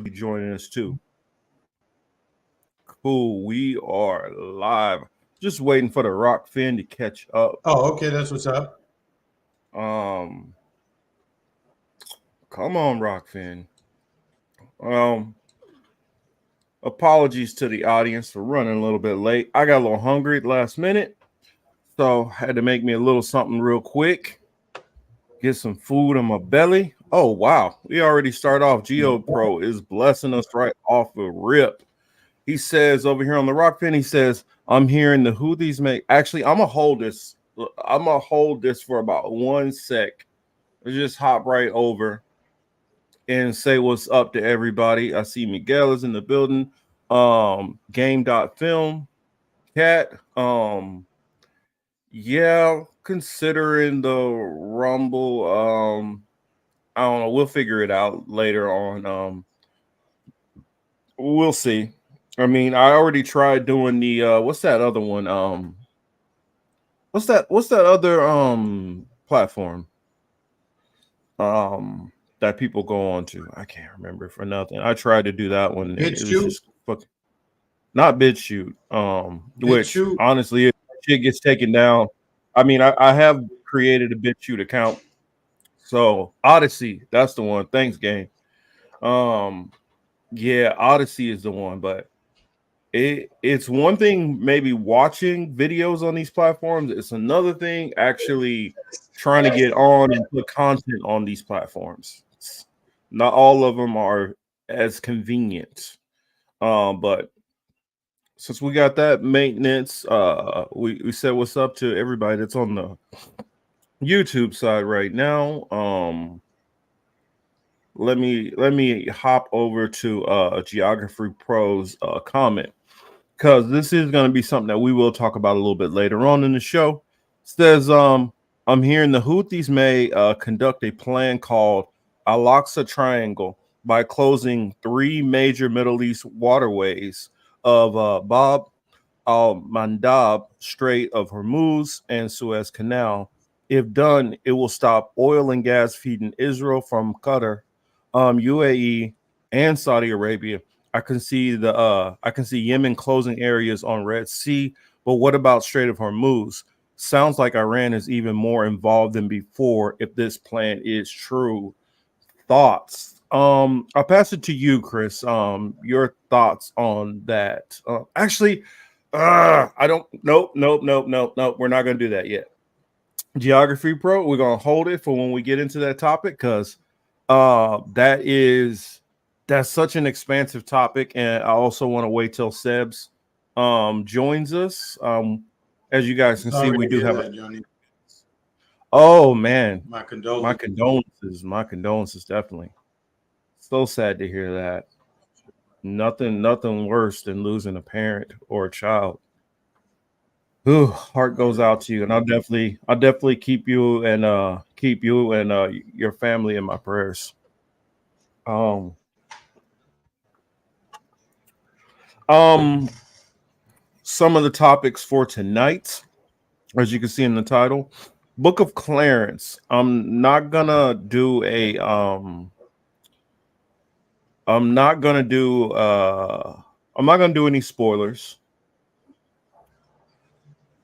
be joining us too. Cool. We are live. Just waiting for the Rock Fin to catch up. Oh, okay, that's what's up. Um, Come on, Rock Fin. Um, Apologies to the audience for running a little bit late. I got a little hungry at the last minute, so had to make me a little something real quick. Get some food in my belly. Oh wow, we already start off. Geo Pro is blessing us right off the rip. He says over here on the Rock Fin, he says, I'm hearing the Houthis make. Actually, I'm gonna hold this. I'm gonna hold this for about 1 sec. Let's just hop right over and say what's up to everybody. I see Miguel is in the building. Game.film, cat. Yeah, considering the Rumble. I don't know. We'll figure it out later on. We'll see. I mean, I already tried doing the what's that other one? What's that other platform that people go on to? I can't remember for nothing. I tried to do that one and it was BitChute, just not BitChute. Which BitChute. honestly if shit gets taken down. I mean, I have created a BitChute account. So Odyssey, that's the one. Thanks, game. Um yeah, Odyssey is the one, but it's one thing maybe watching videos on these platforms. It's another thing actually trying to get on and put content on these platforms. Not all of them are as convenient. But since we got that maintenance, we said what's up to everybody that's on the YouTube side right now. Let me hop over to Geography Pro's comment because this is going to be something that we will talk about a little bit later on in the show. It says, I'm hearing the Houthis may conduct a plan called Al-Aqsa Triangle by closing three major Middle East waterways of Bab al-Mandab, Strait of Hormuz, and Suez Canal. If done, it will stop oil and gas feeding Israel from Qatar, UAE, and Saudi Arabia. I can see Yemen closing areas on Red Sea, but what about Strait of Hormuz? Sounds like Iran is even more involved than before if this plan is true. Thoughts? I'll pass it to you, Chris. Your thoughts on that. Actually, I don't nope. We're not gonna do that yet. Geography Pro, we're gonna hold it for when we get into that topic because that's such an expansive topic, and I also want to wait till Sebs joins us. As you guys can see, Sorry we to do hear have a that, Johnny. oh man, My my condolences. condolences, my condolences, definitely. So sad to hear that. Nothing worse than losing a parent or a child. Ooh, heart goes out to you, and I'll definitely keep you and your family in my prayers. Um, um, some of the topics for tonight, as you can see in the title, Book of Clarence. I'm not gonna do I'm not gonna do any spoilers,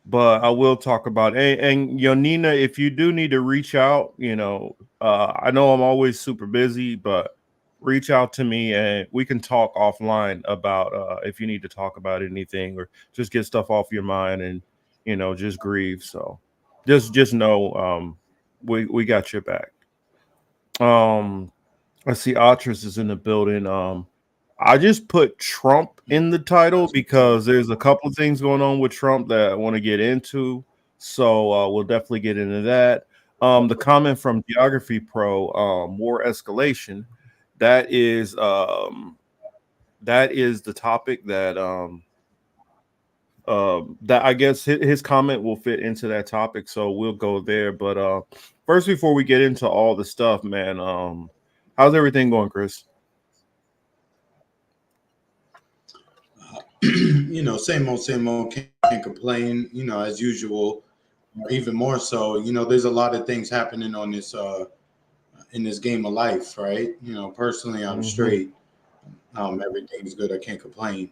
but I will talk about and Yonina, if you do need to reach out, I know I'm always super busy, but reach out to me and we can talk offline about if you need to talk about anything or just get stuff off your mind and just grieve. So just know we got your back. Um I see Atras is in the building. I just put Trump in the title That's what's up. because there's a couple of things going on with Trump that I want to get into. So we'll definitely get into that. The comment from Geography Pro, war escalation. That is um, that is the topic that I guess his comment will fit into that topic. So we'll go there. But first, before we get into all the stuff, man, how's everything going, Chris? Same old. Can't complain. As usual. Even more so. There's a lot of things happening on this in this game of life, right? Personally, I'm Hmm. straight. Everything's good. I can't complain.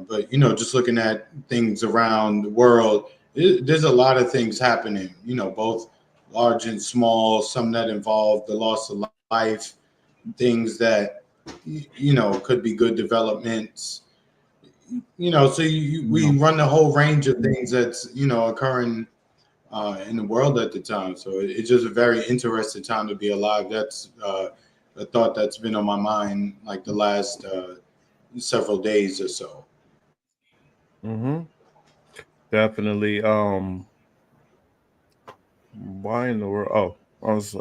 But just looking at things around the world, there's a lot of things happening. Both large and small. Some that involve the loss of life, things that could be good developments. So we run the whole range of things that's occurring in the world at the time. So it's just a very interesting time to be alive. That's a thought that's been on my mind like the last several days or so. Mm-hmm. Definitely. Why in the world? Oh, I was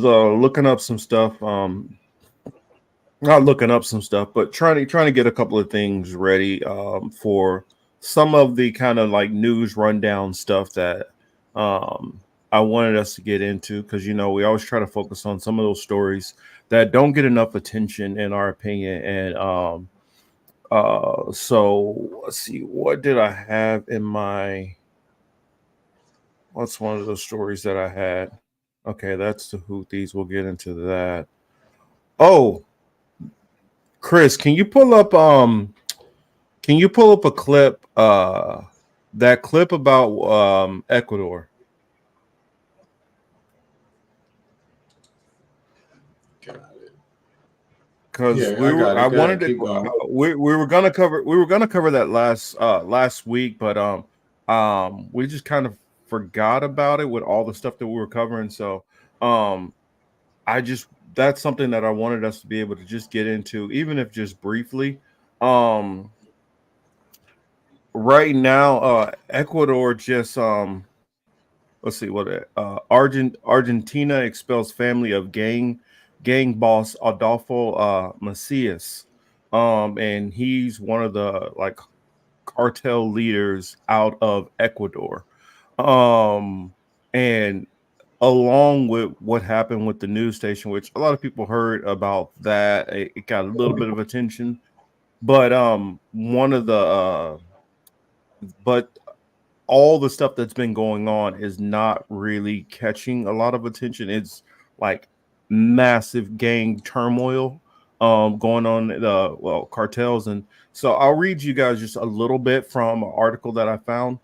looking up some stuff. Not looking up some stuff, but trying to get a couple of things ready for some of the kind of like news rundown stuff that um I wanted us to get into, because we always try to focus on some of those stories that don't get enough attention in our opinion. And so let's see, what did I have in my, what's one of those stories that I had? Okay, that's the Houthis. We'll get into that. Oh, Chris, can you pull up a clip, that clip about Ecuador? Got it. Because Yeah, I got I it. Go wanted ahead, to, keep going. we were gonna cover that last week, but we just kind of forgot about it with all the stuff that we were covering. So um I just, that's something that I wanted us to be able to just get into, even if just briefly. Um right now, Ecuador just let's see what it, Argentina expels family of gang boss Adolfo Macias. And he's one of the like cartel leaders out of Ecuador. And along with what happened with the news station, which a lot of people heard about that, it got a little bit of attention. But one of the but all the stuff that's been going on is not really catching a lot of attention. It's like massive gang turmoil going on, the cartels. And so I'll read you guys just a little bit from an article that I found.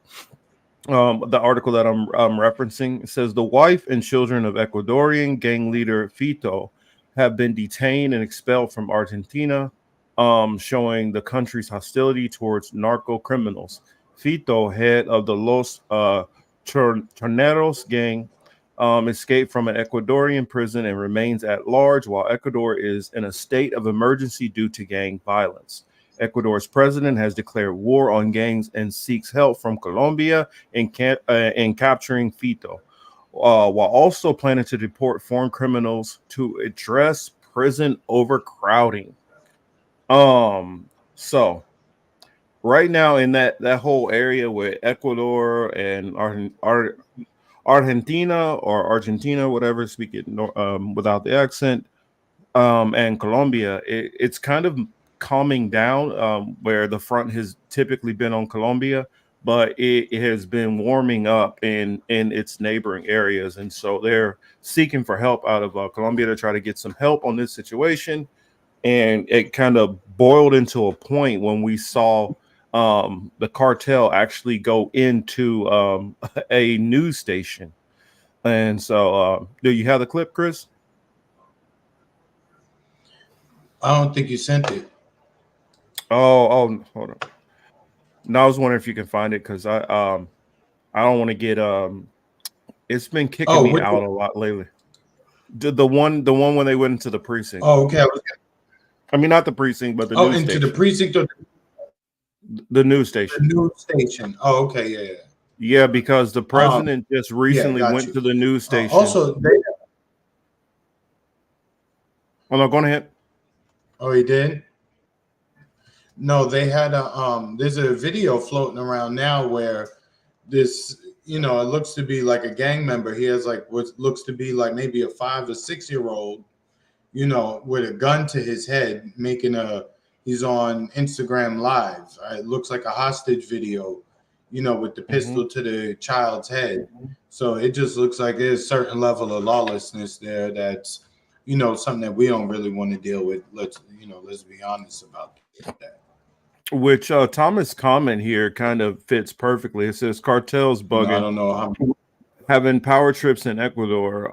The article that I'm referencing says the wife and children of Ecuadorian gang leader Fito have been detained and expelled from Argentina, showing the country's hostility towards narco criminals. Fito, head of the Los Torneros gang, escaped from an Ecuadorian prison and remains at large while Ecuador is in a state of emergency due to gang violence. Ecuador's president has declared war on gangs and seeks help from Colombia in capturing Fito, while also planning to deport foreign criminals to address prison overcrowding. So right now in that whole area with Ecuador and Argentina, whatever, speak it without the accent, and Colombia, it's kind of calming down, where the front has typically been on Colombia, but it has been warming up in its neighboring areas, and so they're seeking for help out of Colombia to try to get some help on this situation. And it kind of boiled into a point when we saw the cartel actually go into a news station. And so, do you have the clip, Chris? I don't think you sent it. Oh, hold on. No, I was wondering if you can find it, because I don't want to get it's been kicking Oh, me which out one? a lot lately. The one when they went into the precinct. Oh, okay. I mean, not the precinct, but the Oh, news into the station. precinct or The news the station. news station. Oh, okay, yeah, yeah. Yeah, because the Um, president just yeah, recently got went you. to the news station. Also, Oh no, go ahead. oh, he did. No, they had a there's a video floating around now where this, it looks to be like a gang member. He has like what looks to be like maybe a 5 or 6 year old, with a gun to his head, making a, he's on Instagram Live. It looks like a hostage video, with the Hmm. pistol to the child's head. So it just looks like there's a certain level of lawlessness there that's something that we don't really want to deal with. Let's be honest about that. Which Thomas' comment here kind of fits perfectly. It says cartels I bugging, don't know how. having power trips in Ecuador,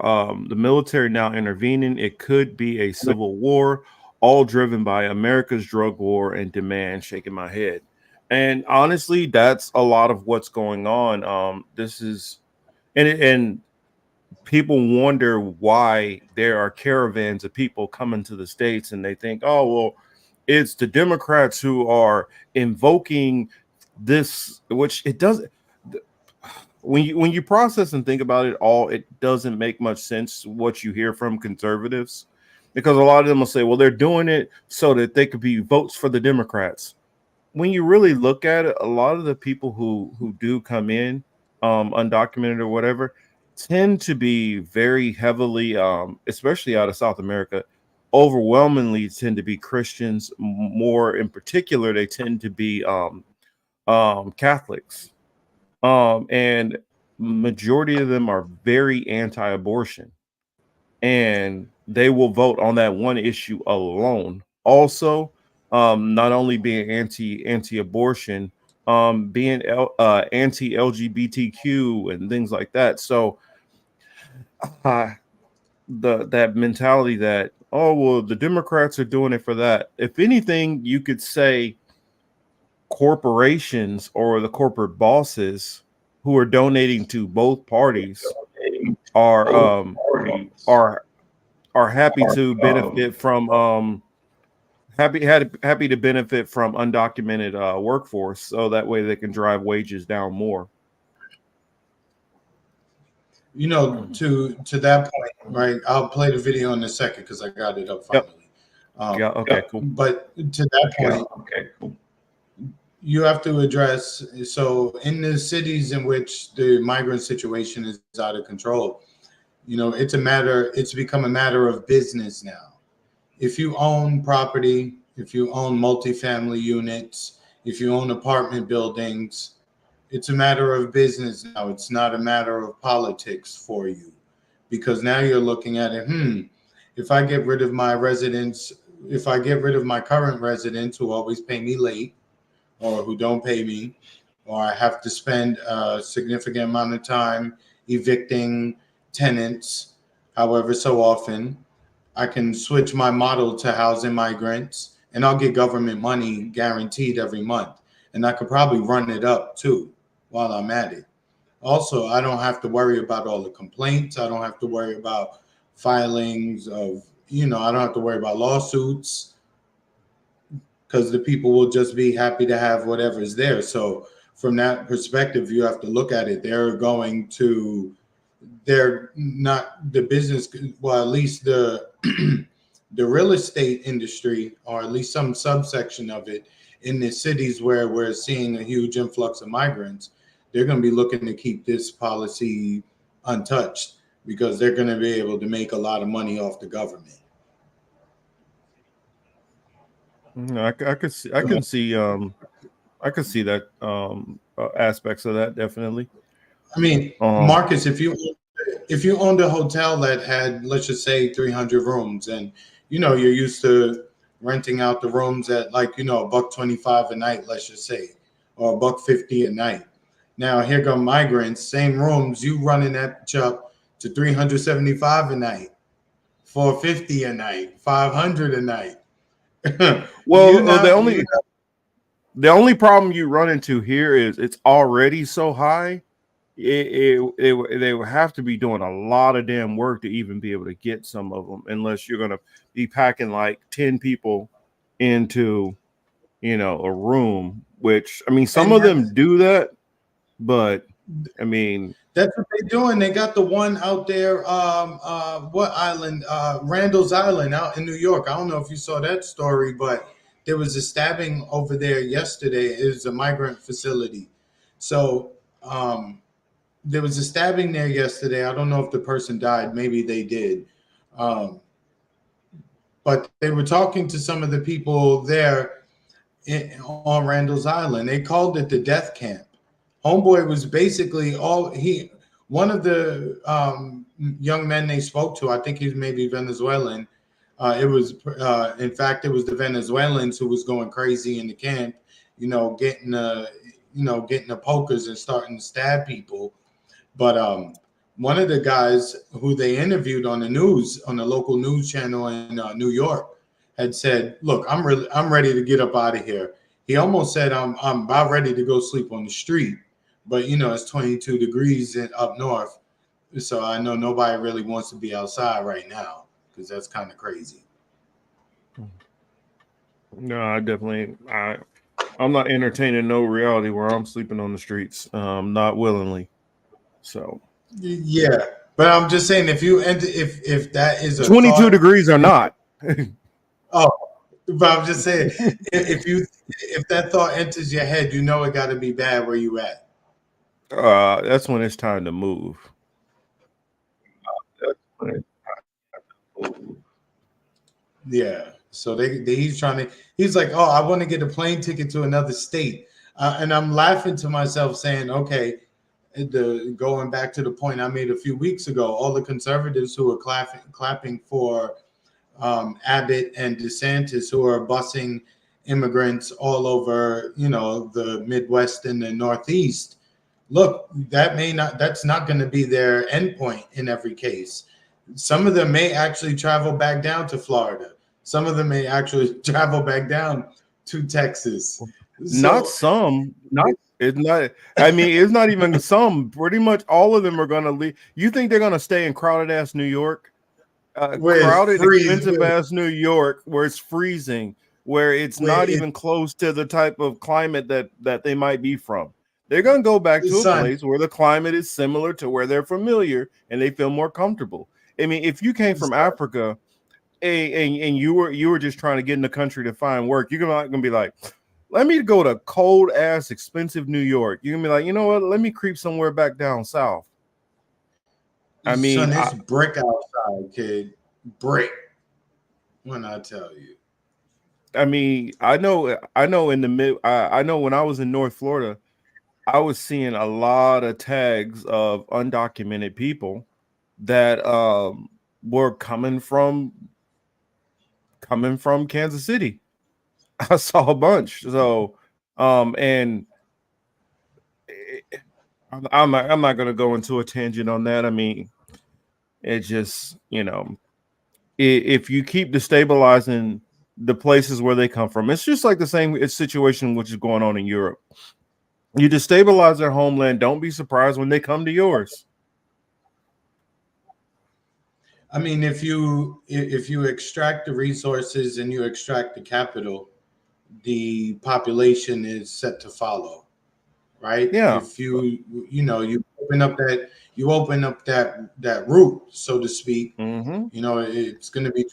the military now intervening. It could be a civil war, all driven by America's drug war and demand. Shaking my head. And honestly, that's a lot of what's going on. This is and people wonder why there are caravans of people coming to the states, and they think, oh well, it's the Democrats who are invoking this, which it doesn't. When you process and think about it all, it doesn't make much sense what you hear from conservatives, because a lot of them will say, well, they're doing it so that they could be votes for the Democrats. When you really look at it, a lot of the people who do come in, undocumented or whatever, tend to be very heavily, especially out of South America, overwhelmingly tend to be Christians. More in particular, they tend to be Catholics, and majority of them are very anti-abortion, and they will vote on that one issue alone. Also, not only being anti-abortion, being anti-LGBTQ and things like that. So uh, the that mentality that, oh well, the Democrats are doing it for that. If anything, you could say corporations or the corporate bosses who are donating to both parties are are are happy to benefit from happy to benefit from undocumented workforce, so that way they can drive wages down more. To that point, right? I'll play the video in a second because I got it up Yep. finally. Yeah. Okay. Cool. But to that point, you have to address, so in the cities in which the migrant situation is out of control, it's become a matter of business now. If you own property, if you own multifamily units, if you own apartment buildings, it's a matter of business now. It's not a matter of politics for you, because now you're looking at it. If I get rid of my residents, if I get rid of my current residents who always pay me late or who don't pay me, or I have to spend a significant amount of time evicting tenants, however so often, I can switch my model to housing migrants, and I'll get government money guaranteed every month. And I could probably run it up too while I'm at it. Also, I don't have to worry about all the complaints. I don't have to worry about filings of, I don't have to worry about lawsuits, because the people will just be happy to have whatever's there. So from that perspective, you have to look at it. They're not the business, well, at least the the real estate industry, or at least some subsection of it in the cities where we're seeing a huge influx of migrants. They're going to be looking to keep this policy untouched, because they're going to be able to make a lot of money off the government. I could see, I could see that aspects of that definitely. I mean, Um, Marcus, if you owned a hotel that had, let's just say, 300 rooms, and you're used to renting out the rooms at, like, $1.25 a night, let's just say, or $1.50 a night. Now here come migrants, same rooms, you running that up to 375 a night, 450 a night, 500 a night. you well, not you the only problem you run into here is it's already so high. They would have to be doing a lot of damn work to even be able to get some of them, unless you're gonna be packing like 10 people into a room. Which, I mean, some and of them do that, but I mean, that's what they're doing. They got the one out there, what island? Randall's Island out in New York. I don't know if you saw that story, but there was a stabbing over there yesterday. It was a migrant facility. So there was a stabbing there yesterday. I don't know if the person died. Maybe they did. Um, but they were talking to some of the people there on Randall's Island. They called it the death camp. Homeboy was basically one of the young men they spoke to, I think he's maybe Venezuelan. In fact, it was the Venezuelans who was going crazy in the camp, getting the pokers and starting to stab people. But one of the guys who they interviewed on the news, on the local news channel in New York, had said, "Look, I'm ready to get up out of here." He almost said, "I'm about ready to go sleep on the street," but it's 22 degrees up north, so I know nobody really wants to be outside right now because that's kind of crazy. No, I'm not entertaining no reality where I'm sleeping on the streets, not willingly. So Yeah, but I'm just saying, if that is a 22 thought, degrees or not. oh, but I'm just saying, if that thought enters your head, it got to be bad where you at. That's when it's time to move. That's when it's time to move. Yeah. So he's trying to. He's like, oh, I want to get a plane ticket to another state, and I'm laughing to myself, saying, okay, going back to the point I made a few weeks ago, all the conservatives who are clapping for Abbott and DeSantis, who are busing immigrants all over, the Midwest and the Northeast. Look, that's not going to be their endpoint in every case. Some of them may actually travel back down to Florida. Some of them may actually travel back down to Texas. Not So, some. Not it's not. I mean, it's not even some. Pretty much all of them are going to leave. You think they're going to stay in crowded ass New York? where it's Crowded, freezing, expensive ass New York, where it's freezing, where it's where not even close to the type of climate that they might be from. They're going to go back to a sun. place where the climate is similar to where they're familiar and they feel more comfortable. I mean, if you came from Africa and you were just trying to get in the country to find work, you're not going to be like, let me go to cold ass expensive New York. You're going to be like, you know what? Let me creep somewhere back down south. I mean, Son, it's brick outside, kid. Brick. When I tell you. I mean, I know in the mid, I know when I was in North Florida, I was seeing a lot of tags of undocumented people that were coming from Kansas City. I saw a bunch. So, and I'm not going to go into a tangent on that. I mean, it just if you keep destabilizing the places where they come from, it's just like the same situation which is going on in Europe. You destabilize their homeland. Don't be surprised when they come to yours. I mean, if you extract the resources and you extract the capital, the population is set to follow, right? Yeah. If you open up that route, so to speak, Mm-hmm. it's going to be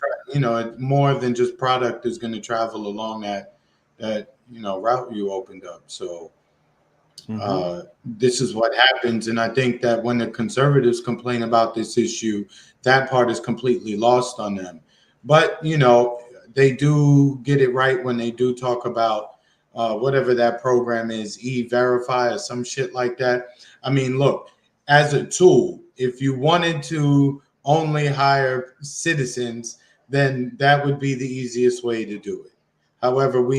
more than just product is going to travel along that route you opened up. So Mm-hmm. this is what happens. And I think that when the conservatives complain about this issue, that part is completely lost on them. But, they do get it right when they do talk about whatever that program is, E-Verify or some shit like that. I mean, look, as a tool, if you wanted to only hire citizens, then that would be the easiest way to do it. However, Well,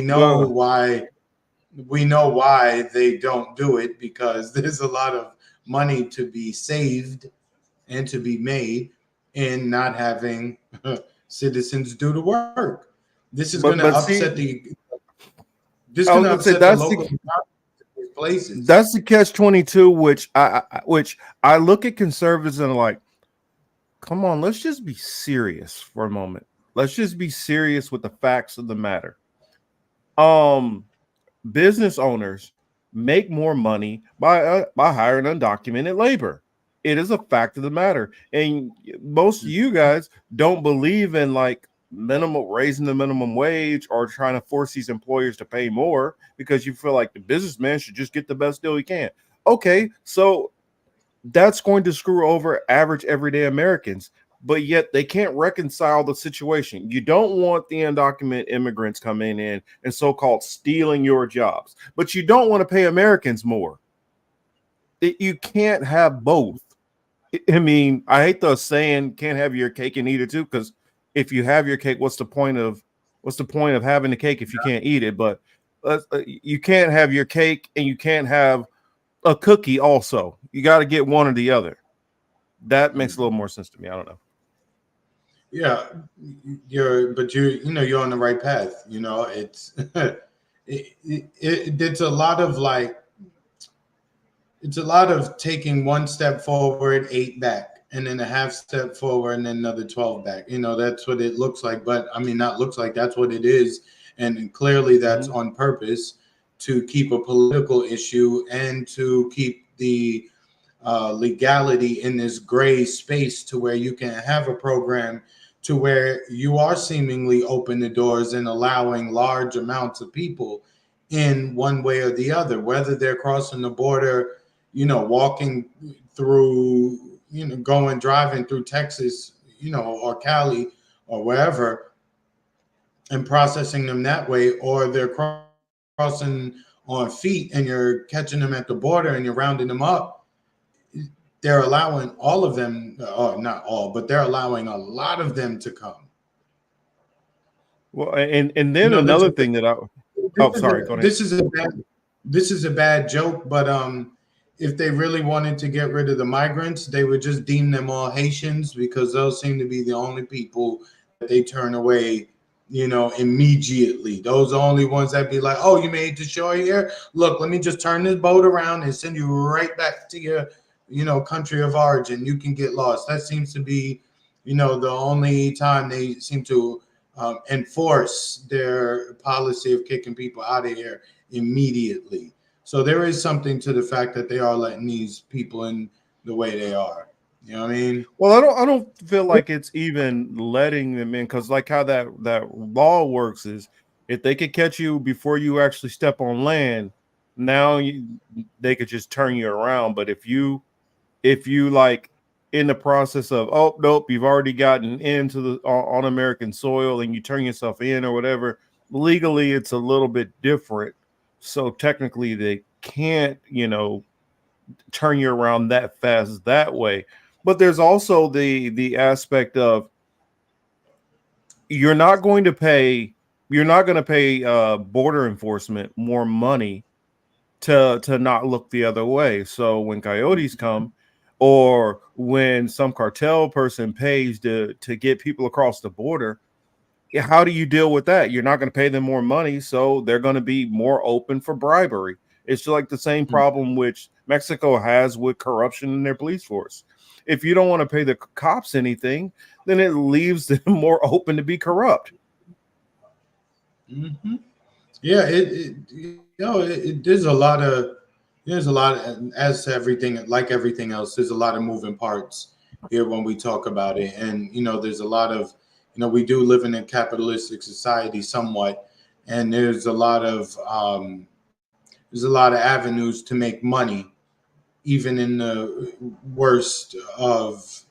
we know why they don't do it, because there's a lot of money to be saved and to be made in not having citizens do the work. This is going to but upset see, the this is I going was to gonna say upset the local places. that's the catch 22, which I look at conservatives and I'm like, come on, let's just be serious for a moment. Let's just be serious with the facts of the matter. Um, Business owners make more money by hiring undocumented labor. It is a fact of the matter, and most of you guys don't believe in like raising the minimum wage or trying to force these employers to pay more because you feel like the businessman should just get the best deal he can. Okay, so that's going to screw over average everyday Americans, but yet they can't reconcile the situation. You don't want the undocumented immigrants coming in and so-called stealing your jobs, but you don't want to pay Americans more. You can't have both. I mean, I hate the saying "can't have your cake and eat it too," because if you have your cake, what's the point of having the cake if you can't eat it? But you can't have your cake and you can't have a cookie. Also, you got to get one or the other. That makes a little more sense to me. I don't know. Yeah, you're on the right path. It's it's a lot of it's a lot of taking one step forward, eight back, and then a half step forward, and then another 12 back. That's what it looks like. But I mean, not looks like, that's what it is. And clearly that's Mhm. on purpose to keep a political issue and to keep the legality in this gray space to where you can have a program to where you are seemingly open the doors and allowing large amounts of people in one way or the other, whether they're crossing the border, walking through, driving through Texas, or Cali or wherever, and processing them that way, or they're crossing on feet and you're catching them at the border and you're rounding them up. They're allowing all of them, not all, but they're allowing a lot of them to come. Well, and You then know, this another is thing that I this oh is sorry, a go ahead. this is a bad this is a bad joke, but if they really wanted to get rid of the migrants, they would just deem them all Haitians, because those seem to be the only people that they turn away, immediately. Those are the only ones that be like, "Oh, you made it to shore here? Look, let me just turn this boat around and send you right back to your, country of origin. You can get lost." That seems to be, the only time they seem to enforce their policy of kicking people out of here immediately. So there is something to the fact that they are letting these people in the way they are. You know what I mean? Well, I don't feel like it's even letting them in because like how that law works is if they could catch you before you actually step on land, now they could just turn you around. But if you like in the process of oh nope, you've already gotten into the on American soil and you turn yourself in or whatever, legally it's a little bit different. So technically they can't, turn you around that fast that way. But there's also the aspect of you're not going to pay you're not going to pay border enforcement more money to not look the other way. So when coyotes come or when some cartel person pays to get people across the border, how do you deal with that? You're not going to pay them more money, so they're going to be more open for bribery. It's just like the same problem which Mexico has with corruption in their police force. If you don't want to pay the cops anything, then it leaves them more open to be corrupt. Mm-hmm. Yeah, there's a lot as to everything, like everything else, there's a lot of moving parts here when we talk about it. And there's a lot of, we do live in a capitalistic society somewhat, and there's a lot of avenues to make money, even in the of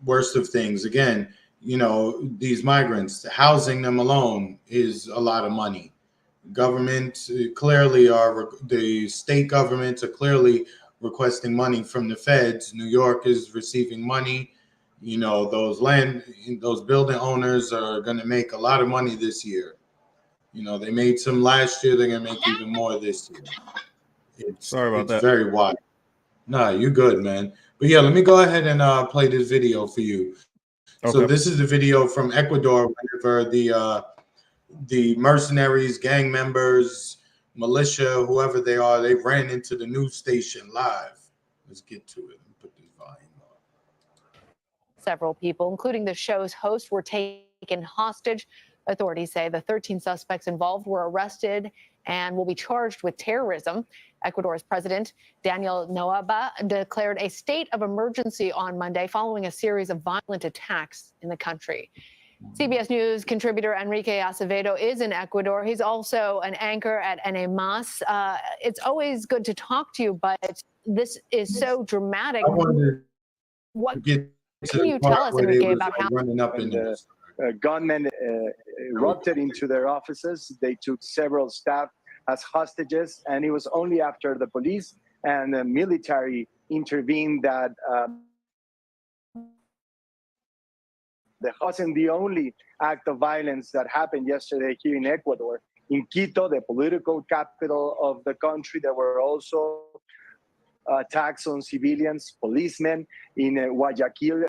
worst of things. Again, these migrants, housing them alone is a lot of money. Government clearly are the state governments are clearly requesting money from the feds. New York is receiving money. Those building owners are going to make a lot of money this year. They made some last year. They're going to make even more this year. It's Sorry about it's that. very wide. Nah, you good, man. But yeah, let me go ahead and play this video for you. So this Okay. is a video from Ecuador. Whenever the mercenaries, gang members, militia, whoever they are, they ran into the news station live. Let's get to it. Put this volume on. Several people, including the show's host, were taken hostage. Authorities say the 13 suspects involved were arrested and will be charged with terrorism. Ecuador's president, Daniel Noboa, declared a state of emergency on Monday following a series of violent attacks in the country. CBS News contributor Enrique Acevedo is in Ecuador. He's also an anchor at NMAS. It's always good to talk to you, but this is so dramatic. I wanted What to get to can the you part tell us, where they Enrique, was about how running up in when this. the gunmen erupted into their offices. They took several staff as hostages, and it was only after the police and the military intervened that The wasn't the only act of violence that happened yesterday here in Ecuador. In Quito, the political capital of the country, there were also attacks on civilians, policemen. In Guayaquil,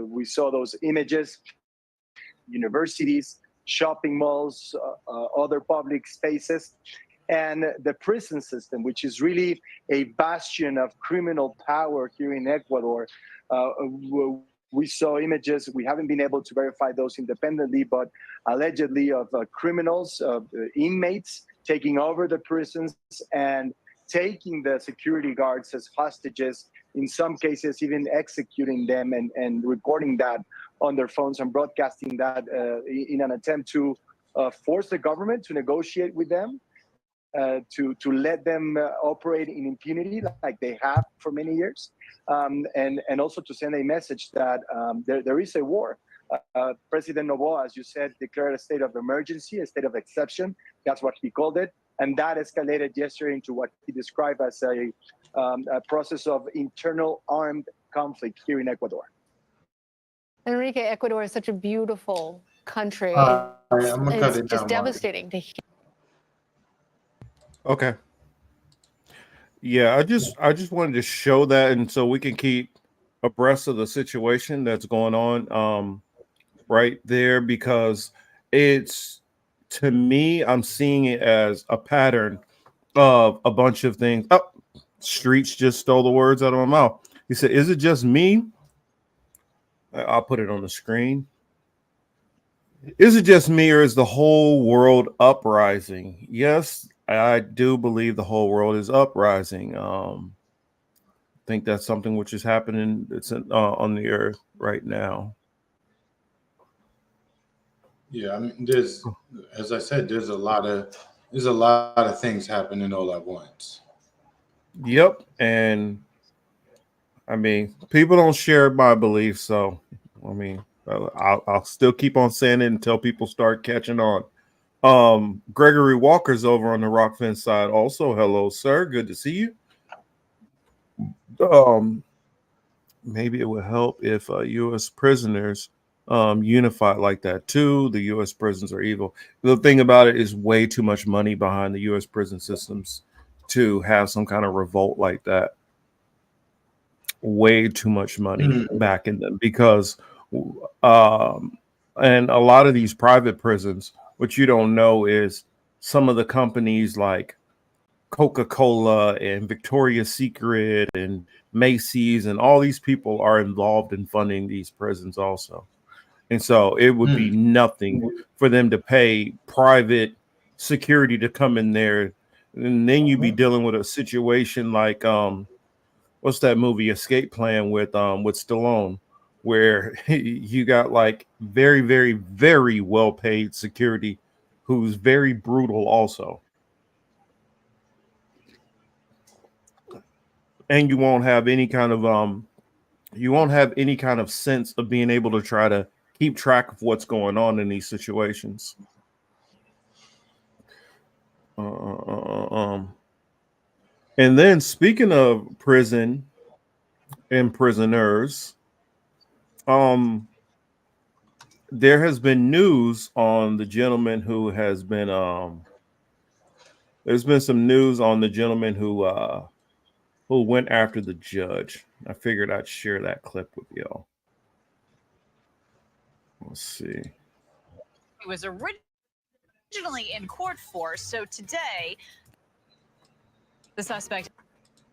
we saw those images, universities, shopping malls, other public spaces. And the prison system, which is really a bastion of criminal power here in Ecuador. We saw images, we haven't been able to verify those independently, but allegedly of criminals, inmates taking over the prisons and taking the security guards as hostages, in some cases even executing them and recording that on their phones and broadcasting that in an attempt to force the government to negotiate with them, to let them operate in impunity like they have for many years, and also to send a message that there is a war. President Noboa, as you said, declared a state of emergency, a state of exception. That's what he called it. And that escalated yesterday into what he described as a process of internal armed conflict here in Ecuador. Enrique, Ecuador is such a beautiful country. I'm gonna cut It's it just down, devastating to hear. Okay. Yeah, I just wanted to show that, and so we can keep abreast of the situation that's going on right there, because it's, to me, I'm seeing it as a pattern of a bunch of things. Oh, Streets just stole the words out of my mouth. He said, "Is it just me?" I'll put it on the screen. Is it just me, or is the whole world uprising? Yes, I do believe the whole world is uprising. I think that's something which is happening. It's on the earth right now. Yeah, I mean, there's, as I said, there's a lot of things happening all at once. Yep, and I mean, people don't share my beliefs, so I mean, I'll still keep on saying it until people start catching on. Gregory Walker's over on the Rockfin side. Also, hello, sir. Good to see you. Maybe it would help if U.S. prisoners unified like that too. The U.S. prisons are evil. The thing about it is way too much money behind the U.S. prison systems to have some kind of revolt like that. Way too much money back in them, because and a lot of these private prisons, what you don't know is some of the companies like Coca-Cola and Victoria's Secret and Macy's and all these people are involved in funding these prisons also. And so it would be nothing for them to pay private security to come in there. And then you'd be dealing with a situation like what's that movie Escape Plan with Stallone, where you got like very, very, very well paid security who's very brutal also. And you won't have any kind of sense of being able to try to keep track of what's going on in these situations. And then speaking of prison and prisoners, there has been news on the gentleman who has been there's been some news on the gentleman who went after the judge. I figured I'd share that clip with y'all. Let's see. He was originally in court for. So today, the suspect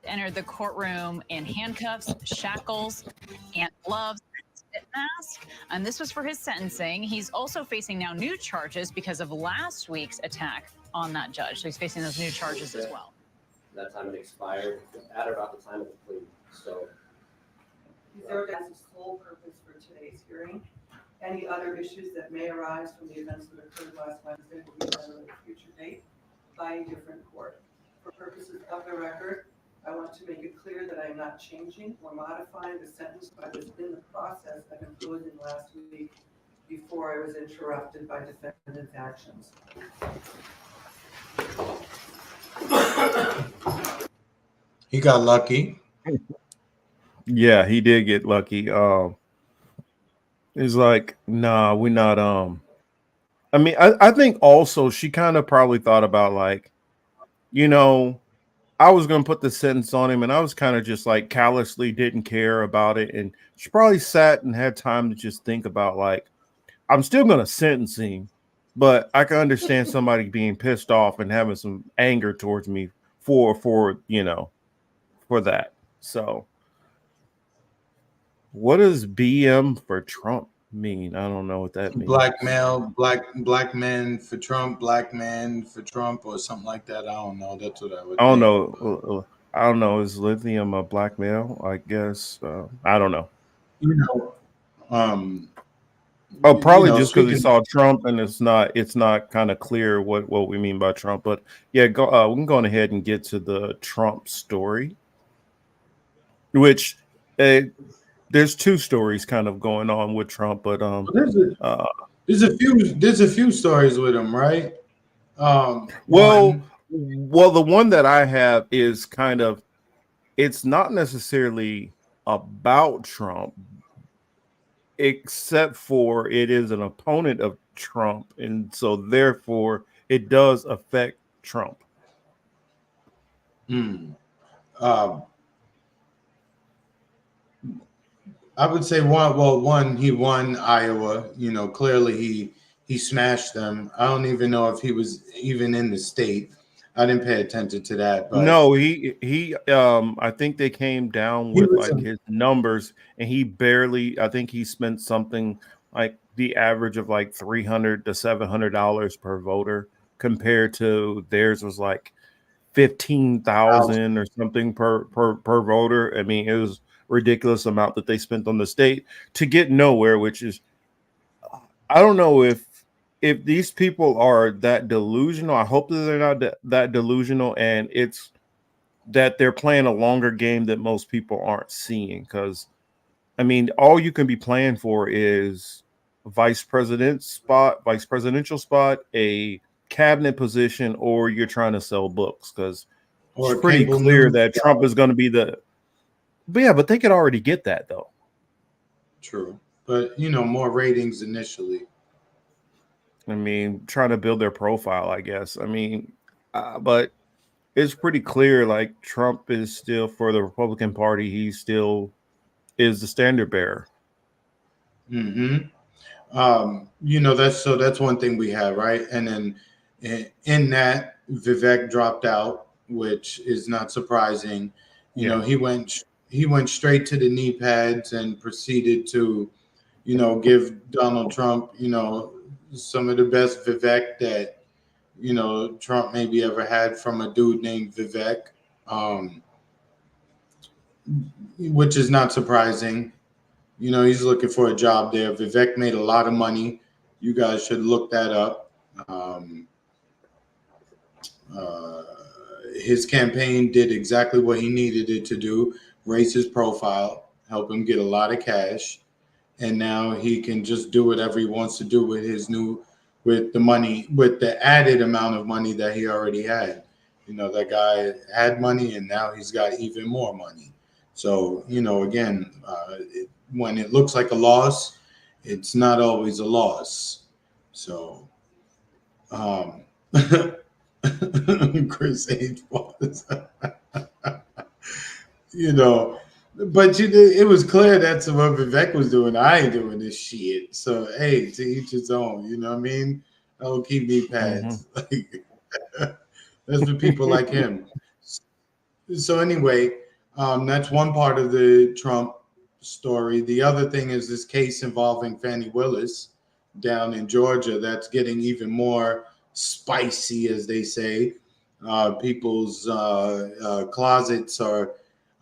entered the courtroom in handcuffs, shackles, and gloves, and mask. And this was for his sentencing. He's also facing now new charges because of last week's attack on that judge. So he's facing those new charges as well. That time it expired at about the time of the plea. So, That's the sole purpose for today's hearing. Any other issues that may arise from the events that occurred last Wednesday will be done at a future date by a different court. For purposes of the record, I want to make it clear that I am not changing or modifying the sentence I was in the process of imposing last week before I was interrupted by defendant's actions. He got lucky. Yeah, he did get lucky. It's like, nah, we're not. I mean, I think also she kind of probably thought about like, you know, I was gonna put the sentence on him, and I was kind of just like callously didn't care about it, and she probably sat and had time to just think about like, I'm still gonna sentence him, but I can understand somebody being pissed off and having some anger towards me for for that. So, what does BM for Trump mean? I don't know what that means. Black male, black man for Trump, black man for Trump, or something like that. I don't know. That's what I I would don't think. know. I don't know. Is lithium a black male? I guess. I don't know. You know, um, Oh, probably just because we speaking. saw Trump, and it's not kind of clear what we mean by Trump. But yeah, go. We can go on ahead and get to the Trump story, which uh, there's two stories kind of going on with Trump. But There's a uh, there's a few stories with him, right? well, One. the one that I have is kind of, it's not necessarily about Trump, except for it is an opponent of Trump, and so therefore it does affect Trump. Hmm. Um, I would say one. Well, one, he won Iowa. Clearly he smashed them. I don't even know if he was even in the state. I didn't pay attention to that, but No, he I think they came down he with was. like his numbers, and he barely, I think he spent something like the average of like $300 to $700 per voter, compared to theirs was like 15,000 or something per voter. I mean, it was ridiculous amount that they spent on the state to get nowhere, which is, I don't know if these people are that delusional. I hope that they're not that delusional, and it's that they're playing a longer game that most people aren't seeing. Because I mean, all you can be playing for is vice presidential spot, a cabinet position, or you're trying to sell books. Because it's Or pretty cable clear news. that Trump is going to be the. But yeah, but they could already get that though. True, but more ratings initially. I mean, trying to build their profile, I guess. I mean, but it's pretty clear like Trump is still for the Republican Party. He still is the standard bearer. Hmm. That's one thing we have, right? And then in that, Vivek dropped out, which is not surprising. Yeah. He went straight to the knee pads and proceeded to give Donald Trump some of the best Vivek that Trump maybe ever had from a dude named Vivek, um, which is not surprising. He's looking for a job there. Vivek made a lot of money. You guys should look that up. Um, uh, his campaign did exactly what he needed it to do: raise his profile, help him get a lot of cash, and now he can just do whatever he wants to do with with the money, with the added amount of money that he already had. That guy had money, and now he's got even more money. So, again, when it looks like a loss, it's not always a loss. So, um, Chris H. was, you know, but it was clear that's what Vivek was doing. I ain't doing this shit. So, hey, to each his own. You know what I mean? I'll keep me Mhm. pads. That's for people like him. So anyway, that's one part of the Trump story. The other thing is this case involving Fannie Willis down in Georgia that's getting even more spicy, as they say. People's closets are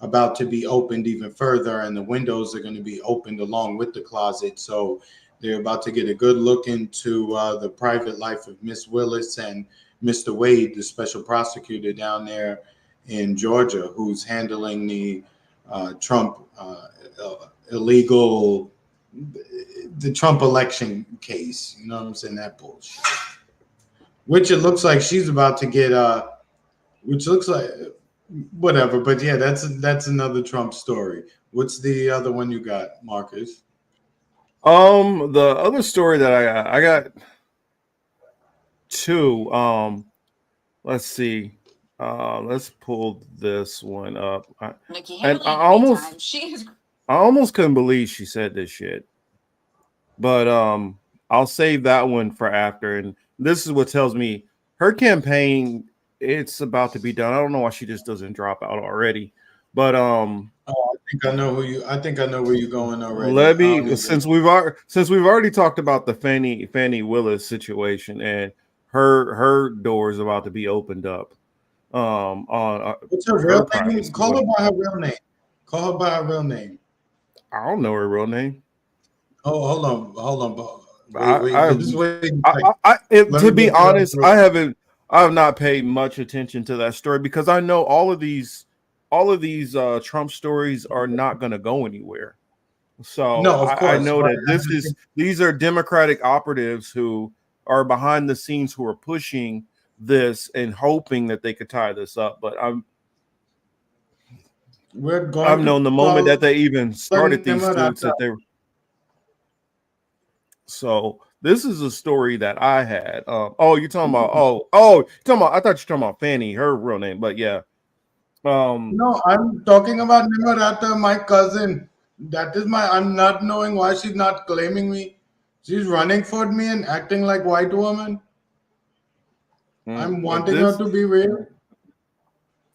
about to be opened even further, and the windows are going to be opened along with the closet. So they're about to get a good look into the private life of Miss Willis and Mr. Wade, the special prosecutor down there in Georgia, who's handling the Trump illegal, the Trump election case. You know what I'm saying? That bullshit. Which it looks like she's about to get, which looks like whatever. But yeah, that's another Trump story. What's the other one you got, Marcus? The other story that I got two. Let's see. Let's pull this one up. Nikki And Haley, meantime, she is. I almost couldn't believe she said this shit. But I'll save that one for after. And this is what tells me her campaign, it's about to be done. I don't know why she just doesn't drop out already. But Oh, I think I know where you're going already. let me since we've already talked about the Fannie Willis situation, and her door is about to be opened up. On What's her real name? Call her by her real name. Call her by her real name. I don't know her real name. Oh, hold on. To be honest, I have not paid much attention to that story because I know all of these Trump stories are not going to go anywhere. So no, of course, I know that these are Democratic operatives who are behind the scenes who are pushing this and hoping that they could tie this up. But I've known the moment that they even started these suits that they were. So this is a story that I had. You're talking about you're talking about. I thought you were talking about Fanny, her real name, but yeah. No, I'm talking about Nimarata, my cousin. That is I'm not knowing why she's not claiming me. She's running for me and acting like white woman. I'm wanting her to be real.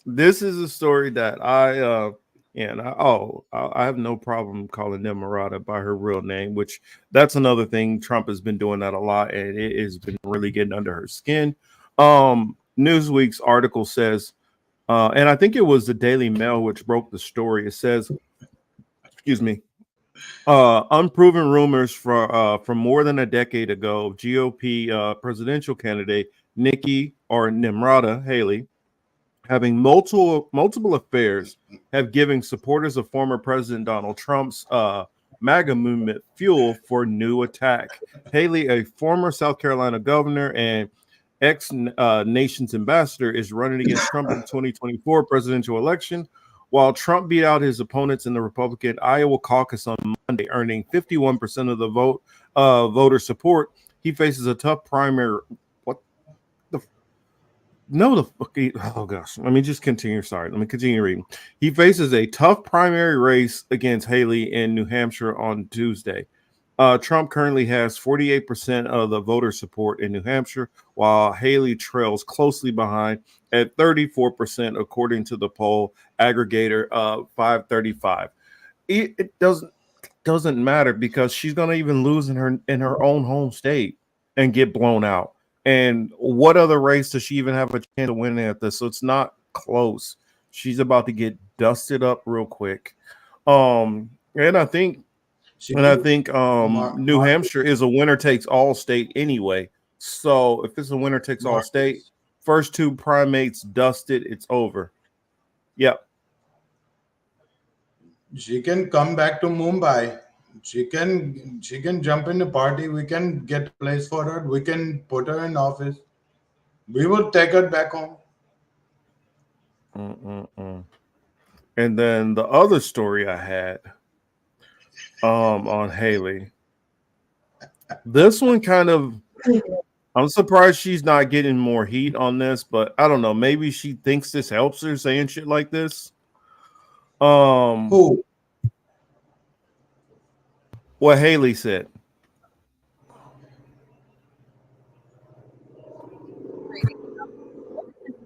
This is a story that I have no problem calling Nimarata by her real name, which that's another thing. Trump has been doing that a lot, and it has been really getting under her skin. Newsweek's article says, and I think it was the Daily Mail which broke the story. It says, excuse me, unproven rumors from more than a decade ago, GOP presidential candidate Nikki or Nimrata Haley having multiple affairs have given supporters of former President Donald Trump's MAGA movement fuel for new attack. Haley, a former South Carolina governor and ex-nation's ambassador, is running against Trump in the 2024 presidential election. While Trump beat out his opponents in the Republican Iowa caucus on Monday, earning 51% of the voter support, he faces a tough primary. Oh gosh, let me just continue. Sorry, let me continue reading. He faces a tough primary race against Haley in New Hampshire on Tuesday. Trump currently has 48% of the voter support in New Hampshire, while Haley trails closely behind at 34%, according to the poll aggregator 535. It doesn't matter because she's going to even lose in her own home state and get blown out. And what other race does she even have a chance of winning at this? So it's not close. She's about to get dusted up real quick. And I think New Hampshire is a winner takes all state anyway. So if it's a winner takes all state, first two primates dusted, it's over. Yep. She can come back to Mumbai. She can jump in the party. We can get a place for her. We can put her in office. We will take her back home. And then the other story I had on Haley. This one kind of, I'm surprised she's not getting more heat on this, but I don't know. Maybe she thinks this helps her saying shit like this. Who? What Haley said.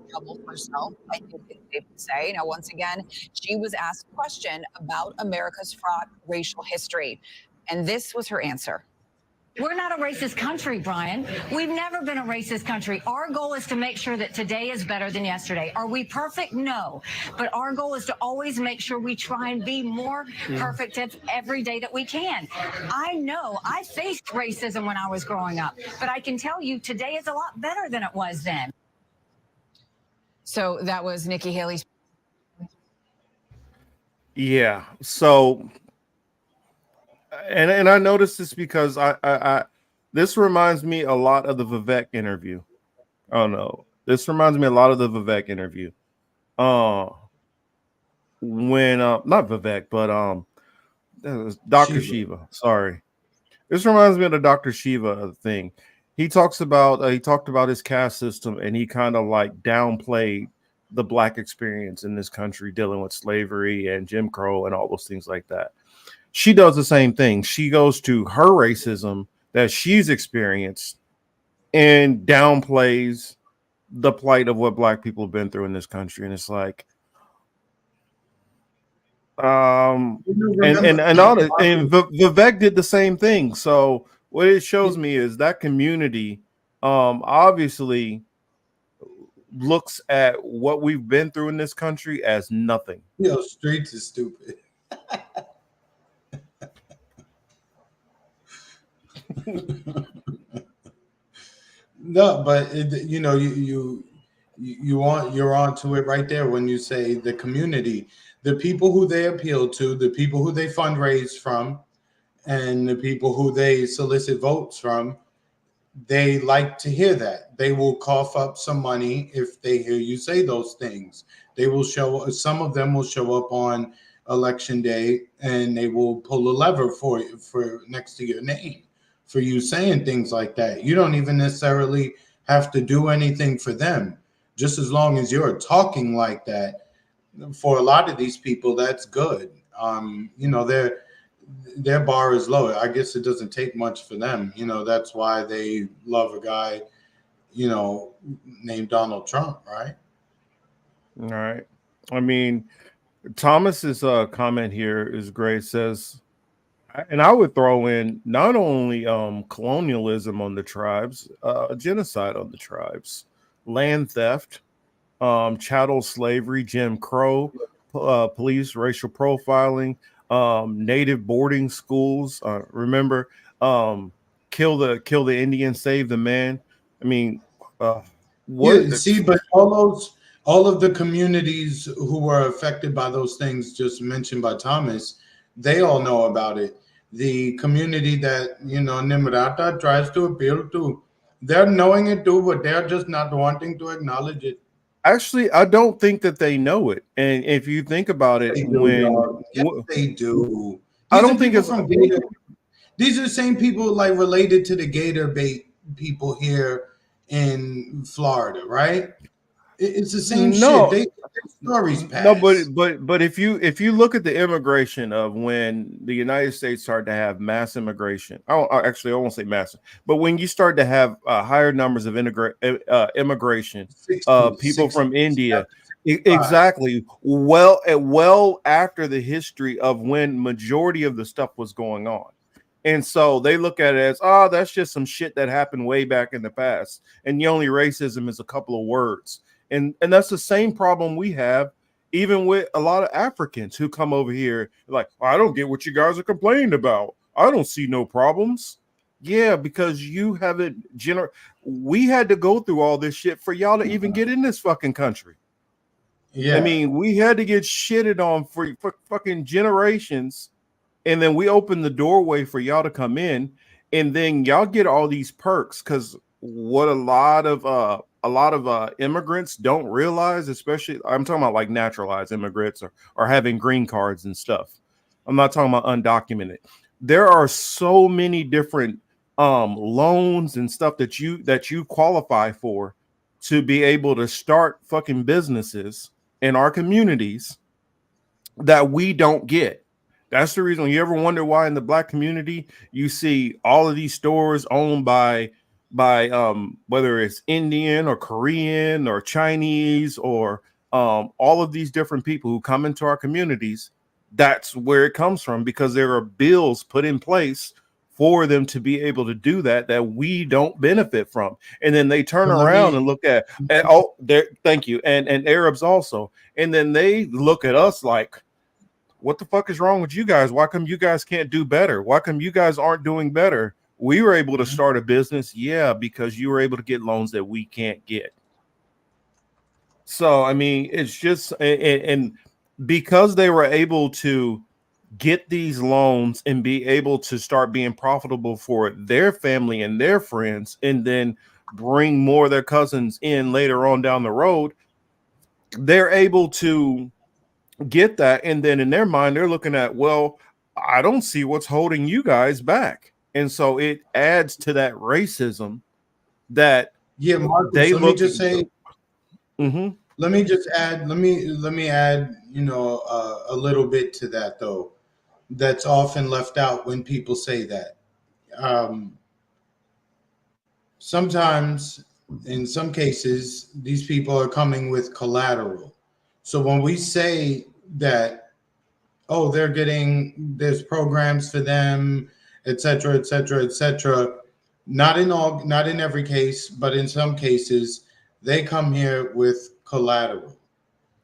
Trouble herself, I think it's safe to say. Now, once again, she was asked a question about America's fraught racial history, and this was her answer. We're not a racist country, Brian. We've never been a racist country. Our goal is to make sure that today is better than yesterday. Are we perfect? No. But our goal is to always make sure we try and be more perfect every day that we can. I know I faced racism when I was growing up, but I can tell you today is a lot better than it was then. So that was Nikki Haley's. Yeah. So, and I noticed this because I this reminds me a lot of the Vivek interview. Oh no, this reminds me a lot of the Vivek interview. when not Vivek, but Dr. Shiva. Sorry. This reminds me of the Dr. Shiva thing. He talked about his caste system, and he kind of like downplayed the black experience in this country dealing with slavery and Jim Crow and all those things like that. She does the same thing. She goes to her racism that she's experienced and downplays the plight of what black people have been through in this country. And it's like, Vivek did the same thing. So what it shows me is that community obviously looks at what we've been through in this country as nothing. Yo, streets is stupid. No, but you're on to it right there when you say the community, the people who they appeal to, the people who they fundraise from, and the people who they solicit votes from. They like to hear that. They will cough up some money if they hear you say those things. They will some of them will show up on election day, and they will pull a lever for you, for next to your name, for you saying things like that. You don't even necessarily have to do anything for them. Just as long as you're talking like that, for a lot of these people, that's good. Their bar is low. I guess it doesn't take much for them. That's why they love a guy, named Donald Trump, right? All right. I mean, Thomas's comment here is great. Says, and I would throw in not only colonialism on the tribes, genocide on the tribes, land theft, chattel slavery, Jim Crow, police racial profiling, native boarding schools. Remember, kill the Indian, save the man. I mean, but all of the communities who were affected by those things just mentioned by Thomas, they all know about it. The community that Nimrata tries to appeal to, they're knowing it too, but they're just not wanting to acknowledge it. Actually, I don't think that they know it. And if you think about it, they do. I don't think it's from Gator. These are the same people like related to the Gator bait people here in Florida, right? It's the same shit. They stories pass. No, but if you look at the immigration of when the United States started to have mass immigration, I won't say massive, but when you start to have higher numbers of immigration, people from India, exactly, well after the history of when majority of the stuff was going on. And so they look at it as, that's just some shit that happened way back in the past. And the only racism is a couple of words. And that's the same problem we have, even with a lot of Africans who come over here like, I don't get what you guys are complaining about. I don't see no problems. Yeah, because you haven't we had to go through all this shit for y'all to even get in this fucking country. Yeah. I mean, we had to get shitted on for fucking generations. And then we open the doorway for y'all to come in, and then y'all get all these perks. Because what a lot of immigrants don't realize, especially I'm talking about like naturalized immigrants or having green cards and stuff. I'm not talking about undocumented. There are so many different loans and stuff that you qualify for to be able to start fucking businesses in our communities that we don't get. That's the reason. You ever wonder why in the black community you see all of these stores owned by whether it's Indian or Korean or Chinese or all of these different people who come into our communities? That's where it comes from, because there are bills put in place for them to be able to do that we don't benefit from. And then they turn around and look at thank you, and Arabs also, and then they look at us like, what the fuck is wrong with you guys? Why come you guys can't do better? Why come you guys aren't doing better? We were able to start a business. Yeah, because you were able to get loans that we can't get. So, I mean, it's just, and because they were able to get these loans and be able to start being profitable for their family and their friends, and then bring more of their cousins in later on down the road, they're able to get that, and then in their mind they're looking at, well, I don't see what's holding you guys back, and so it adds to that racism that Yeah, Marcus, they let me look. just say, Mhm. let me just add, let me add, a little bit to that though. That's often left out when people say that. Um, Sometimes, in some cases, these people are coming with collateral. So when we say that, oh, there's programs for them, et cetera, et cetera, et cetera. Not in every case, but in some cases, they come here with collateral,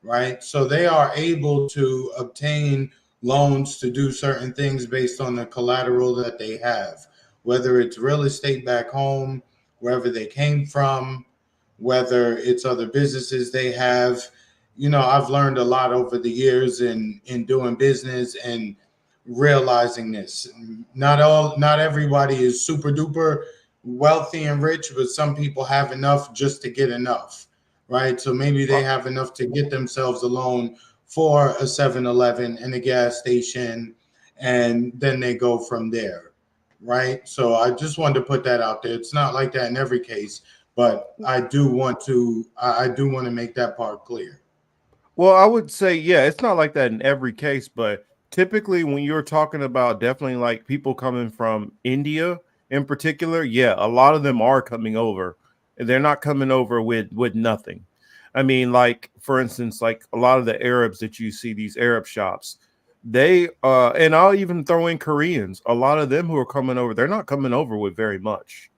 right? So they are able to obtain loans to do certain things based on the collateral that they have, whether it's real estate back home, wherever they came from, whether it's other businesses they have. I've learned a lot over the years in doing business and realizing this. Not everybody is super duper wealthy and rich, but some people have enough just to get enough, right? So maybe they have enough to get themselves a loan for a 7-Eleven and a gas station, and then they go from there, right? So I just wanted to put that out there. It's not like that in every case, but I do want to make that part clear. Well, I would say, yeah, it's not like that in every case, but typically when you're talking about definitely like people coming from India in particular, yeah, a lot of them are coming over. They're not coming over with nothing. I mean, like for instance, like a lot of the Arabs that you see, these Arab shops, they and I'll even throw in Koreans. A lot of them who are coming over, they're not coming over with very much.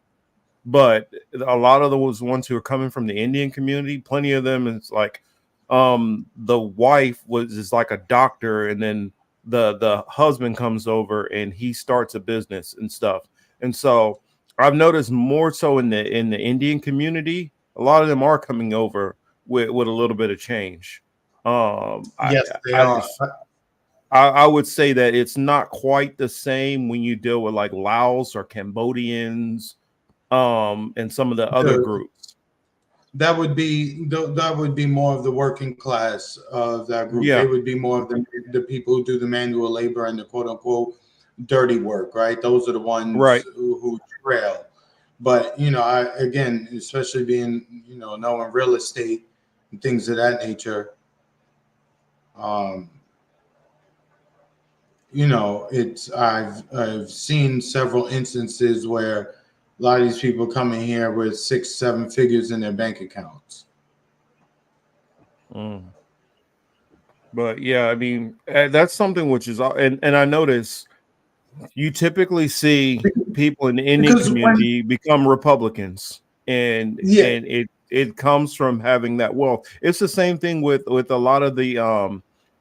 But a lot of those ones who are coming from the Indian community, plenty of them, it's like the wife is like a doctor, and then the husband comes over and he starts a business and stuff. And so I've noticed more so in the Indian community, a lot of them are coming over with a little bit of change. I, Yes, they I are. I would say that it's not quite the same when you deal with like Laos or Cambodians, and some of the other The, groups. that would be more of the working class of that group. They Yeah, would be more of the people who do the manual labor and the quote unquote dirty work, right? Those are the ones right. who trail. But I again, especially being knowing real estate and things of that nature, um, it's I've seen several instances where a lot of these people come in here with 6-7 figures in their bank accounts. Mm. But yeah, I mean, that's something which is, and I notice you typically see people in the Indian Because when community become Republicans, and yeah, it comes from having that wealth. It's the same thing with a lot of the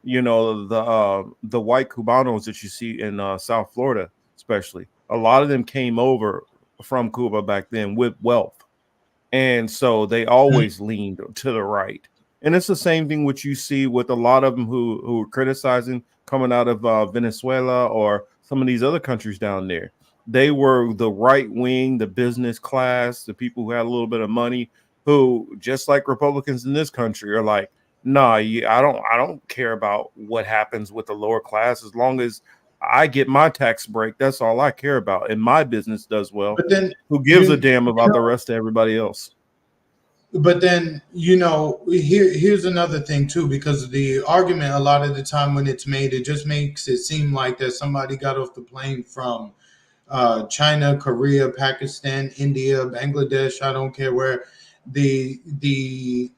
the white Cubanos that you see in South Florida, especially. A lot of them came over from Cuba back then with wealth. And so they always leaned to the right. And it's the same thing which you see with a lot of them who are criticizing coming out of Venezuela or some of these other countries down there. They were the right wing, the business class, the people who had a little bit of money, who just like Republicans in this country are like, nah, I don't care about what happens with the lower class as long as I get my tax break. That's all I care about, and my business does well. but then Who gives a you damn you about the know, rest of everybody else? but then here's another thing too, because the argument a lot of the time when it's made, it just makes it seem like that somebody got off the plane from China, Korea, Pakistan, India, Bangladesh. I don't care where the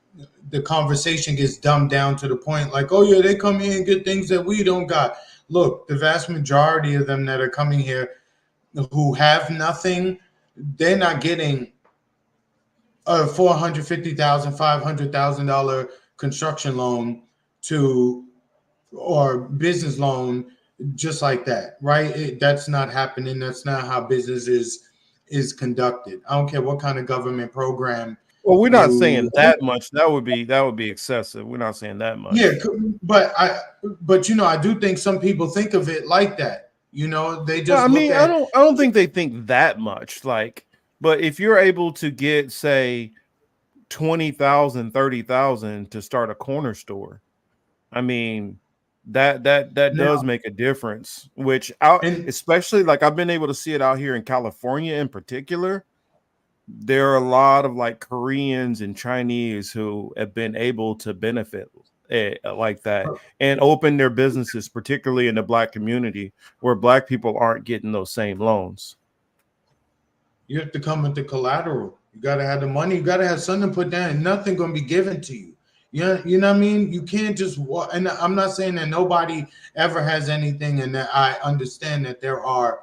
conversation gets dumbed down to the point like, oh yeah, they come here and get things that we don't got. Look, the vast majority of them that are coming here who have nothing, they're not getting a $450,000, $500,000 construction loan to or business loan just like that, right? That's not happening. That's not how business is conducted. I don't care what kind of government program Well, we're not you. saying that much. That would be excessive. We're not saying that Yeah, much. but I do think some people think of it like that. They Well, I just look mean, I at. don't I don't think they think that much. Like, but if you're able to get, say, 20,000, 30,000 to start a corner store, I mean, That Now, does make a difference. Which out, and especially like I've been able to see it out here in California in particular. There are a lot of like Koreans and Chinese who have been able to benefit like that and open their businesses, particularly in the black community where black people aren't getting those same loans. you have to come with the collateral. You gotta have the money. You gotta have something to put down. And nothing gonna be given to you. You know what I mean? You can't just walk. And I'm not saying that nobody ever has anything, and that I understand that there are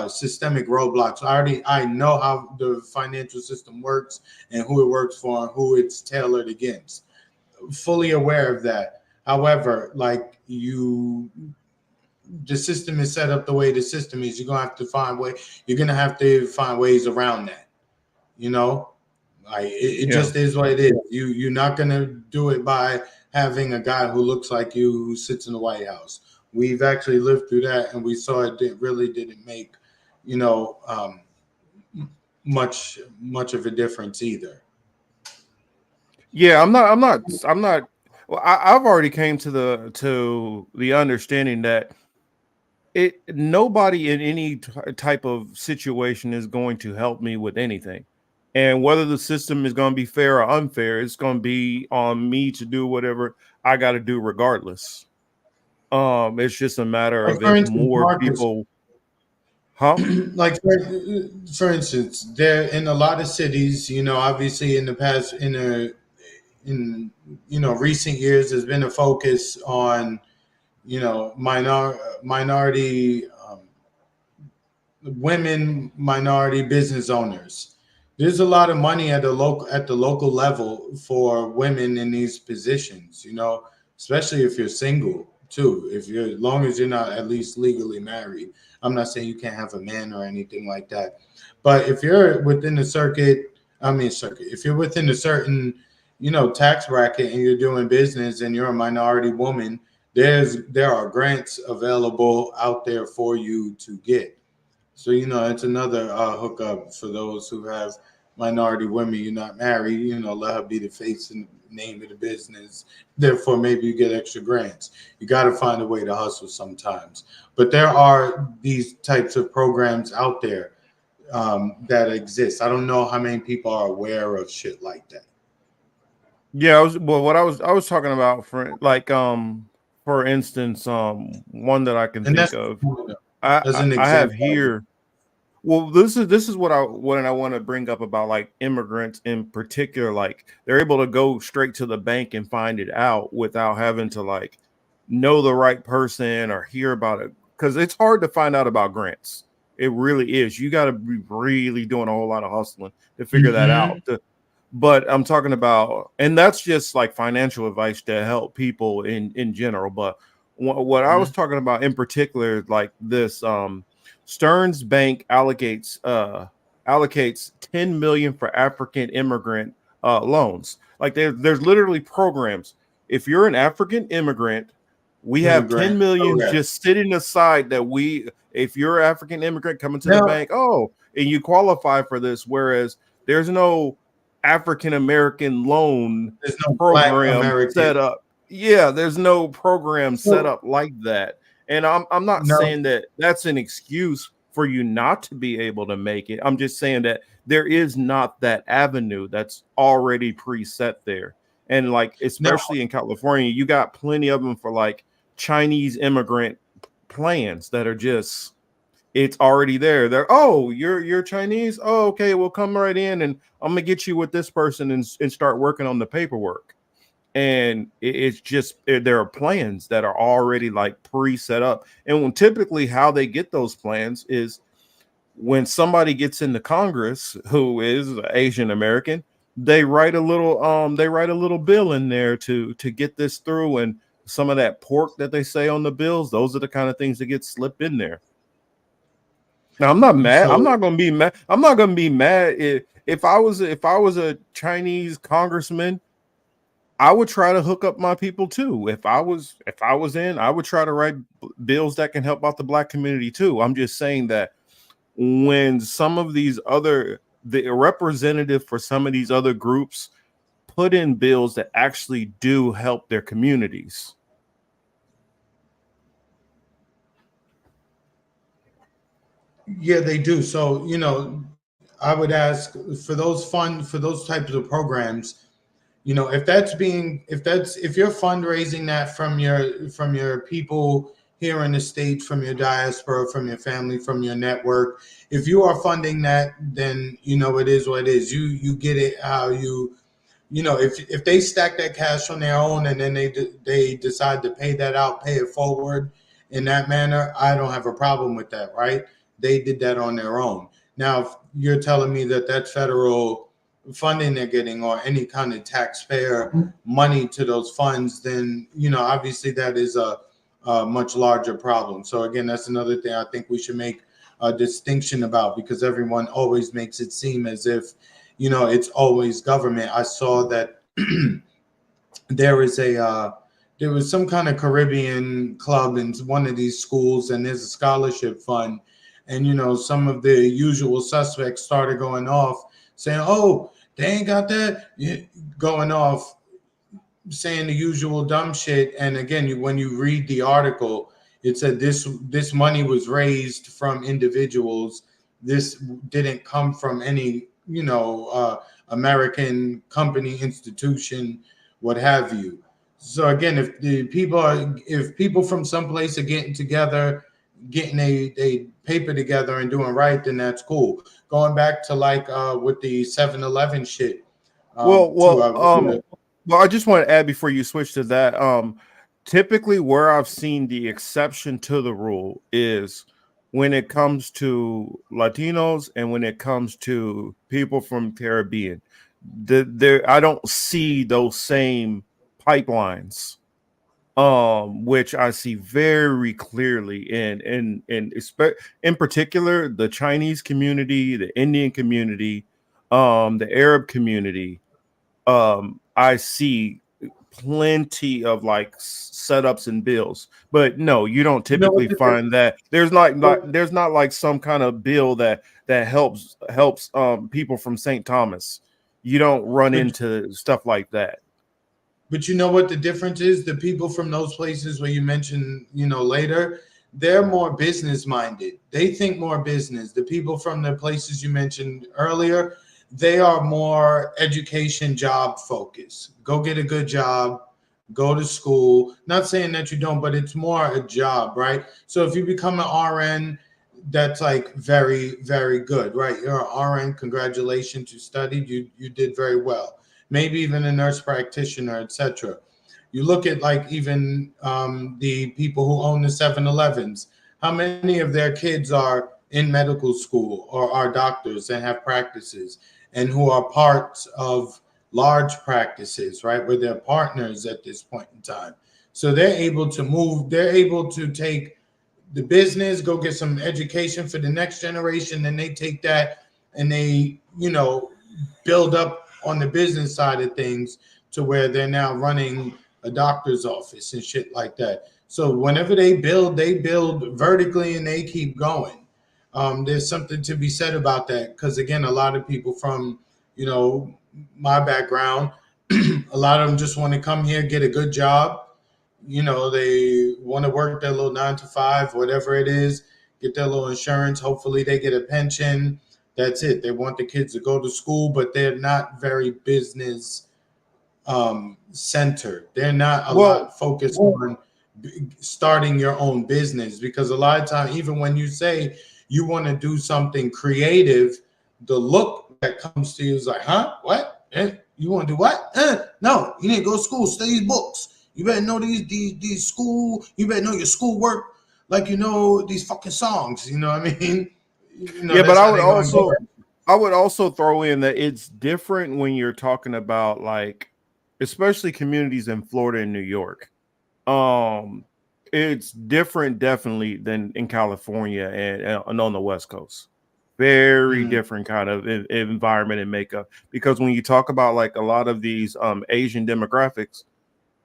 systemic roadblocks. I know how the financial system works and who it works for and who it's tailored against. Fully aware of that. However, like the system is set up the way the system is. You're gonna have to find way. You're gonna have to find ways around that. You know, like it Yeah. just is what it is. You're not gonna do it by having a guy who looks like you who sits in the White House. We've actually lived through that, and we saw really didn't make, you know, much of a difference either. Yeah, I'm not. Well, I've already came to the understanding that nobody in any type of situation is going to help me with anything, and whether the system is going to be fair or unfair, it's going to be on me to do whatever I got to do regardless. It's just a matter Like of for if instance, more Marcus, people, huh? like for instance, there in a lot of cities, you know, obviously in the past, in recent years, there's been a focus on minority women, minority business owners. There's a lot of money at the local level for women in these positions, you know, especially if you're single too. If you're as long as you're not at least legally married. I'm not saying you can't have a man or anything like that. But if you're within the if you're within a certain, tax bracket and you're doing business and you're a minority woman, there are grants available out there for you to get. So, it's another hookup for those who have minority women. You're not married, let her be the face and name of the business. Therefore, maybe you get extra grants. You got to find a way to hustle sometimes. But there are these types of programs out there that exist. I don't know how many people are aware of shit like that. Yeah, what I was talking about for instance, one that I can And think that's of. as an I have example. here. Well, this is what I want to bring up about like immigrants in particular. Like they're able to go straight to the bank and find it out without having to like know the right person or hear about it because it's hard to find out about grants. It really is. You got to be really doing a whole lot of hustling to figure that Mm-hmm. out. But I'm talking about, and that's just like financial advice to help people in general. But what I was talking about in particular, like this, Stearns Bank allocates 10 million for African immigrant loans. Like there's literally programs. If you're an African immigrant, we have 10 Immigrant. million Okay. just sitting aside that if you're an African immigrant coming to the Now, bank, and you qualify for this, whereas there's no African American loan there's no Black program American. set up. Yeah, there's no program set So, up like that. And I'm not no, saying that that's an excuse for you not to be able to make it. I'm just saying that there is not that avenue that's already preset there. And like now, especially in California, you got plenty of them for like Chinese immigrant plans that are just it's already there. They're you're Chinese. Oh, okay, we'll come right in and I'm gonna get you with this person and start working on the paperwork. And it's just there are plans that are already like pre-set up. And typically how they get those plans is when somebody gets into Congress who is Asian American, they write a little bill in there to get this through. And some of that pork that they say on the bills, those are the kind of things that get slipped in there. Now I'm not mad. I'm so not gonna be mad. I'm not gonna be mad if I was a Chinese congressman. I would try to hook up my people too. If I was in, I would try to write bills that can help out the black community too. I'm just saying that when some of the representative for some of these other groups put in bills that actually do help their communities, Yeah, they do. So, I would ask for for those types of programs, if you're fundraising that from your people here in the States, from your diaspora, from your family, from your network, if you are funding that, then it is what it is. You get it how if they stack that cash on their own and then they decide to pay that out, pay it forward in that manner, I don't have a problem with that, right? They did that on their own. Now, if you're telling me that that's federal funding they're getting or any kind of taxpayer money to those funds, then obviously that is a much larger problem. So again, that's another thing I think we should make a distinction about, because everyone always makes it seem as if it's always government. I saw that there is there was some kind of Caribbean club in one of these schools, and there's a scholarship fund, and some of the usual suspects started going off saying, "Oh, they ain't got that," going off saying the usual dumb shit. And again, when you read the article, it said this money was raised from individuals. This didn't come from any American company, institution, what have you. So again, if people from someplace are getting together, getting a paper together and doing right, then that's cool. Going back to like with the 7-Eleven shit, Well, to well, um, well, I just want to add before you switch to that. Typically, where I've seen the exception to the rule is when it comes to Latinos and when it comes to people from Caribbean. There, I don't see those same pipelines, which I see very clearly in particular the Chinese community, the Indian community, the Arab community. I see plenty of like setups and bills, but no, you don't typically find that there's not like some kind of bill that helps people from St. Thomas. You don't run but into stuff like that. But you know what the difference is? The people from those places where you mentioned, later, they're more business minded. They think more business. The people from the places you mentioned earlier, they are more education, job focused. Go get a good job, go to school. Not saying that you don't, but it's more a job, right? So if you become an RN, that's like very, very good, right? You're an RN. Congratulations, you studied. You did very well. Maybe even a nurse practitioner, etc. You look at like even the people who own the 7-Elevens. How many of their kids are in medical school or are doctors and have practices and who are parts of large practices, right? Where they're partners at this point in time. So they're able to move, they're able to take the business, go get some education for the next generation, then they take that and they, build up on the business side of things to where they're now running a doctor's office and shit like that. So whenever they build vertically and they keep going. There's something to be said about that, because again, a lot of people from my background, a lot of them just want to come here, get a good job. They want to work their little 9 to 5, whatever it is, get their little insurance. Hopefully, they get a pension. That's it. They want the kids to go to school, but they're not very business centered. They're not a Well, lot focused on starting your own business, because a lot of times, even when you say you want to do something creative, the look that comes to you is like, huh? What? You want to do what? No, you need to go to school, study books. You better know these school. You better know your school work like you know these fucking songs. You know what I mean? yeah, but That's how they're going to go. I would also throw in that it's different when you're talking about like especially communities in Florida and New York. Um, it's different definitely than in California and on the West Coast. Very Mm, different kind of environment and makeup, because when you talk about like a lot of these Asian demographics,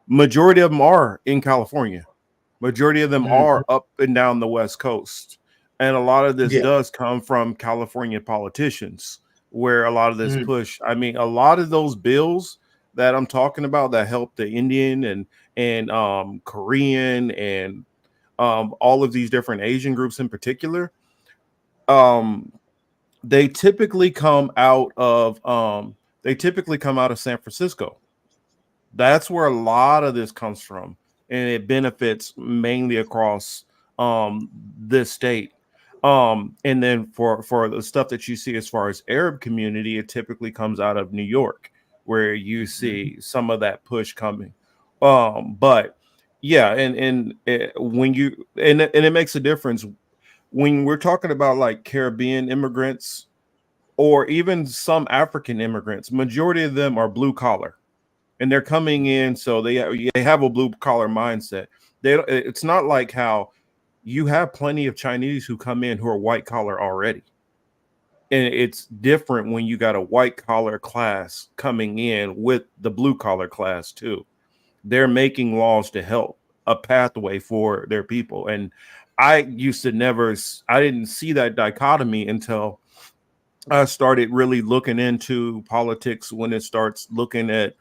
majority of them are in California. Majority of them mm, are up and down the West Coast. And a lot of this yeah. does come from California politicians, where a lot of this Mm, push, I mean, a lot of those bills that I'm talking about that help the Indian and Korean and all of these different Asian groups in particular, um, they typically come out of San Francisco. That's where a lot of this comes from, and it benefits mainly across this state. And then for the stuff that you see as far as Arab community, it typically comes out of New York, where you see some of that push coming. But yeah, and when you and it makes a difference when we're talking about like Caribbean immigrants or even some African immigrants. Majority of them are blue collar, and they're coming in, so they have a blue collar mindset. It's not like how you have plenty of Chinese who come in who are white collar already. And it's different when you got a white collar class coming in with the blue collar class too. They're making laws to help a pathway for their people. And I didn't see that dichotomy until I started really looking into politics when it starts looking at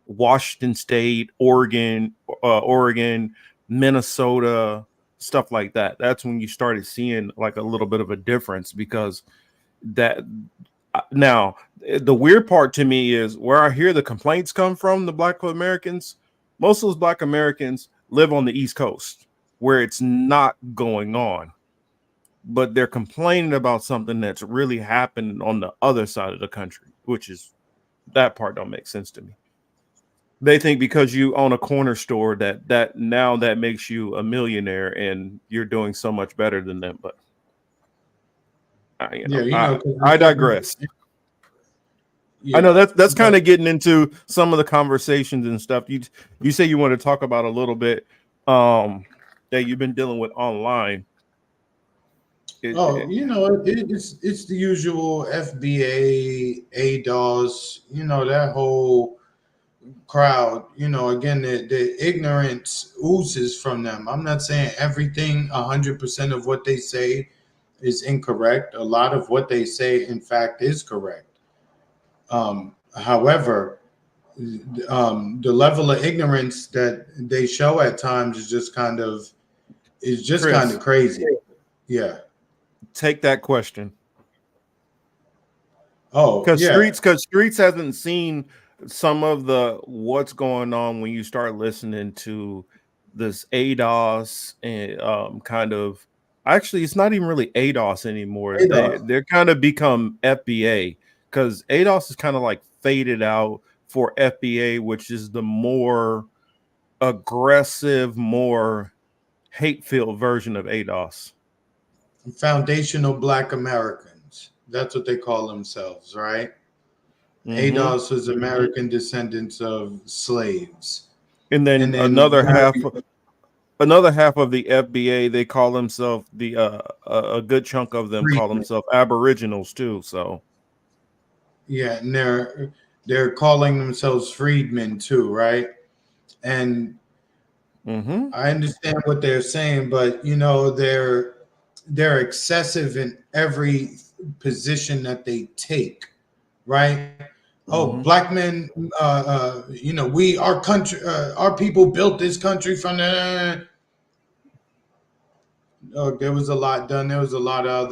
Washington State, Oregon, Minnesota, stuff like that. That's when you started seeing like a little bit of a difference because that now the weird part to me is where I hear the complaints come from the Black Americans. Most of those Black Americans live on the East Coast where it's not going on, but they're complaining about something that's really happening on the other side of the country, which is that part don't make sense to me. They think because you own a corner store that now that makes you a millionaire and you're doing so much better than them. But I digress. Yeah, I know that's kind of getting into some of the conversations and stuff. You say you want to talk about a little bit that you've been dealing with online. It's the usual FBA, ADOS, that whole crowd. Again, the ignorance oozes from them. I'm not saying everything, 100% of what they say is incorrect. A lot of what they say, in fact, is correct. However, the level of ignorance that they show at times is just kind of crazy. Yeah. Take that question. Oh, because yeah. Streets hasn't seen some of the what's going on when you start listening to this ADOS and kind of actually it's not even really ADOS anymore. They're kind of become FBA because ADOS is kind of like faded out for FBA, which is the more aggressive, more hate-filled version of ADOS. Foundational Black Americans. That's what they call themselves, right? Mm-hmm. ADOS was American descendants of slaves. And then another half of the FBA, they call themselves a good chunk of them call themselves Aboriginals too. So yeah, and they're calling themselves freedmen too, right? And I understand what they're saying, but they're excessive in every position that they take, right? Oh, Black men, our country, our people built this country from the. Oh, there was a lot done. There was a lot of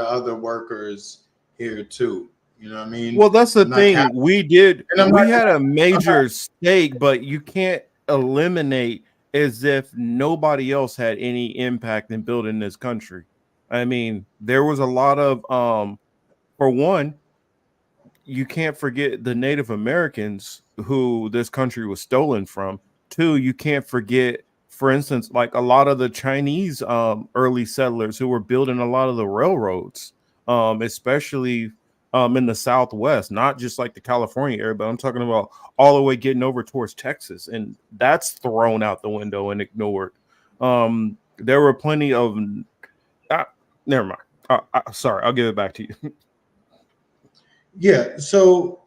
other workers here too. You know what I mean? Well, that's the thing. We had a major stake, but you can't eliminate as if nobody else had any impact in building this country. I mean, there was a lot of for one, you can't forget the Native Americans who this country was stolen from. Two, you can't forget, for instance, like a lot of the Chinese early settlers who were building a lot of the railroads, especially in the Southwest, not just like the California area, but I'm talking about all the way getting over towards Texas, and that's thrown out the window and ignored. There were plenty of. Never mind. Sorry, I'll give it back to you. Yeah. So,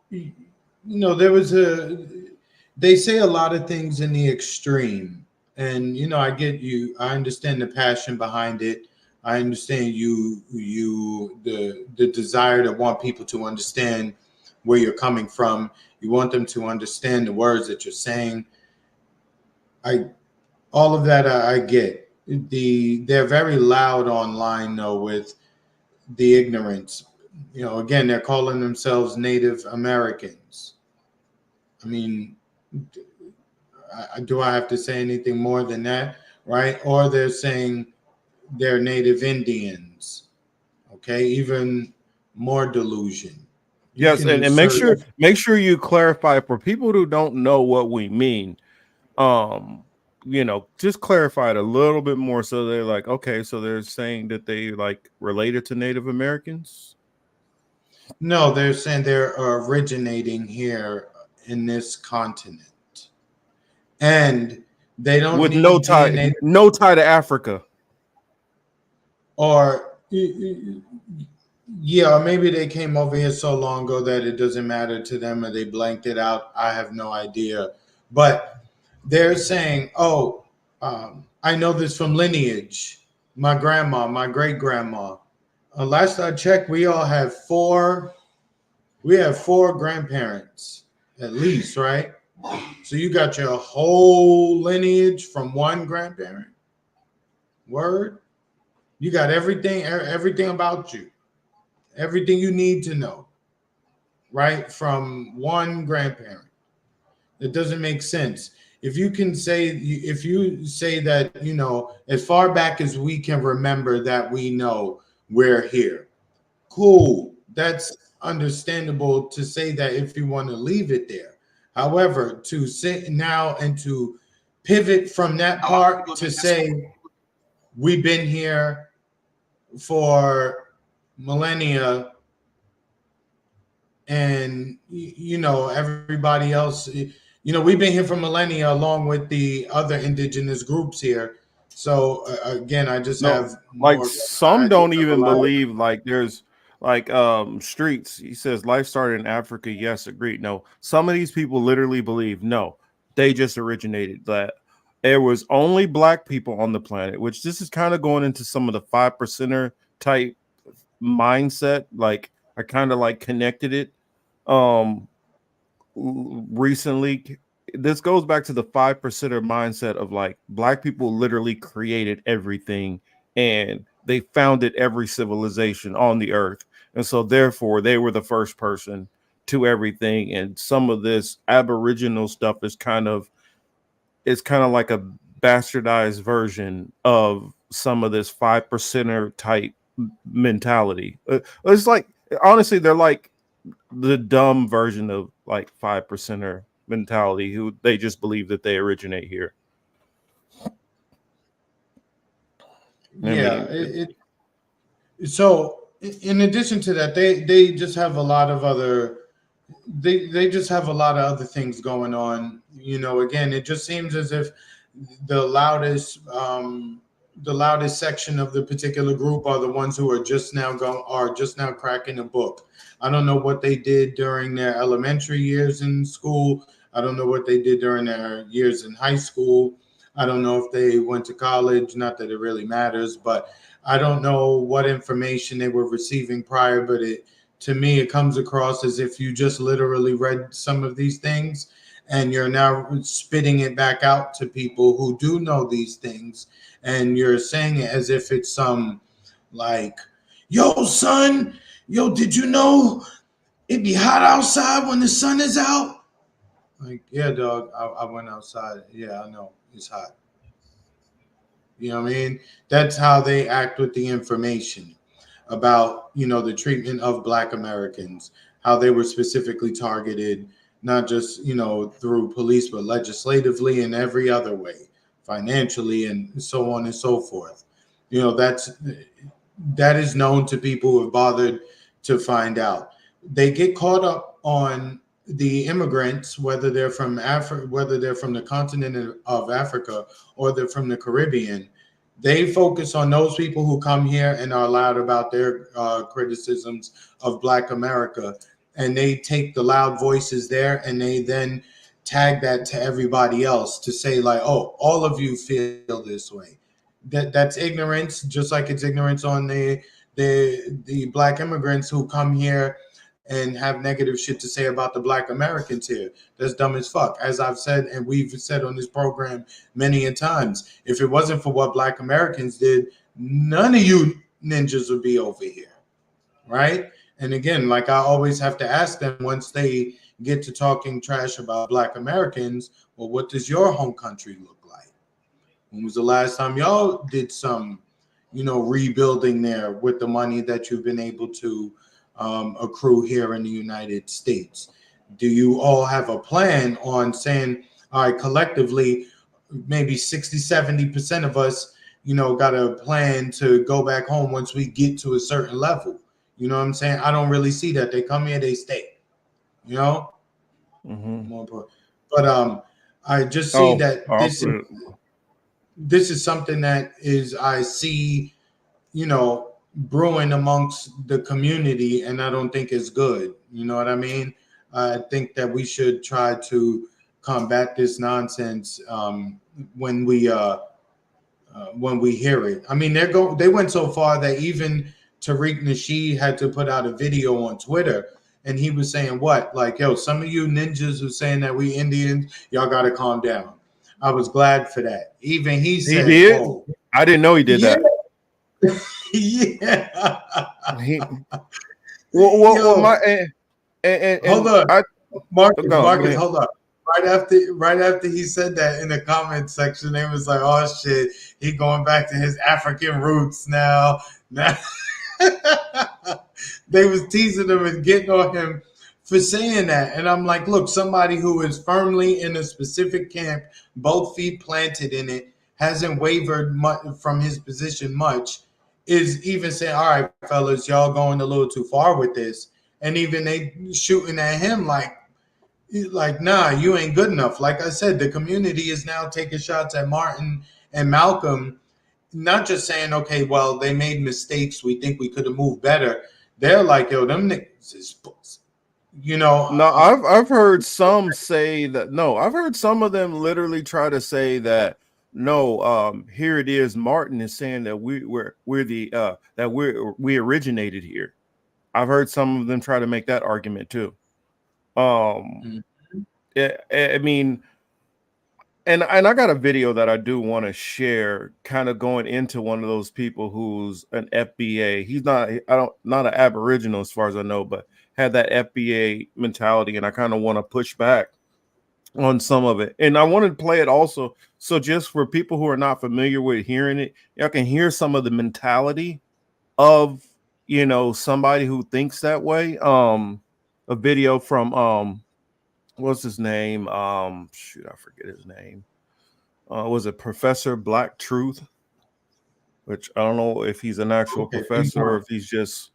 they say a lot of things in the extreme. And, I get you. I understand the passion behind it. I understand the desire to want people to understand where you're coming from. You want them to understand the words that you're saying. All of that I get. they're very loud online though with the ignorance. Again, they're calling themselves Native Americans. I mean, do I have to say anything more than that, right? Or they're saying they're Native Indians. Okay, even more delusion. You Yes, can and make search. sure you clarify for people who don't know what we mean. Just clarify it a little bit more so they're like, okay, so they're saying that they like related to Native Americans. No, they're saying they're originating here in this continent, and they don't With need DNA no tie to Africa. or yeah, or maybe they came over here so long ago that it doesn't matter to them, or they blanked it out. I have no idea, but they're saying, "Oh, I know this from lineage. My grandma, my great grandma. Last I checked, we all have four. We have four grandparents at least, right? So you got your whole lineage from one grandparent. Word. You got everything about you, everything you need to know, right, from one grandparent. It doesn't make sense. If you say that, as far back as we can remember that we know we're here, cool. That's understandable to say that if you want to leave it there. However, to sit now and to pivot from that part to say we've been here for millennia and everybody else, we've been here for millennia along with the other indigenous groups here. So again, I just No, have like more some ideas don't of a even lot of. believe like there's like streets. He says life started in Africa. Yes, agreed. No, some of these people literally believe no, they just originated that. There was only black people on the planet, which this is kind of going into some of the 5%er type mindset. Like I kind of like connected it um recently. This goes back to the 5%er mindset of like black people literally created everything and they founded every civilization on the earth, and so therefore they were the first person to everything. And some of this aboriginal stuff is kind of like a bastardized version of some of this 5%er type mentality. It's like honestly they're like the dumb version of like 5%er mentality who they just believe that they originate here. I Yeah, mean, so in addition to that, they just have a lot of other they just have a lot of other things going on. Again, it just seems as if the loudest section of the particular group are the ones who are just now cracking the book. I don't know what they did during their elementary years in school. I don't know what they did during their years in high school. I don't know if they went to college, not that it really matters, but I don't know what information they were receiving prior, but to me, it comes across as if you just literally read some of these things and you're now spitting it back out to people who do know these things. And you're saying it as if it's some like, yo, son, yo, did you know it be hot outside when the sun is out? Like, yeah, dog, I went outside. Yeah, I know it's hot. You know what I mean? That's how they act with the information about, the treatment of Black Americans, how they were specifically targeted, not just, through police, but legislatively and every other way, financially and so on and so forth. That is known to people who have bothered to find out. They get caught up on the immigrants, whether they're from Africa, whether they're from the continent of Africa or they're from the Caribbean. They focus on those people who come here and are loud about their criticisms of Black America, and they take the loud voices there and they then tag that to everybody else to say like, oh, all of you feel this way. That's ignorance, just like it's ignorance on the Black immigrants who come here and have negative shit to say about the Black Americans here. That's dumb as fuck. As I've said, and we've said on this program many a times, if it wasn't for what Black Americans did, none of you ninjas would be over here, right? And again, like I always have to ask them once they get to talking trash about Black Americans, well, what does your home country look like? When was the last time y'all did some, rebuilding there with the money that you've been able to accrue here in the United States? Do you all have a plan on saying, all right, collectively, maybe 60-70% of us, got a plan to go back home once we get to a certain level? You know what I'm saying? I don't really see that. They come here, they stay, More important. But I just see that this is something that I see, brewing amongst the community, and I don't think it's good. You know what I mean? I think that we should try to combat this nonsense when we hear it. I mean, they went so far that even Tariq Nasheed had to put out a video on Twitter, and he was saying what? Like, yo, some of you ninjas who saying that we Indians, y'all got to calm down. I was glad for that. Even he said, he did. whoa. I didn't know he did that. Yeah. Hold on, Marcus, ahead. hold on. Right after he said that in the comment section, they was like, "Oh shit, he going back to his African roots now." Now they was teasing him and getting on him for saying that, and I'm like, look, somebody who is firmly in a specific camp, both feet planted in it, hasn't wavered much from his position much, is even saying, "All right, fellas, y'all going a little too far with this," and even they shooting at him like, nah, you ain't good enough. Like I said, the community is now taking shots at Martin and Malcolm, not just saying, okay, well, they made mistakes. We think we could have moved better. They're like, yo, them niggas is, No, I've heard some say that. No, I've heard some of them literally try to say that. No, here it is. Martin is saying that we originated here. I've heard some of them try to make that argument too. I mean, and I got a video that I do want to share, kind of going into one of those people who's an FBA. He's not an Aboriginal as far as I know, but had that FBA mentality, and I kind of want to push back on some of it. And I want to play it also, so just for people who are not familiar with hearing it, y'all can hear some of the mentality of somebody who thinks that way. A video from what's his name? Shoot, I forget his name. Was it Professor Black Truth? Which I don't know if he's an actual professor or if he's just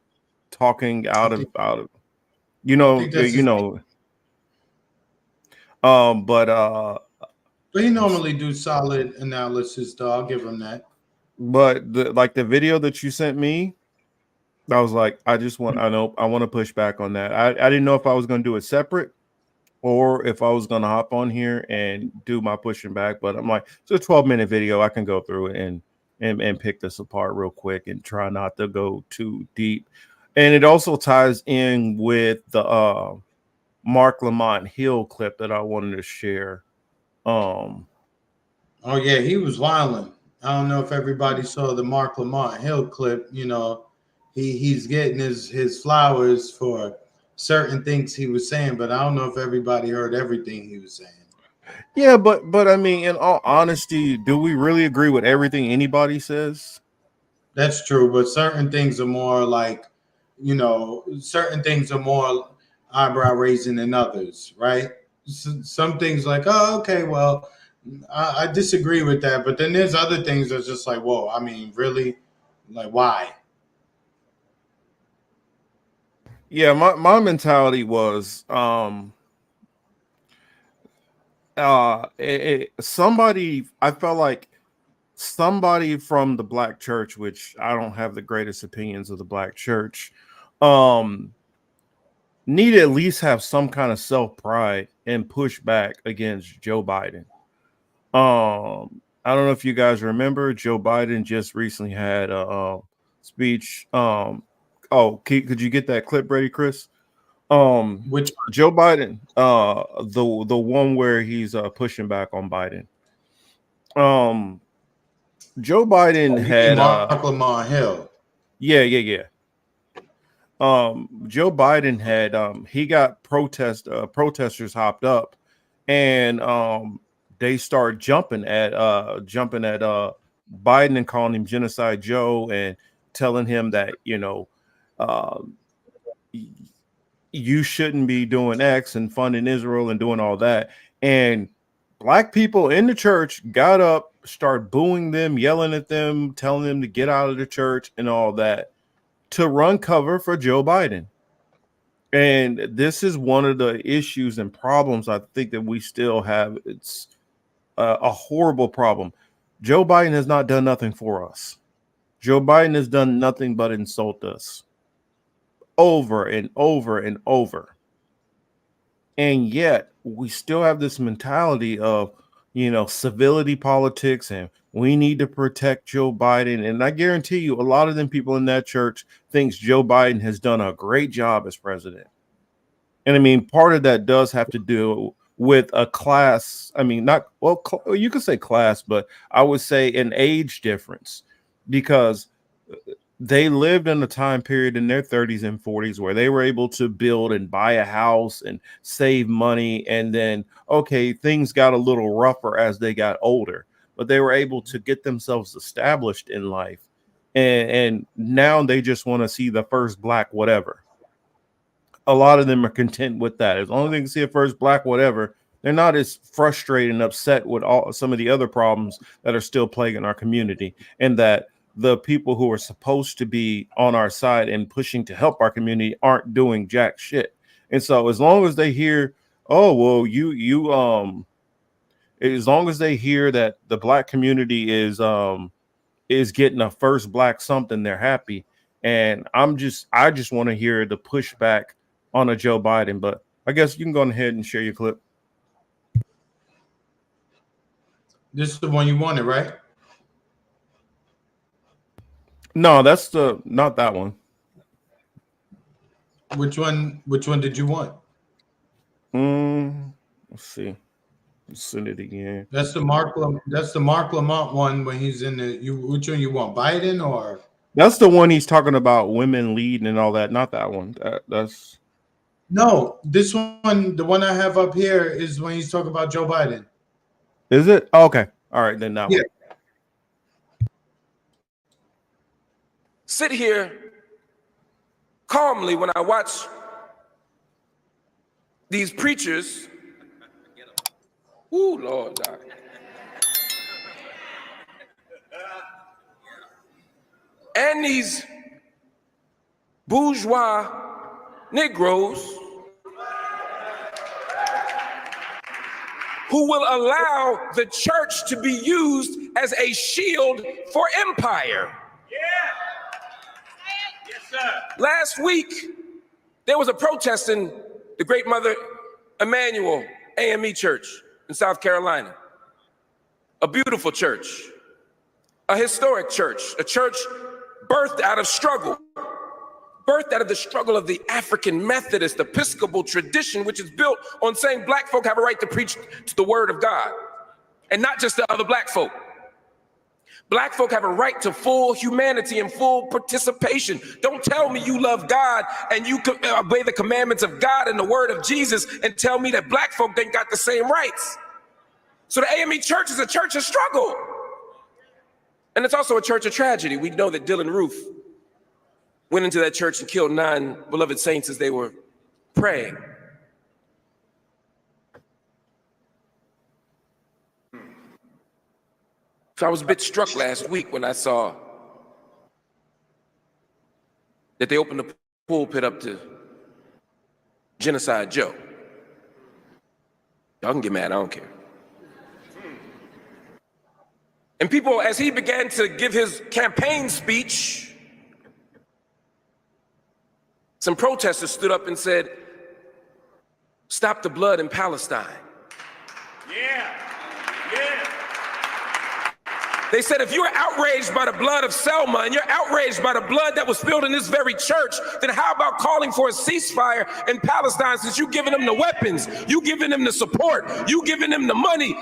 talking out of but he normally do solid analysis, though. I'll give him that. But the video that you sent me, I was like, I want to push back on that. I didn't know if I was going to do it separate or if I was going to hop on here and do my pushing back. But I'm like, it's a 12-minute video. I can go through it and pick this apart real quick and try not to go too deep. And it also ties in with the Mark Lamont Hill clip that I wanted to share. Oh yeah, he was violent. I don't know if everybody saw the Mark Lamont Hill clip. He's getting his flowers for certain things he was saying, but I don't know if everybody heard everything he was saying. Yeah, but I mean, in all honesty, do we really agree with everything anybody says? That's true, but certain things are more like, certain things are more eyebrow raising than others, right? Some things like, oh, okay, well, I disagree with that, but then there's other things that's just like, whoa, I mean, really? Like, why? Yeah, my mentality was somebody, I felt like somebody from the Black church, which I don't have the greatest opinions of the Black church, need to at least have some kind of self-pride and push back against Joe Biden. I don't know if you guys remember, Joe Biden just recently had a speech. Could you get that clip ready, Chris? Which Joe Biden, the one where he's pushing back on Biden. Joe Biden had Mark Lamont Hill. yeah. Joe Biden had he got protesters hopped up, and they start jumping at Biden and calling him Genocide Joe and telling him that uh, you shouldn't be doing X and funding Israel and doing all that. And black people in the church got up, start booing them, yelling at them, telling them to get out of the church and all that to run cover for Joe Biden. And this is one of the issues and problems I think that we still have. It's a horrible problem. Joe Biden has not done nothing for us. Joe Biden has done nothing but insult us over and over and over. And yet we still have this mentality of, civility politics, and we need to protect Joe Biden. And I guarantee you, a lot of them people in that church thinks Joe Biden has done a great job as president. And I mean, part of that does have to do with a class. I mean, you could say class, but I would say an age difference, because they lived in a time period in their 30s and 40s where they were able to build and buy a house and save money. And then, okay, things got a little rougher as they got older, but they were able to get themselves established in life. And now they just want to see the first black whatever. A lot of them are content with that. As long as they can see a first black whatever, they're not as frustrated and upset with some of the other problems that are still plaguing our community, and that the people who are supposed to be on our side and pushing to help our community aren't doing jack shit. And so as long as they hear, oh, well, as long as they hear that the black community is getting a first black something, they're happy. And I just want to hear the pushback on a Joe Biden. But I guess you can go ahead and share your clip. This is the one you wanted, right? No, that's not that one. Which one did you want? Let's see. Let's send it again. That's the Mark Lamont one when he's in the which one you want? Biden or that's the one he's talking about women leading and all that, not that one. That's no, this one, the one I have up here is when he's talking about Joe Biden. Is it? Oh, okay. All right, then that one. Sit here calmly when I watch these preachers. Ooh, Lord, God. And these bourgeois Negroes who will allow the church to be used as a shield for empire. Last week, there was a protest in the Great Mother Emanuel AME Church in South Carolina. A beautiful church, a historic church, a church birthed out of struggle, birthed out of the struggle of the African Methodist Episcopal tradition, which is built on saying black folk have a right to preach to the word of God, and not just to other black folk. Black folk have a right to full humanity and full participation. Don't tell me you love God and you obey the commandments of God and the word of Jesus and tell me that black folk ain't got the same rights. So the AME Church is a church of struggle. And it's also a church of tragedy. We know that Dylan Roof went into that church and killed 9 beloved saints as they were praying. So I was a bit struck last week when I saw that they opened the pulpit up to Genocide Joe. Y'all can get mad, I don't care. And people, as he began to give his campaign speech, some protesters stood up and said, "Stop the blood in Palestine." Yeah. They said, if you're outraged by the blood of Selma and you're outraged by the blood that was spilled in this very church, then how about calling for a ceasefire in Palestine, since you giving them the weapons, you giving them the support, you giving them the money?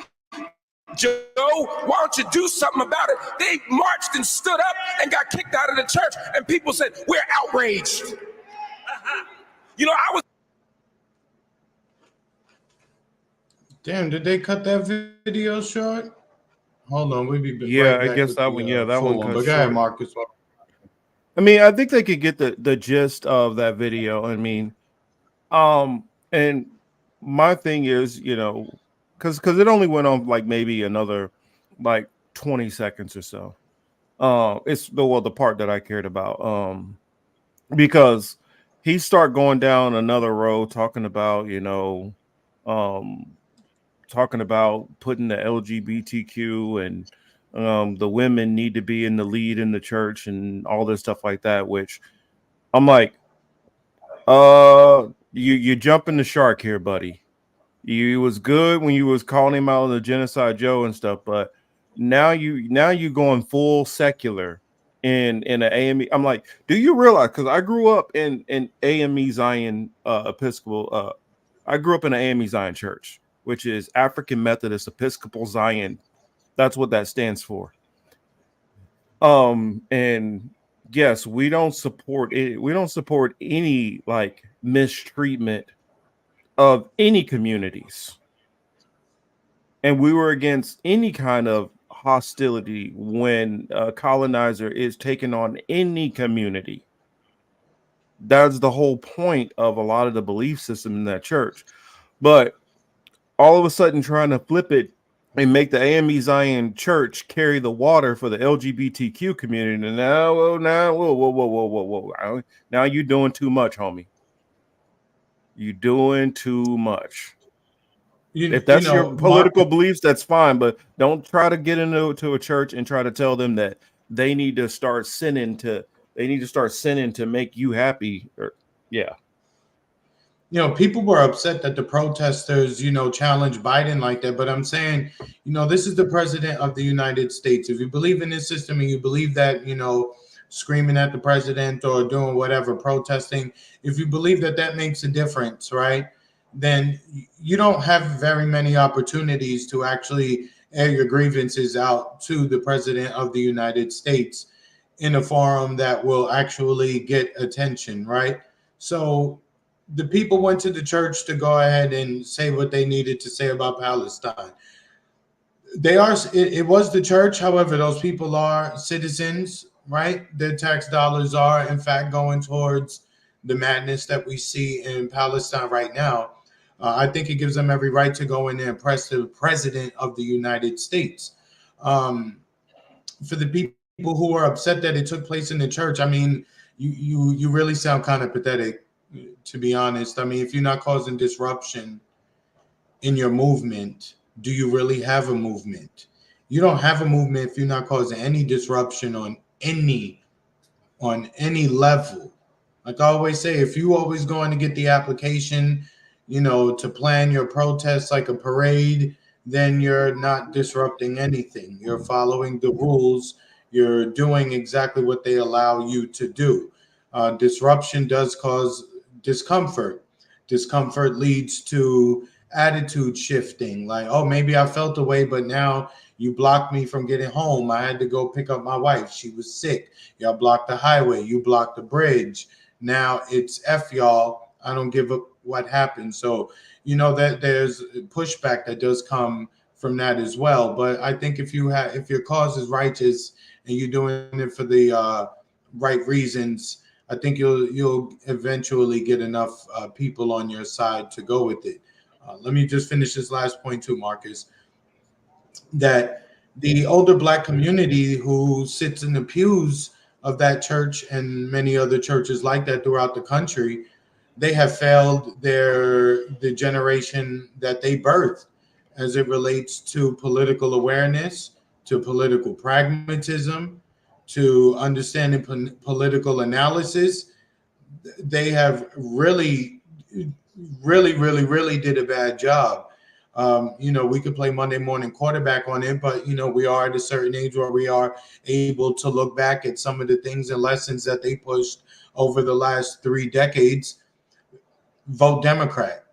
Joe, why don't you do something about it? They marched and stood up and got kicked out of the church, and people said, we're outraged. You know, I was... Damn, did they cut that video short? Hold on, we'll be Yeah, right I back guess with that the one. Yeah, that full one cut But go ahead, short. Marcus. I mean, I think they could get the gist of that video. I mean, and my thing is, you know, because it only went on like maybe another like 20 seconds or so. It's the part that I cared about. Because he start going down another road talking about, you know, um, talking about putting the LGBTQ and the women need to be in the lead in the church and all this stuff like that, which I'm like, you jumping the shark here, buddy. You was good when you was calling him out on the Genocide Joe and stuff, but now you going full secular in an AME. I'm like, do you realize? Because I grew up in AME Zion Episcopal. I grew up in an AME Zion church, which is African Methodist Episcopal Zion. That's what that stands for. And yes, we don't support it. We don't support any like mistreatment of any communities. And we were against any kind of hostility when a colonizer is taking on any community. That's the whole point of a lot of the belief system in that church. But all of a sudden trying to flip it and make the AME Zion Church carry the water for the LGBTQ community. And now, whoa. Now you're doing too much, homie. You're doing too much. If that's your political beliefs, that's fine, but don't try to get into a church and try to tell them that they need to start sinning to make you happy. Yeah. You know, people were upset that the protesters, you know, challenged Biden like that. But I'm saying, you know, this is the president of the United States. If you believe in this system and you believe that, you know, screaming at the president or doing whatever, protesting, if you believe that that makes a difference, right, then you don't have very many opportunities to actually air your grievances out to the president of the United States in a forum that will actually get attention, right? So the people went to the church to go ahead and say what they needed to say about Palestine. It was the church. However, those people are citizens, right? Their tax dollars are, in fact, going towards the madness that we see in Palestine right now. I think it gives them every right to go in there and press the president of the United States. For the people who are upset that it took place in the church, I mean, you really sound kind of pathetic, to be honest. I mean, if you're not causing disruption in your movement, do you really have a movement? You don't have a movement if you're not causing any disruption on any level. Like I always say, if you always going to get the application, you know, to plan your protests like a parade, then you're not disrupting anything. You're following the rules. You're doing exactly what they allow you to do. Disruption does cause discomfort. Discomfort leads to attitude shifting. Like, oh, maybe I felt away, but now you blocked me from getting home. I had to go pick up my wife. She was sick. Y'all blocked the highway. You blocked the bridge. Now it's F y'all. I don't give up what happened. So, you know, that there's pushback that does come from that as well. But I think if your cause is righteous and you're doing it for the right reasons, I think you'll eventually get enough people on your side to go with it. Let me just finish this last point too, Marcus, that the older Black community who sits in the pews of that church and many other churches like that throughout the country, they have failed the generation that they birthed as it relates to political awareness, to political pragmatism, to understanding political analysis. They have really did a bad job. We could play Monday morning quarterback on it, but we are at a certain age where we are able to look back at some of the things and lessons that they pushed over the last 3 decades. Vote Democrat,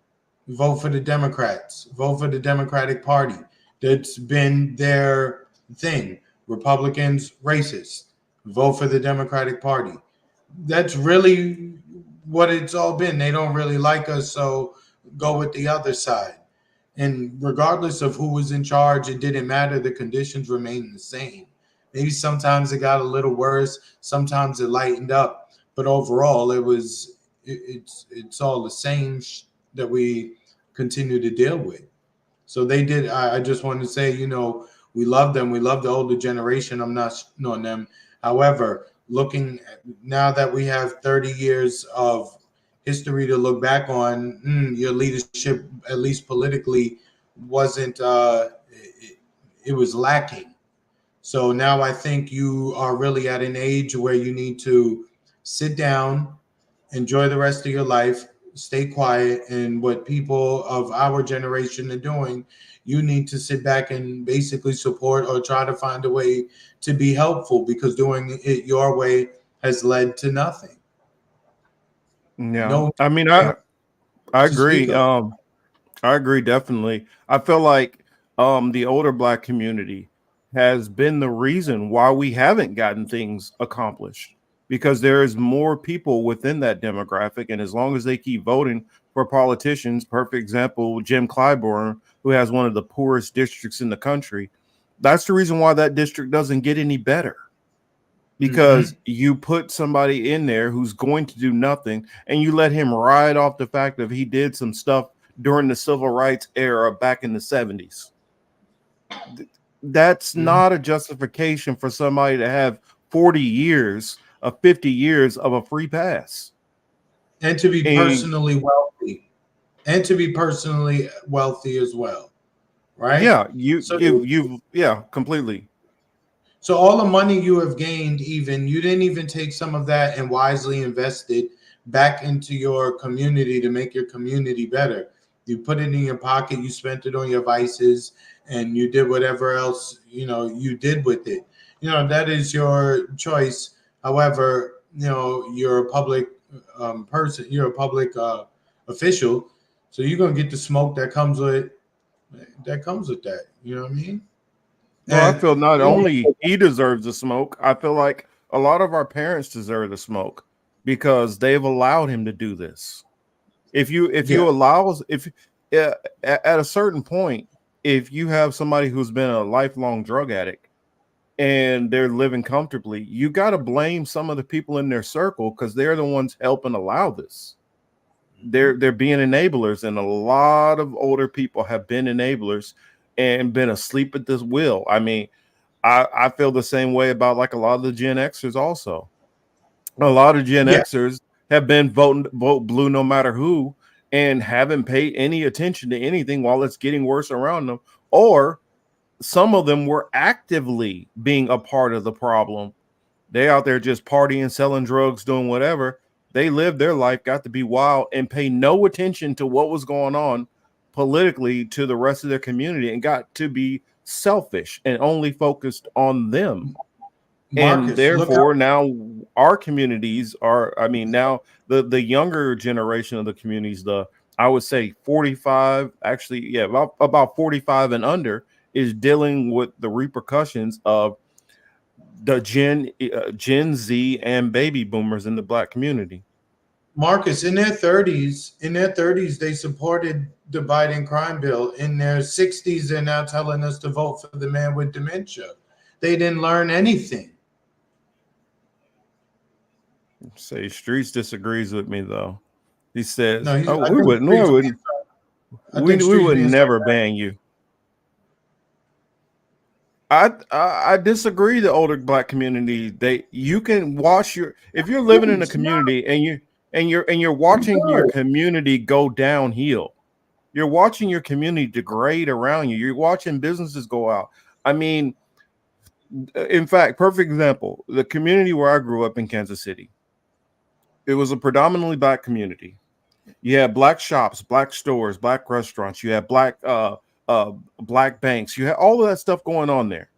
vote for the Democrats, vote for the Democratic Party. That's been their thing. Republicans, racist, vote for the Democratic Party. That's really what it's all been. They don't really like us, so go with the other side. And regardless of who was in charge, it didn't matter. The conditions remained the same. Maybe sometimes it got a little worse, sometimes it lightened up, but overall, it's all the same that we continue to deal with. So they did. I just wanted to say, we love them. We love the older generation. I'm not on them. However, looking now that we have 30 years of history to look back on, your leadership, at least politically, wasn't. It was lacking. So now I think you are really at an age where you need to sit down, enjoy the rest of your life, stay quiet, and what people of our generation are doing, you need to sit back and basically support or try to find a way to be helpful, because doing it your way has led to nothing. Yeah, No, I mean, I to speak agree. of. I agree definitely. I feel like the older black community has been the reason why we haven't gotten things accomplished, because there is more people within that demographic, and as long as they keep voting for politicians, perfect example, Jim Clyburn, who has one of the poorest districts in the country, that's the reason why that district doesn't get any better, because Mhm. you put somebody in there who's going to do nothing and you let him ride off the fact that he did some stuff during the civil rights era back in the 70s. That's Mhm. not a justification for somebody to have 40 years of 50 years of a free pass. And to be And personally wealthy, and to be personally wealthy as well, right? yeah, you've completely. So all the money you have gained, even you didn't even take some of that and wisely invest it back into your community to make your community better. You put it in your pocket, you spent it on your vices, and you did whatever else you did with it. That is your choice. However, you're a public person, you're a public official, so you're gonna get the smoke that comes with that. You know what I mean? Well, I And feel not only he deserves the smoke, I feel like a lot of our parents deserve the smoke because they've allowed him to do this. If you yeah, allow if at a certain point, if you have somebody who's been a lifelong drug addict and they're living comfortably, you got to blame some of the people in their circle because they're the ones helping allow this. They're being enablers, and a lot of older people have been enablers and been asleep at this wheel. I mean, I feel the same way about like a lot of the Gen Xers also. A lot of Gen yeah. Xers have been vote blue no matter who, and haven't paid any attention to anything while it's getting worse around them. Or some of them were actively being a part of the problem. They out there just partying, selling drugs, doing whatever. They lived their life, got to be wild, and pay no attention to what was going on politically to the rest of their community, and got to be selfish and only focused on them. And Marcus, look how therefore now our communities are, I mean, now the younger generation of the communities, the I would say 45, actually, yeah, about 45 and under, is dealing with the repercussions of the Gen Z and baby boomers in the black community. Marcus in their 30s they supported the Biden crime bill. In their 60s they're now telling us to vote for the man with dementia. They didn't learn anything. Say Streets disagrees with me though. He No, says, he's "Oh, I we think wouldn't, Streets being, I think we Streets would being never sarcastic. ban you." I disagree. The older black community, they you can watch your if you're living in a No, community and you're watching your no. community go downhill. You're watching your community degrade around you. You're watching businesses go out. I mean, in fact, perfect example, the community where I grew up in Kansas City, it was a predominantly black community. You had black shops, black stores, black restaurants. You had black black banks. You had all of that stuff going on there.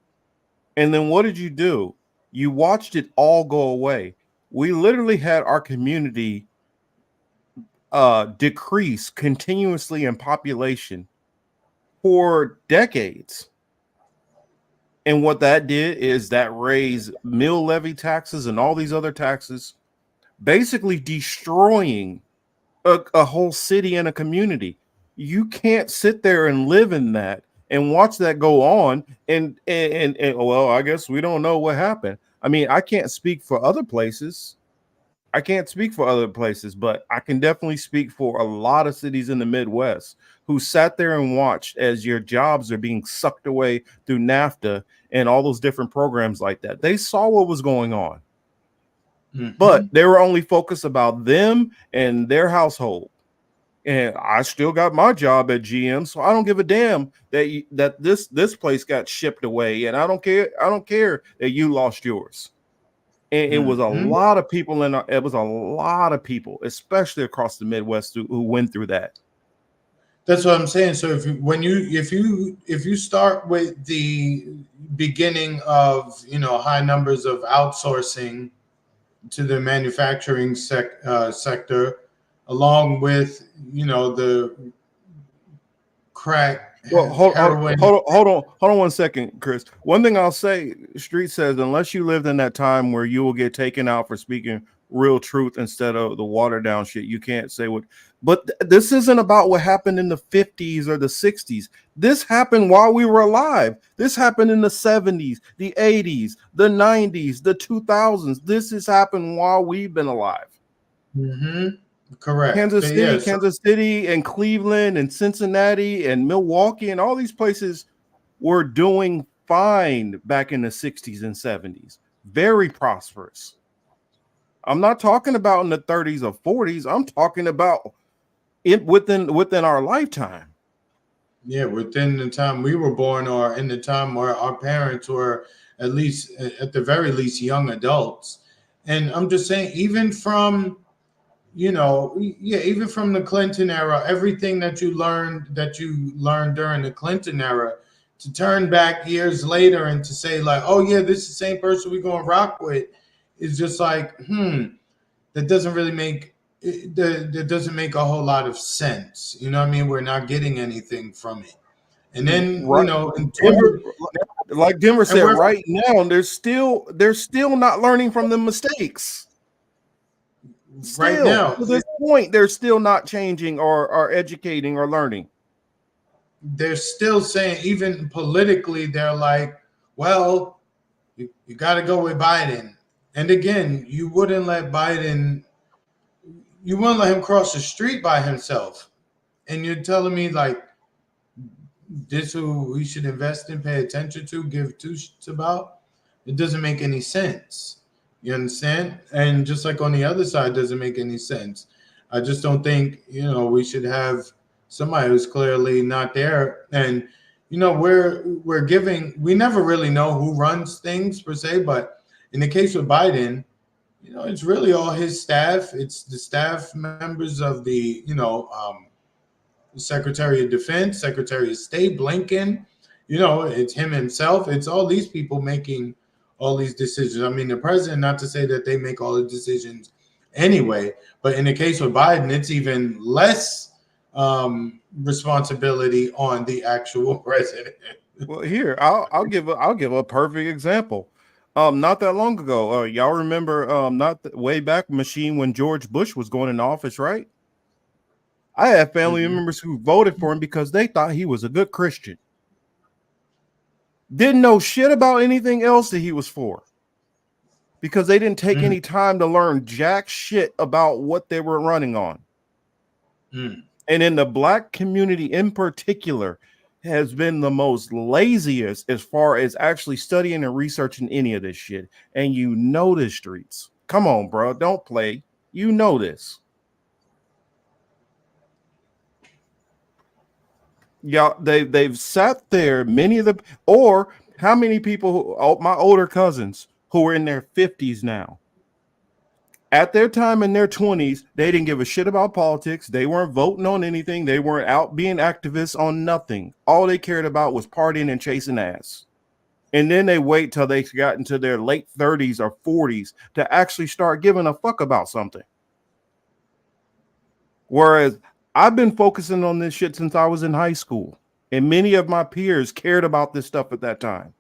And then what did you do? You watched it all go away. We literally had our community decrease continuously in population for decades. And what that did is that raised mill levy taxes and all these other taxes, basically destroying a whole city and a community. You can't sit there and live in that and watch that go on. And well, I guess we don't know what happened. I mean, I can't speak for other places. But I can definitely speak for a lot of cities in the Midwest who sat there and watched as your jobs are being sucked away through NAFTA and all those different programs like that. They saw what was going on, but they were only focused about them and their household. And I still got my job at GM, so I don't give a damn that this place got shipped away, and I don't care that you lost yours. And it was a lot of people especially across the Midwest who went through that. That's what I'm saying. So if you start with the beginning of high numbers of outsourcing to the manufacturing sector, along with the crack, Well, heroin. hold on 1 second, Chris. One thing I'll say, Street says, unless you lived in that time where you will get taken out for speaking real truth instead of the watered down shit, you can't say what. But this isn't about what happened in the 50s or the 60s. This happened while we were alive. This happened in the 70s, the 80s, the 90s, the 2000s. This has happened while we've been alive. Correct. Kansas City and Cleveland and Cincinnati and Milwaukee and all these places were doing fine back in the 60s and 70s. Very prosperous. I'm not talking about in the 30s or 40s. I'm talking about it within our lifetime. Yeah, within the time we were born, or in the time where our parents were at the very least young adults. And I'm just saying, even from even from the Clinton era, everything that you learned during the Clinton era, to turn back years later and to say like, oh yeah, this is the same person we're going to rock with, is just like, that doesn't really make that doesn't make a whole lot of sense. You know what I mean? We're not getting anything from it. And then, right. Like Denver said, right now, they're still not learning from the mistakes. Right now, to this point, they're still not changing or educating or learning. They're still saying, even politically, they're like, well, you got to go with Biden. And again, you wouldn't let him cross the street by himself. And you're telling me like, this who we should invest in, pay attention to, give two shits about? It doesn't make any sense. You understand? And just like on the other side, doesn't make any sense. I just don't think, we should have somebody who's clearly not there. And, we never really know who runs things per se, but in the case of Biden, it's really all his staff. It's the staff members of the, Secretary of Defense, Secretary of State, Blinken, it's him himself. It's all these people making all these decisions. I mean, the president, not to say that they make all the decisions anyway, but in the case of Biden, it's even less responsibility on the actual president. Well, here I'll give a perfect example. Not that long ago, y'all remember not the way back machine when George Bush was going in office, right? I had family members who voted for him because they thought he was a good Christian. Didn't know shit about anything else that he was for, because they didn't take any time to learn jack shit about what they were running on. And in the black community in particular has been the most laziest as far as actually studying and researching any of this shit. And the Streets. Come on, bro. Don't play. This. Yeah, they've sat there, how many people my older cousins who are in their 50s now At their time in their 20s, they didn't give a shit about politics. They weren't voting on anything. They weren't out being activists on nothing. All they cared about was partying and chasing ass. And then they wait till they got into their late 30s or 40s to actually start giving a fuck about something. Whereas I've been focusing on this shit since I was in high school. And many of my peers cared about this stuff at that time.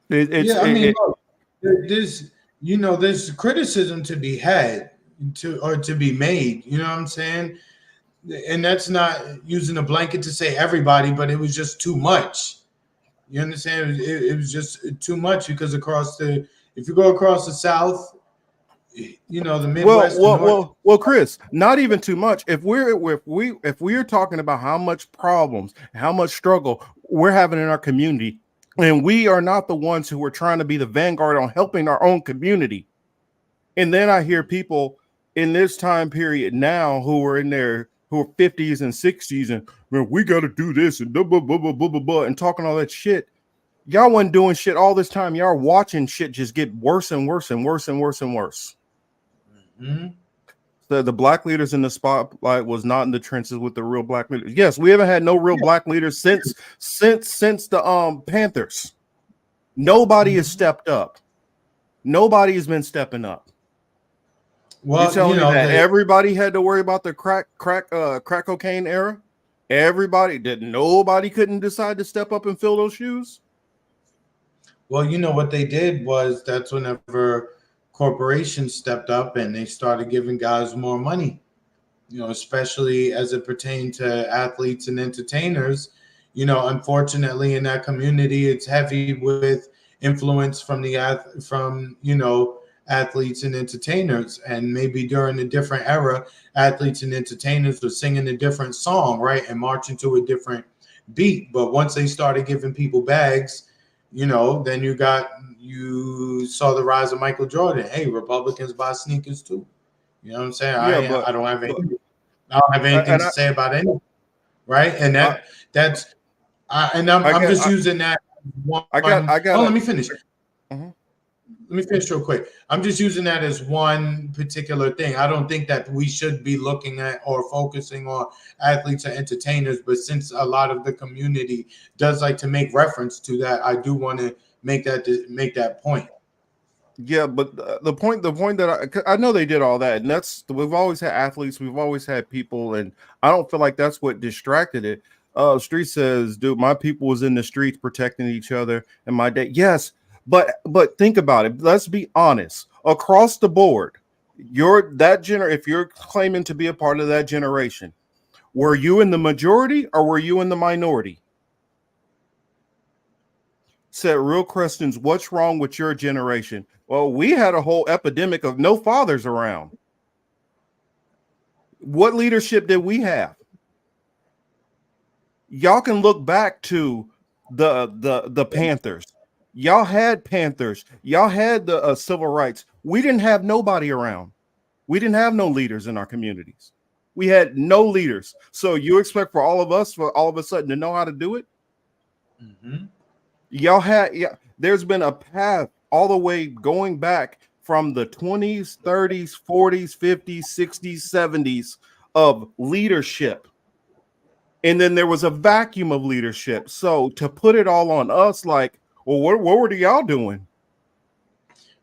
Look, there's criticism to be had to be made. You know what I'm saying? And that's not using a blanket to say everybody, but it was just too much. You understand? It was just too much because if you go across the South, the Midwest. Well, Chris, not even too much. If we're talking about how much problems, how much struggle we're having in our community, and we are not the ones who are trying to be the vanguard on helping our own community. And then I hear people in this time period now who are 50s and 60s and, man, we got to do this and blah, blah, blah, blah, blah, blah, blah, and talking all that shit. Y'all wasn't doing shit all this time. Y'all watching shit just get worse and worse and worse and worse and worse. Mm-hmm. So the black leaders in the spotlight was not in the trenches with the real black leaders. Yes, we haven't had no real black leaders since the Panthers. Nobody has stepped up. Nobody has been stepping up. Well, you telling me that everybody had to worry about the crack cocaine era? Nobody couldn't decide to step up and fill those shoes? Well, what they did was that's whenever corporations stepped up and they started giving guys more money, especially as it pertained to athletes and entertainers. Unfortunately, in that community, it's heavy with influence from athletes and entertainers. And maybe during a different era, athletes and entertainers were singing a different song, right, and marching to a different beat. But once they started giving people bags, then you saw the rise of Michael Jordan. Hey, Republicans buy sneakers too. You know what I'm saying? Yeah, I don't have anything to say about anything, right? And I'm just using that one. Let me finish. Mm-hmm. Let me finish real quick. I'm just using that as one particular thing. I don't think that we should be looking at or focusing on athletes or entertainers, but since a lot of the community does like to make reference to that, I do want to make that point. Yeah, but the point that I know they did all that, and we've always had athletes, we've always had people, and I don't feel like that's what distracted it. Street says, dude, my people was in the streets protecting each other, and my day, yes, but think about it. Let's be honest. Across the board, if you're claiming to be a part of that generation, were you in the majority or were you in the minority? Said real questions. What's wrong with your generation? Well, we had a whole epidemic of no fathers around. What leadership did we have? Y'all can look back to the Panthers. Y'all had Panthers. Y'all had the civil rights. We didn't have nobody around. We didn't have no leaders in our communities. We had no leaders. So you expect for all of a sudden to know how to do it? Mm-hmm. There's been a path all the way going back from the 20s, 30s, 40s, 50s, 60s, 70s of leadership. And then there was a vacuum of leadership. So to put it all on us, like, well, what were y'all doing?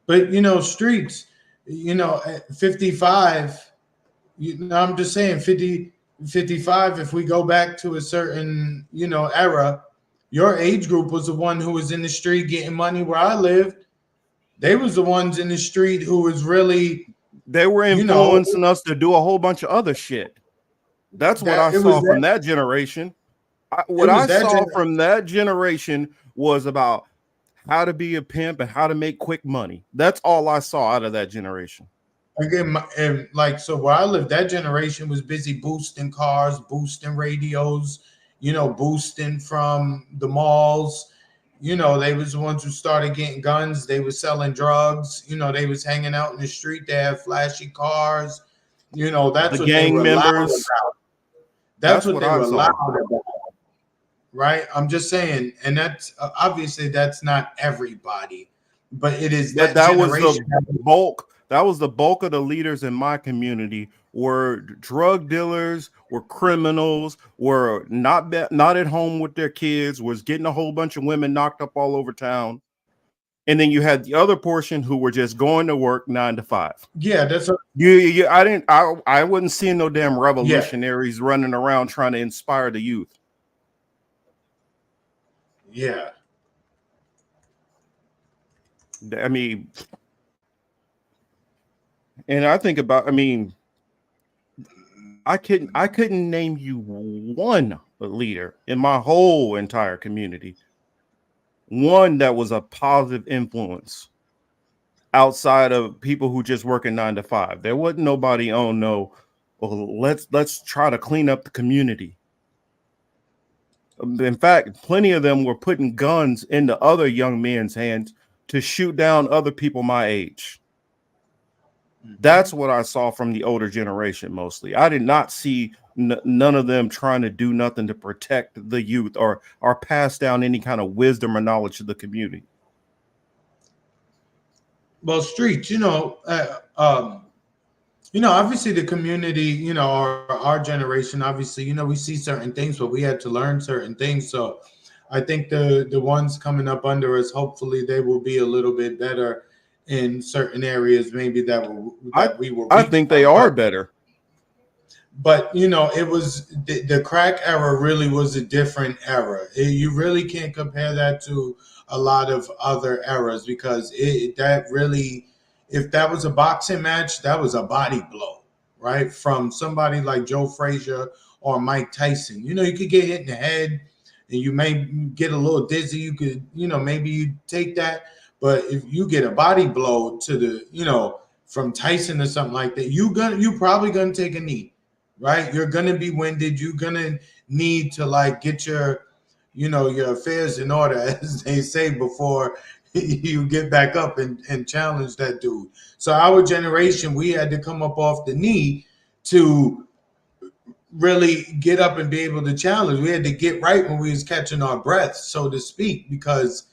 But streets, at 55, I'm just saying 55, if we go back to a certain, era, your age group was the one who was in the street getting money where I lived. They was the ones in the street who was really. They were influencing us to do a whole bunch of other shit. That's what I saw from that generation. What I saw from that generation was about how to be a pimp and how to make quick money. That's all I saw out of that generation. Again, and so where I lived, that generation was busy boosting cars, boosting radios, boosting from the malls. They was the ones who started getting guns. They were selling drugs. They was hanging out in the street. They had flashy cars. That's what they were loud about. That's what they were loud about. Right? I'm just saying, and that's obviously that's not everybody. but it is But that that was generation. the bulk. That was the bulk of the leaders in my community were drug dealers, were criminals, were not at home with their kids, was getting a whole bunch of women knocked up all over town. And then you had the other portion who were just going to work 9 to 5. Yeah, that's a, I wasn't seeing no damn revolutionaries running around trying to inspire the youth. yeah. I mean, and I think about, I mean, I couldn't name you one leader in my whole entire community, one that was a positive influence outside of people who just working 9 to 5. There wasn't nobody on no, well, let's try to clean up the community. In fact, plenty of them were putting guns into other young men's hands to shoot down other people my age. That's what I saw from the older generation mostly. I did not see none of them trying to do nothing to protect the youth or pass down any kind of wisdom or knowledge to the community. Well, streets, obviously the community, our generation, obviously, we see certain things, but we had to learn certain things. So I think the ones coming up under us, hopefully they will be a little bit better in certain areas, maybe we were. I think they are better. But it was the crack era really was a different era. You really can't compare that to a lot of other eras because if that was a boxing match, that was a body blow, right? From somebody like Joe Frazier or Mike Tyson. You could get hit in the head and you may get a little dizzy. You could, maybe you take that. But if you get a body blow to the, from Tyson or something like that, you probably gonna take a knee, right? You're gonna be winded. You're gonna need to get your affairs in order, as they say, before you get back up and challenge that dude. So our generation, we had to come up off the knee to really get up and be able to challenge. We had to get right when we was catching our breath, so to speak, because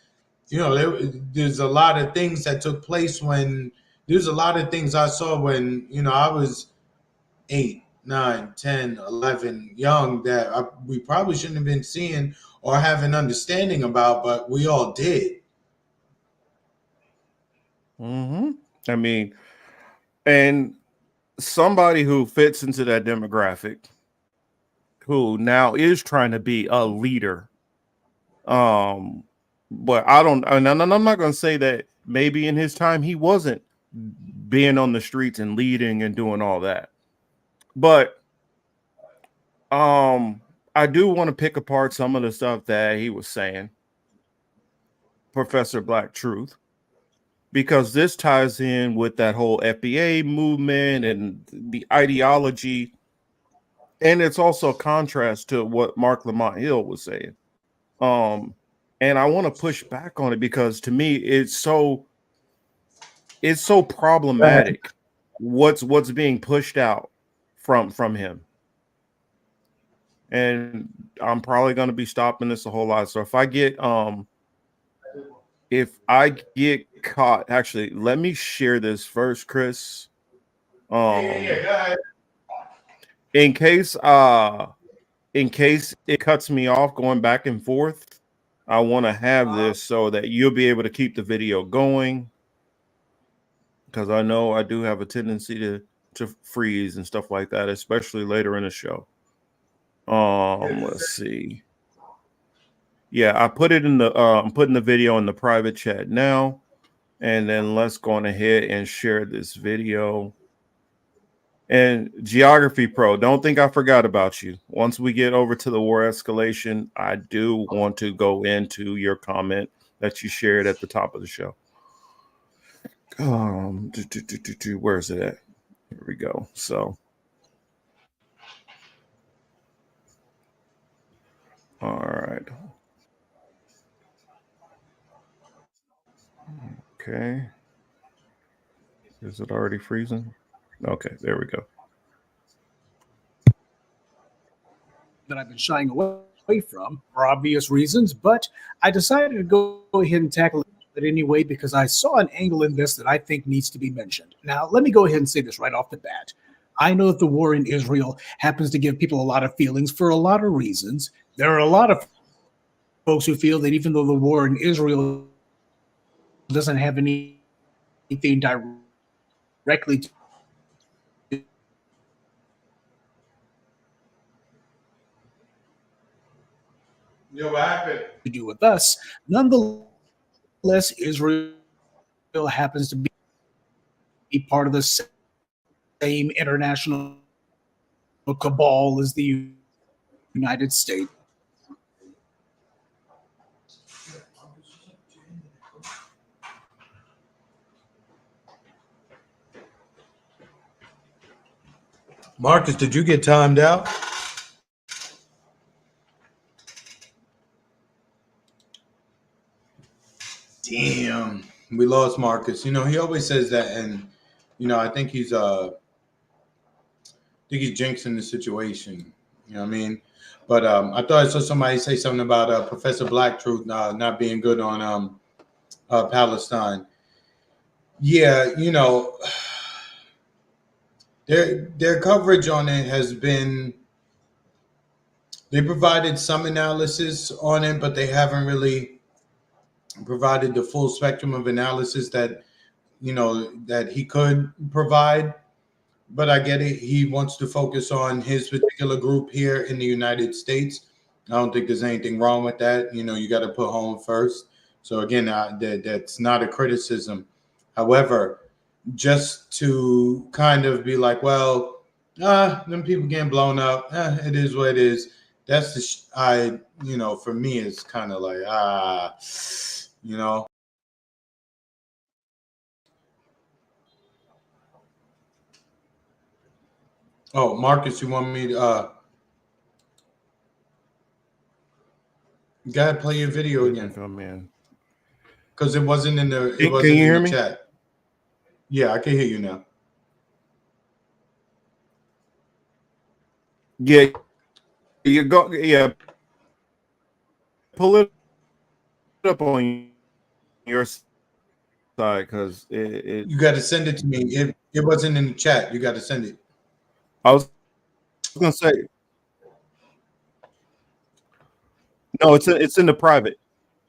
there's a lot of things that took place there's a lot of things I saw when I was 8, 9, 10, 11, young that we probably shouldn't have been seeing or having understanding about, but we all did. I mean, and somebody who fits into that demographic, who now is trying to be a leader. But and I'm not going to say that maybe in his time he wasn't being on the streets and leading and doing all that. But I do want to pick apart some of the stuff that he was saying, Professor Black Truth, because this ties in with that whole FBA movement and the ideology. And it's also a contrast to what Mark Lamont Hill was saying. And I want to push back on it because to me it's so problematic what's being pushed out from him. And I'm probably going to be stopping this a whole lot. So if I get caught, actually, let me share this first, Chris. In case it cuts me off going back and forth, I want to have this so that you'll be able to keep the video going, because I know I do have a tendency to freeze and stuff like that, especially later in the show. Let's see. Yeah, I put it in the I'm putting the video in the private chat now, and then let's go on ahead and share this video. And Geography Pro, don't think I forgot about you. Once we get over to the war escalation, I do want to go into your comment that you shared at the top of the show. Where is it at? Here we go. So, all right. Okay. Is it already freezing? Okay, there we go. That I've been shying away from for obvious reasons, but I decided to go ahead and tackle it. it anyway because I saw an angle in this that I think needs to be mentioned. Now, let me go ahead and say this right off the bat. I know that the war in Israel happens to give people a lot of feelings for a lot of reasons. There are a lot of folks who feel that even though the war in Israel doesn't have anything directly to Yo, what happened? do with us, nonetheless, Israel happens to be part of the same international cabal as the United States. Marcus, did you get timed out? Damn, we lost Marcus. You know, he always says that, and you know, I think he's jinxing the situation. You know what I mean? But I thought I saw somebody say something about Professor Black Truth not being good on Palestine. Yeah, you know, their coverage on it has been. They provided some analysis on it, but they haven't really provided the full spectrum of analysis that that he could provide. But I get it. He wants to focus on his particular group here in the United States. I don't think there's anything wrong with that. You know, you got to put home first. So again, that's not a criticism. However, just to kind of be like, well, them people getting blown up. It is what it is. That's for me, it's kind of like, you know. Oh, Marcus, you want me to go ahead, play your video again. Oh, man. Because it wasn't in the Can you hear me? chat. Yeah, I can hear you now. Yeah, you go. Yeah, pull it up on your side because You got to send it to me. It wasn't in the chat. You got to send it. I was gonna say no. It's in the private.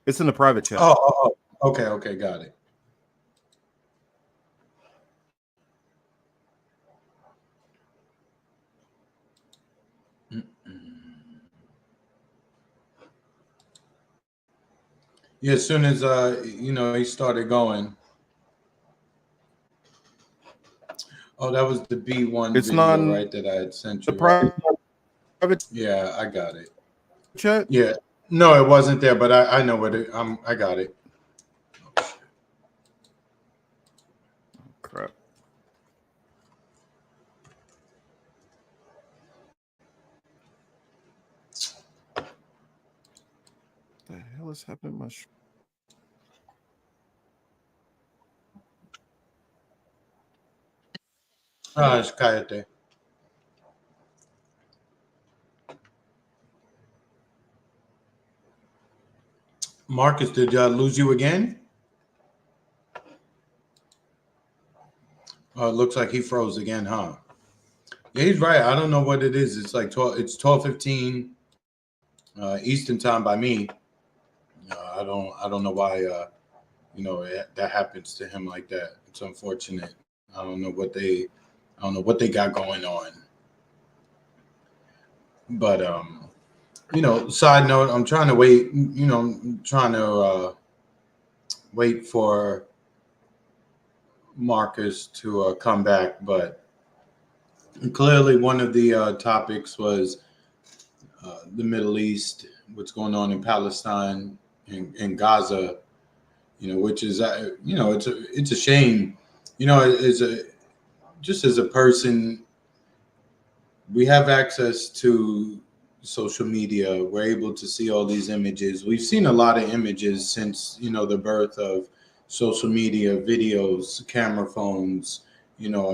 It's in the private chat. Oh. Okay, got it. Yeah, as soon as he started going. Oh, that was the B1 It's video, not right? That I had sent you. the private Yeah, I got it. chat. Yeah, no, it wasn't there, but I know what it. I got it. Crap. The hell is happening? It's Kayate. Marcus, did I lose you again? Oh, it looks like he froze again, huh? Yeah, he's right. I don't know what it is. It's like 12. It's 12:15 Eastern time by me. I don't know why. That happens to him like that. It's unfortunate. I don't know what they got going on. But side note, I'm trying to wait. Wait for Marcus to come back, but clearly one of the topics was the Middle East, what's going on in Palestine and Gaza, which is it's a shame. Just as a person, we have access to social media. We're able to see all these images. We've seen a lot of images since the birth of social media, videos, camera phones,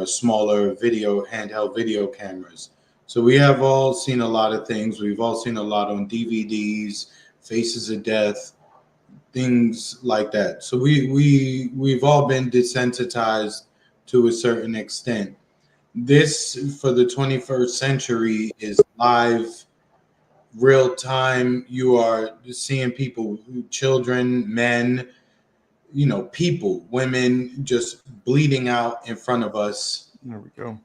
smaller handheld video cameras. So we have all seen a lot of things. We've all seen a lot on DVDs, Faces of Death, things like that. So we've all been desensitized to a certain extent. This for the 21st century is live, real time. You are seeing people, children, men, people, women just bleeding out in front of us, There we go.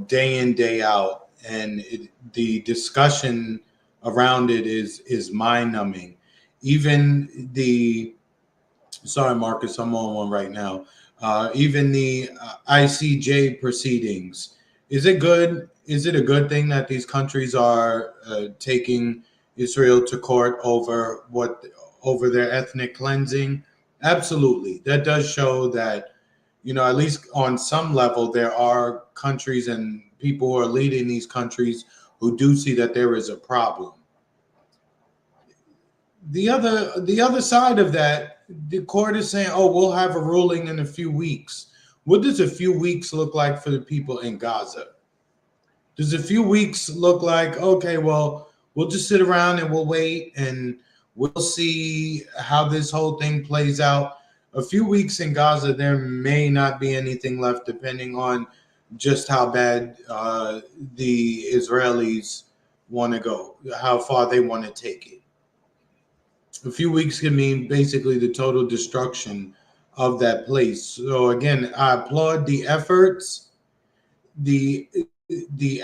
day in, day out. And the discussion around it is mind numbing. Even sorry, Marcus, I'm on one right now. Even the ICJ proceedings. Is it good? Is it a good thing that these countries are taking Israel to court over their ethnic cleansing? Absolutely. That does show that, at least on some level, there are countries and people who are leading these countries who do see that there is a problem. The other side of that, the court is saying, "Oh, we'll have a ruling in a few weeks." What does a few weeks look like for the people in Gaza? Does a few weeks look like, okay, well, we'll just sit around and we'll wait and we'll see how this whole thing plays out? A few weeks in Gaza, there may not be anything left, depending on just how bad the Israelis want to go, how far they want to take it. A few weeks can mean basically the total destruction of that place. So again, I applaud the efforts. The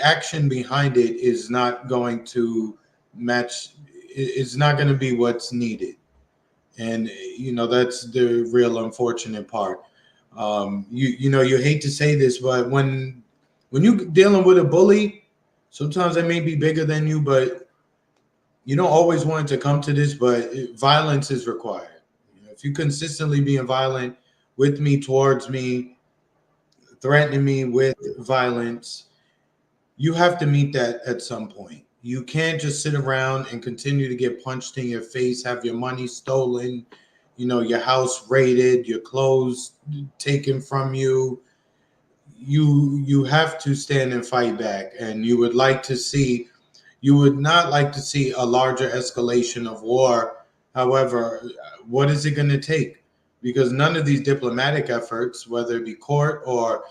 action behind it is not going to match. It's not going to be what's needed, and that's the real unfortunate part. You hate to say this, but when you're dealing with a bully, sometimes they may be bigger than you, but you don't always want it to come to this, but violence is required. If you consistently being violent with me, towards me, threatening me with violence, you have to meet that at some point. You can't just sit around and continue to get punched in your face, have your money stolen, your house raided, your clothes taken from you. You have to stand and fight back, and you would not like to see a larger escalation of war. However, what is it going to take? Because none of these diplomatic efforts, whether it be court or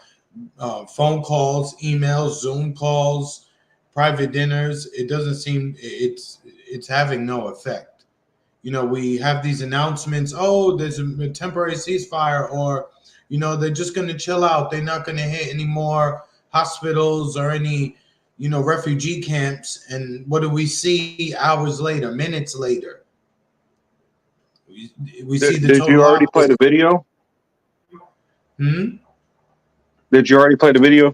phone calls, emails, Zoom calls, private dinners, it doesn't seem it's having no effect. We have these announcements, oh, there's a temporary ceasefire, or they're just going to chill out. They're not going to hit any more hospitals or any refugee camps. And what do we see hours later, minutes later? We see the Did total you already play opposite. the video? Hmm? Did you already play the video?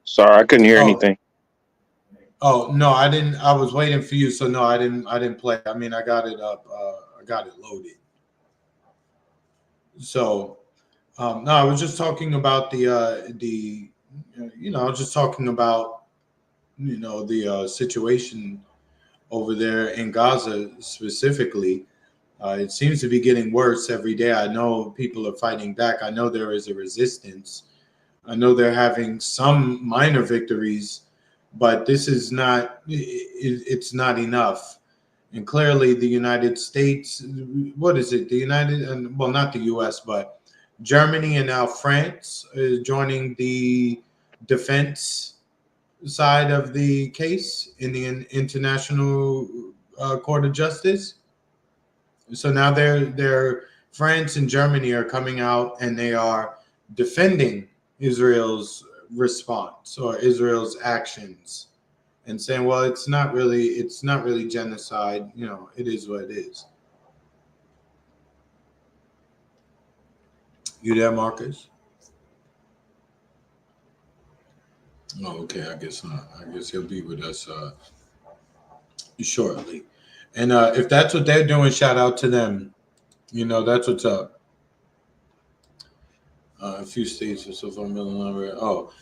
Sorry, I couldn't hear anything. Oh no, I didn't. I was waiting for you, so no, I didn't play. I mean, I got it up. I got it loaded. So, no, I was just talking about I was just talking about the situation over there in Gaza specifically. It seems to be getting worse every day. I know people are fighting back. I know there is a resistance. I know they're having some minor victories, but this is not. It's not enough. And clearly, the United States. What is it? The United, and well, not the U.S., but Germany and now France is joining the defense side of the case in the International Court of Justice. So now they're France and Germany are coming out and they are defending Israel's response or Israel's actions and saying, well, it's not really genocide. It is what it is. You there, Marcus? Oh, okay. I guess not. I guess he'll be with us shortly. And if that's what they're doing, shout out to them. That's what's up. A few states or so far, oh,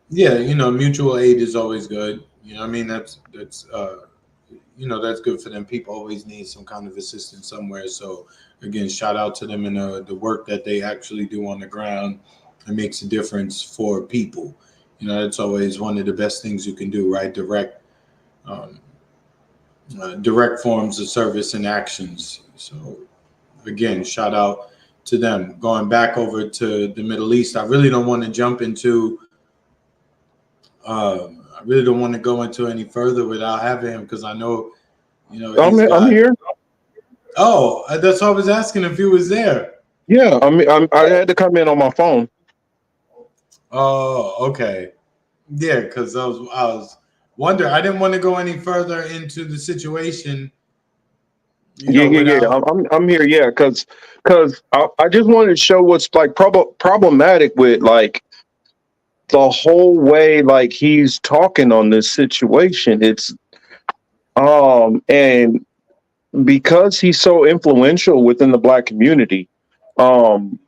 yeah, mutual aid is always good. I mean, that's that's good for them. People always need some kind of assistance somewhere. So again, shout out to them and the work that they actually do on the ground. It makes a difference for people. That's always one of the best things you can do, right? Direct forms of service and actions. So again, shout out to them. Going back over to the Middle East, I really don't want to jump into. I really don't want to go into any further without having him, because I know, I'm here. Oh, that's why I was asking if he was there. Yeah, I had to come in on my phone. Oh, okay. Yeah, because I was wondering. I didn't want to go any further into the situation. Yeah. I'm here. Yeah, because I just wanted to show what's like problematic with like the whole way like he's talking on this situation. It's and because he's so influential within the Black community, um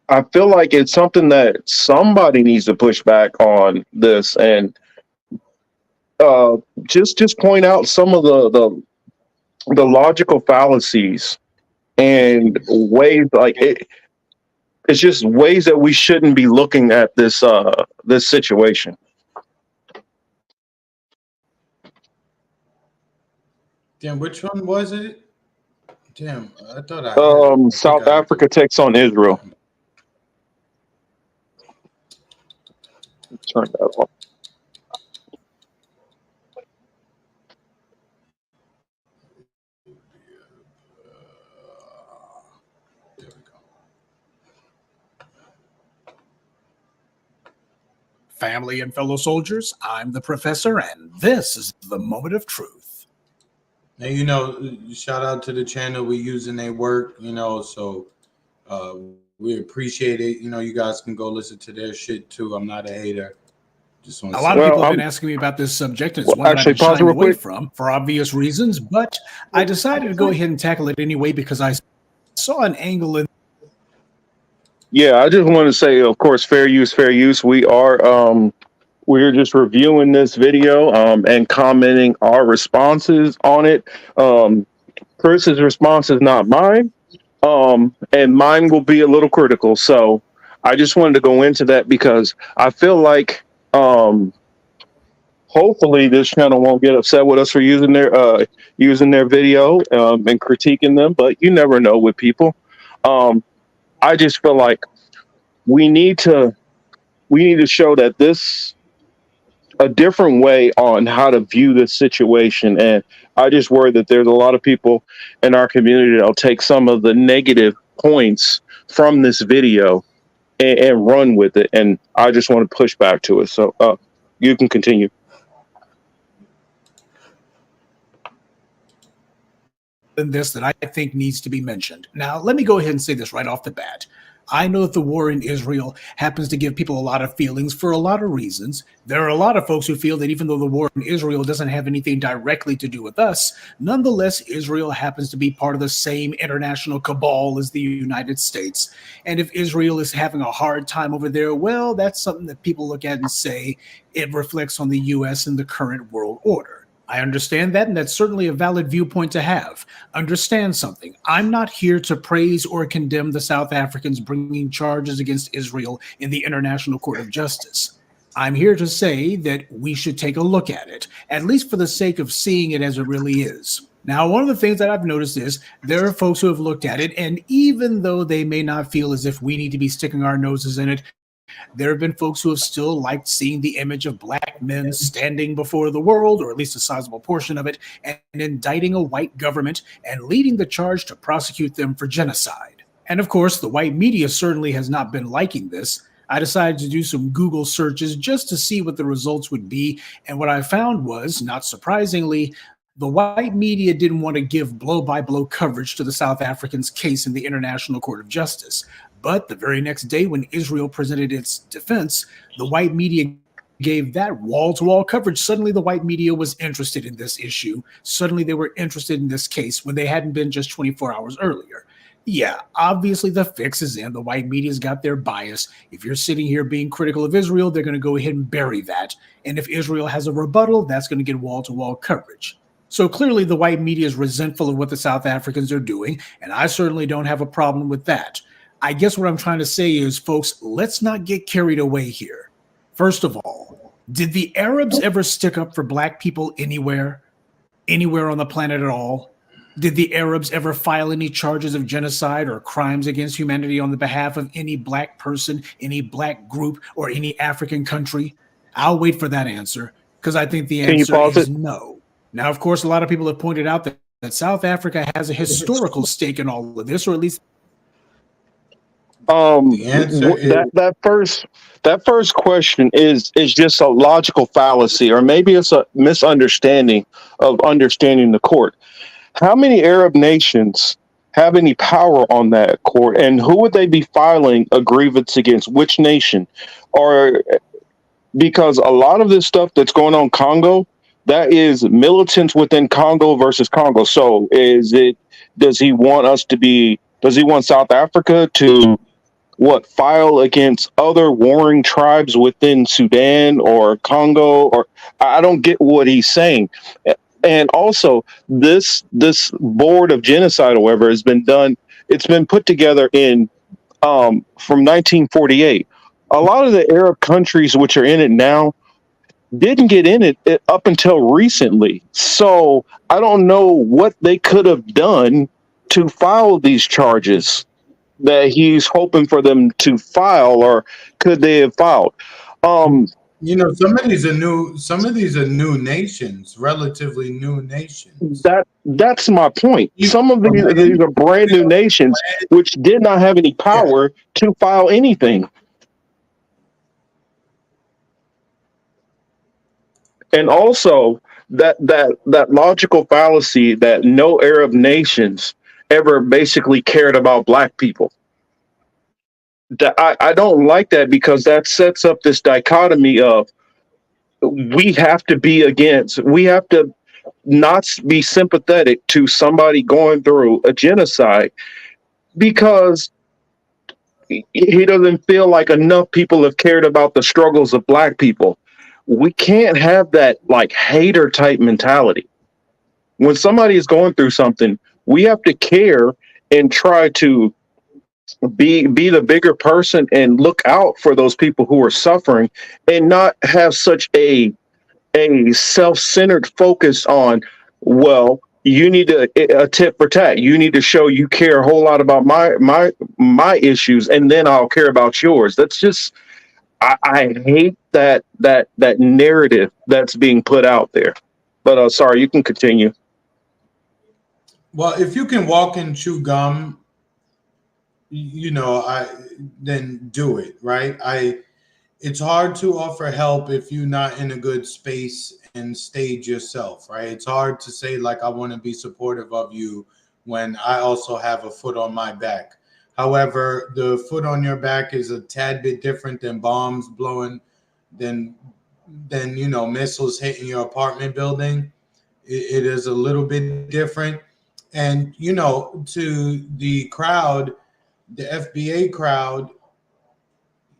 I feel like it's something that somebody needs to push back on this, and uh just point out some of the logical fallacies and ways like it's just ways that we shouldn't be looking at this situation. Damn, which one was it? Damn, I thought I had it. I think South I have to. Africa takes on Israel. Turn that off. There we go. Family and fellow soldiers, I'm the professor, and this is the moment of truth. Now, shout out to the channel. We using their work, so we appreciate it. You guys can go listen to their shit too. I'm not a hater. Just want A to lot say. of people have been asking me about this subject, and it's one that I've Actually, been pause shying real away quick. from for obvious reasons, but I decided to go ahead and tackle it anyway because I saw an angle in. Yeah, I just want to say, of course, fair use, fair use. We're just reviewing this video and commenting our responses on it. Chris's response is not mine, and mine will be a little critical. So I just wanted to go into that because I feel like hopefully this channel won't get upset with us for using their video and critiquing them, but you never know with people. I just feel like we need to show that this a different way on how to view this situation. And I just worry that there's a lot of people in our community that'll take some of the negative points from this video and run with it. And I just want to push back to it. So you can continue. This that I think needs to be mentioned. Now, let me go ahead and say this right off the bat. I know that the war in Israel happens to give people a lot of feelings for a lot of reasons. There are a lot of folks who feel that even though the war in Israel doesn't have anything directly to do with us, nonetheless, Israel happens to be part of the same international cabal as the United States. And if Israel is having a hard time over there, well, that's something that people look at and say it reflects on the U.S. and the current world order. I understand that, and that's certainly a valid viewpoint to have. Understand something. I'm not here to praise or condemn the South Africans bringing charges against Israel in the International Court of Justice. I'm here to say that we should take a look at least for the sake of seeing it as it really is. Now, one of the things that I've noticed is there are folks who have looked at it, and even though they may not feel as if we need to be sticking our noses in it, there have been folks who have still liked seeing the image of Black men standing before the world, or at least a sizable portion of it, and indicting a white government and leading the charge to prosecute them for genocide. And of course, the white media certainly has not been liking this. I decided to do some Google searches just to see what the results would be, and what I found was, not surprisingly, the white media didn't want to give blow-by-blow coverage to the South Africans' case in the International Court of Justice. But the very next day when Israel presented its defense, the white media gave that wall-to-wall coverage. Suddenly the white media was interested in this issue. Suddenly they were interested in this case when they hadn't been just 24 hours earlier. Yeah, obviously the fix is in. The white media's got their bias. If you're sitting here being critical of Israel, they're going to go ahead and bury that. And if Israel has a rebuttal, that's going to get wall-to-wall coverage. So clearly the white media is resentful of what the South Africans are doing, and I certainly don't have a problem with that. I guess what I'm trying to say is, folks, let's not get carried away here. First of all, did the Arabs ever stick up for Black people anywhere on the planet at all? Did the Arabs ever file any charges of genocide or crimes against humanity on the behalf of any black person, any black group, or any African country? I'll wait for that answer because I think the Can you answer pause is it? no. Now, of course, a lot of people have pointed out that South Africa has a historical stake in all of this, or at least The answer is That first question is just a logical fallacy, or maybe it's a misunderstanding of understanding the court. How many Arab nations have any power on that court, and who would they be filing a grievance against? Which nation? Or because a lot of this stuff that's going on Congo, that is militants within Congo versus Congo. So does he want us to be, does he want South Africa to what, file against other warring tribes within Sudan or Congo? Or I don't get what he's saying. And also this board of genocide or whatever has been done, it's been put together in from 1948. A lot of the Arab countries which are in it now didn't get in it up until recently. So I don't know what they could have done to file these charges that he's hoping for them to file, or could they have filed? Um, some of these are new nations, relatively new nations. that's my point. You Some of these are brand new nations which did not have any yeah. power to file anything. And also that logical fallacy that no Arab nations ever basically cared about black people. I don't like that because that sets up this dichotomy of we have to not be sympathetic to somebody going through a genocide because he doesn't feel like enough people have cared about the struggles of black people. We can't have that like hater type mentality. When somebody is going through something, we have to care and try to be the bigger person and look out for those people who are suffering, and not have such a self-centered focus on, well, you need to a tit for tat. You need to show you care a whole lot about my issues, and then I'll care about yours. That's just I hate that narrative that's being put out there. But sorry, you can continue. Well, if you can walk and chew gum, I then do it, right? It's hard to offer help if you're not in a good space and stage yourself, right? It's hard to say like I want to be supportive of you when I also have a foot on my back. However, the foot on your back is a tad bit different than bombs blowing, than missiles hitting your apartment building. It is a little bit different. And to the crowd, the FBA crowd,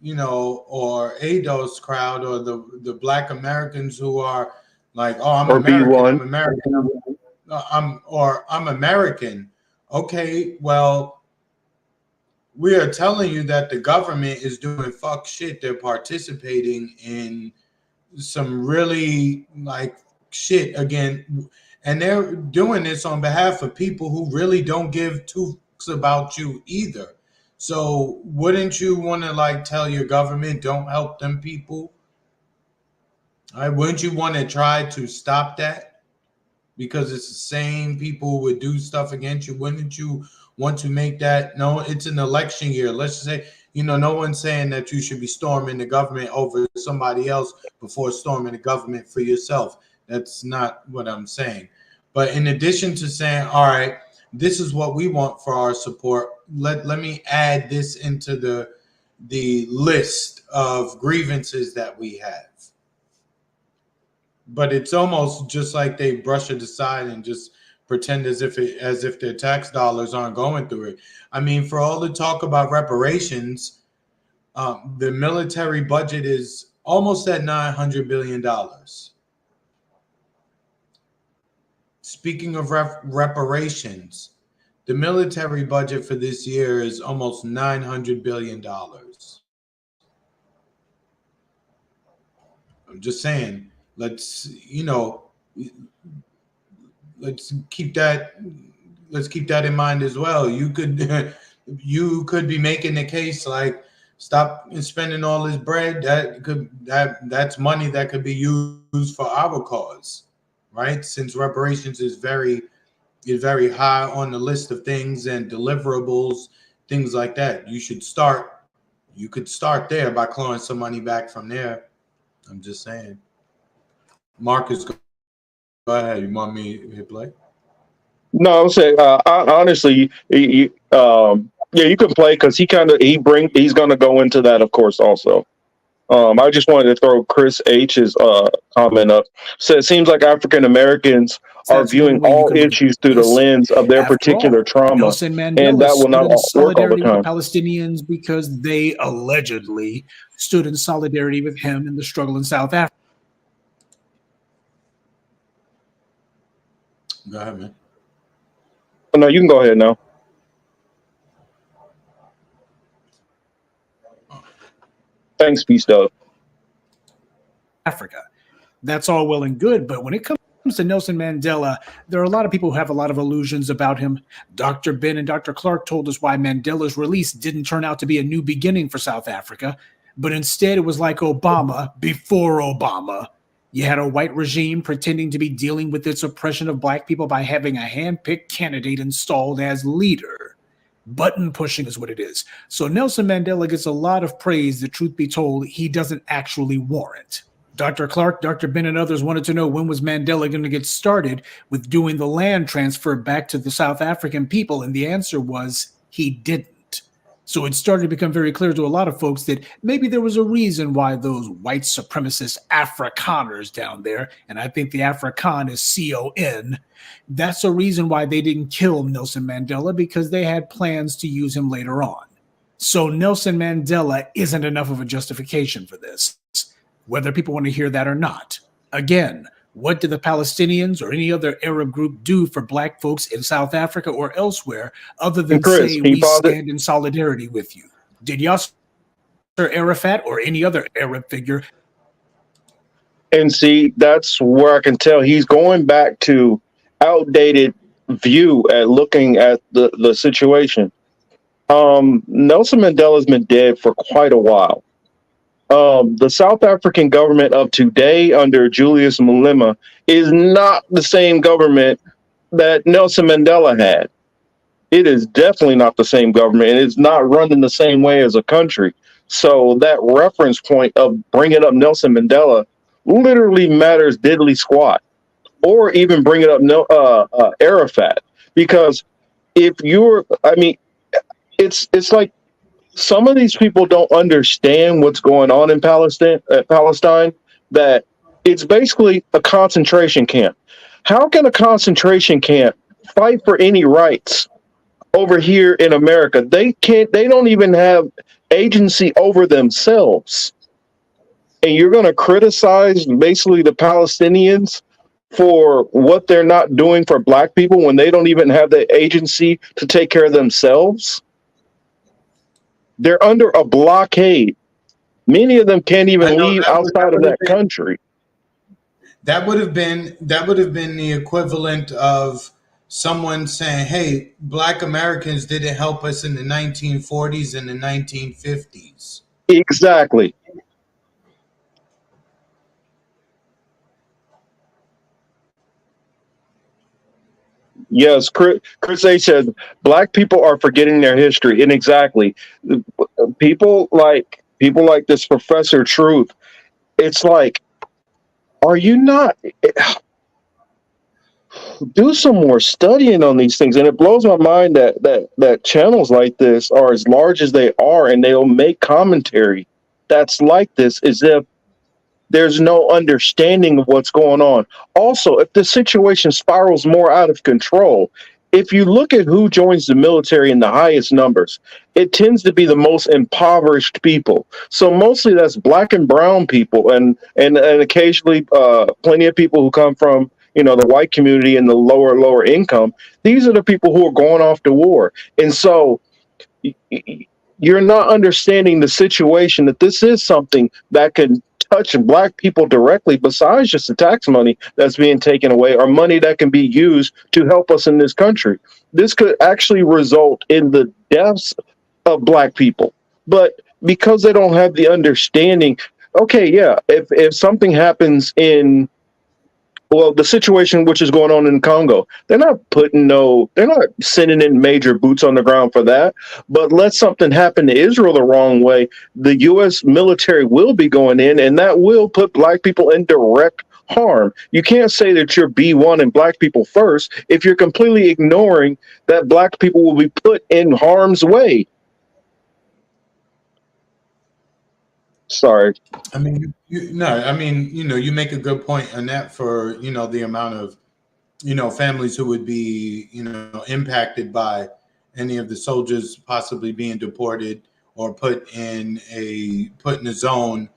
or ADOS crowd, or the Black Americans who are like, oh, I'm Or American, I'm B1. American, I'm American. Okay, well, we are telling you that the government is doing fuck shit. They're participating in some really like shit again, and they're doing this on behalf of people who really don't give two fucks about you either. So wouldn't you want to like tell your government don't help them people? All right, wouldn't you want to try to stop that? Because it's the same people who would do stuff against you. Wouldn't you want to make that? No, it's an election year. Let's just say, no one's saying that you should be storming the government over somebody else before storming the government for yourself. That's not what I'm saying. But in addition to saying, all right, this is what we want for our support, let me add this into the list of grievances that we have. But it's almost just like they brush it aside and just pretend as if their tax dollars aren't going through it. I mean, for all the talk about reparations, the military budget is almost at $900 billion. Speaking of reparations, the military budget for this year is almost $900 billion. I'm just saying, let's keep that let's keep that in mind as well. You could you could be making the case like stop spending all this bread. That's money that could be used for our cause, right? Since reparations is very high on the list of things and deliverables, things like that. You could start there by clawing some money back from there. I'm just saying. Marcus, go ahead. You want me to hit play? No, I would say honestly, yeah, you can play because he's going to go into that, of course, also. I just wanted to throw Chris H's comment up. So it seems like African Americans are That's one viewing way you all can look at issues through the this. lens of their After particular all, trauma, Nelson and Mandela that will not stood in work all the solidarity with the time. Palestinians because they allegedly stood in solidarity with him in the struggle in South Africa. Go ahead, man. Oh, no, you can go ahead now. Thanks, Peace Dove. Africa. That's all well and good, but when it comes to Nelson Mandela, there are a lot of people who have a lot of illusions about him. Dr. Ben and Dr. Clark told us why Mandela's release didn't turn out to be a new beginning for South Africa, but instead it was like Obama before Obama. You had a white regime pretending to be dealing with its oppression of black people by having a hand-picked candidate installed as leader. Button pushing is what it is. So Nelson Mandela gets a lot of praise that, truth be told, he doesn't actually warrant. Dr. Clark, Dr. Ben, and others wanted to know when was Mandela going to get started with doing the land transfer back to the South African people, and the answer was he didn't. So it started to become very clear to a lot of folks that maybe there was a reason why those white supremacist Afrikaners down there, and I think the Afrikaan is C-O-N, that's a reason why they didn't kill Nelson Mandela, because they had plans to use him later on. So Nelson Mandela isn't enough of a justification for this, whether people want to hear that or not. Again, what did the Palestinians or any other Arab group do for black folks in South Africa or elsewhere other than Chris, say can you we pause it? stand in solidarity with you? Did Yasser Arafat or any other Arab figure? And see, that's where I can tell he's going back to outdated view at looking at the situation. Nelson Mandela's been dead for quite a while. The South African government of today under Julius Malema is not the same government that Nelson Mandela had. It is definitely not the same government, and it's not run in the same way as a country. So that reference point of bringing up Nelson Mandela literally matters diddly squat, or even bringing up Arafat, because if it's like some of these people don't understand what's going on in Palestine, that it's basically a concentration camp. How can a concentration camp fight for any rights over here in America? They don't even have agency over themselves. And you're going to criticize basically the Palestinians for what they're not doing for black people when they don't even have the agency to take care of themselves? They're under a blockade. Many of them can't even leave outside of that country. That would have been the equivalent of someone saying, "Hey, Black Americans didn't help us in the 1940s and the 1950s." Exactly. Yes, Chris A says black people are forgetting their history, and exactly, people like this Professor Truth. It's like, are you not? Do some more studying on these things, and it blows my mind that channels like this are as large as they are, and they'll make commentary that's like this as if there's no understanding of what's going on. Also, if the situation spirals more out of control, if you look at who joins the military in the highest numbers, it tends to be the most impoverished people. So mostly that's black and brown people, and occasionally plenty of people who come from the white community and the lower income. These are the people who are going off to war, and so you're not understanding the situation, that this is something that can touch black people directly besides just the tax money that's being taken away, or money that can be used to help us in this country. This could actually result in the deaths of black people. But because they don't have the understanding, okay, yeah, if something happens in, well, the situation which is going on in Congo, they're not sending in major boots on the ground for that. But let something happen to Israel the wrong way, the U.S. military will be going in, and that will put black people in direct harm. You can't say that you're B1 and black people first if you're completely ignoring that black people will be put in harm's way. Sorry. I mean, you make a good point on that for, the amount of, families who would be, impacted by any of the soldiers possibly being deported or put in a zone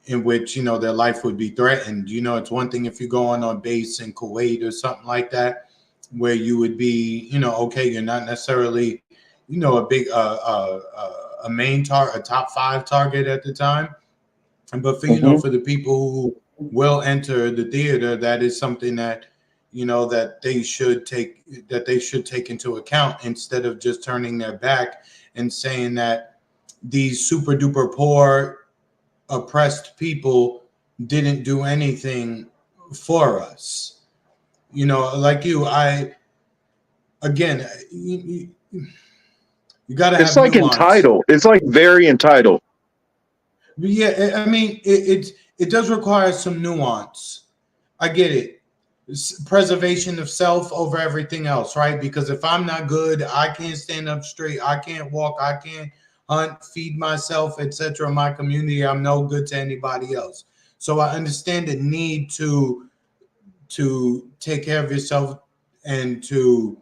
in which, their life would be threatened. It's one thing if you're going on base in Kuwait or something like that, where you would be, okay, you're not necessarily, a big, a main target, a top 5 target at the time. But for for the people who will enter the theater, that is something that that they should take into account, instead of just turning their back and saying that these super duper poor oppressed people didn't do anything for us. Like you got to have It's like nuance. entitled. It's like very entitled. Yeah, I mean, it does require some nuance. I get it. Preservation of self over everything else, right? Because if I'm not good, I can't stand up straight, I can't walk, I can't hunt, feed myself, etc. My community, I'm no good to anybody else. So I understand the need to take care of yourself and to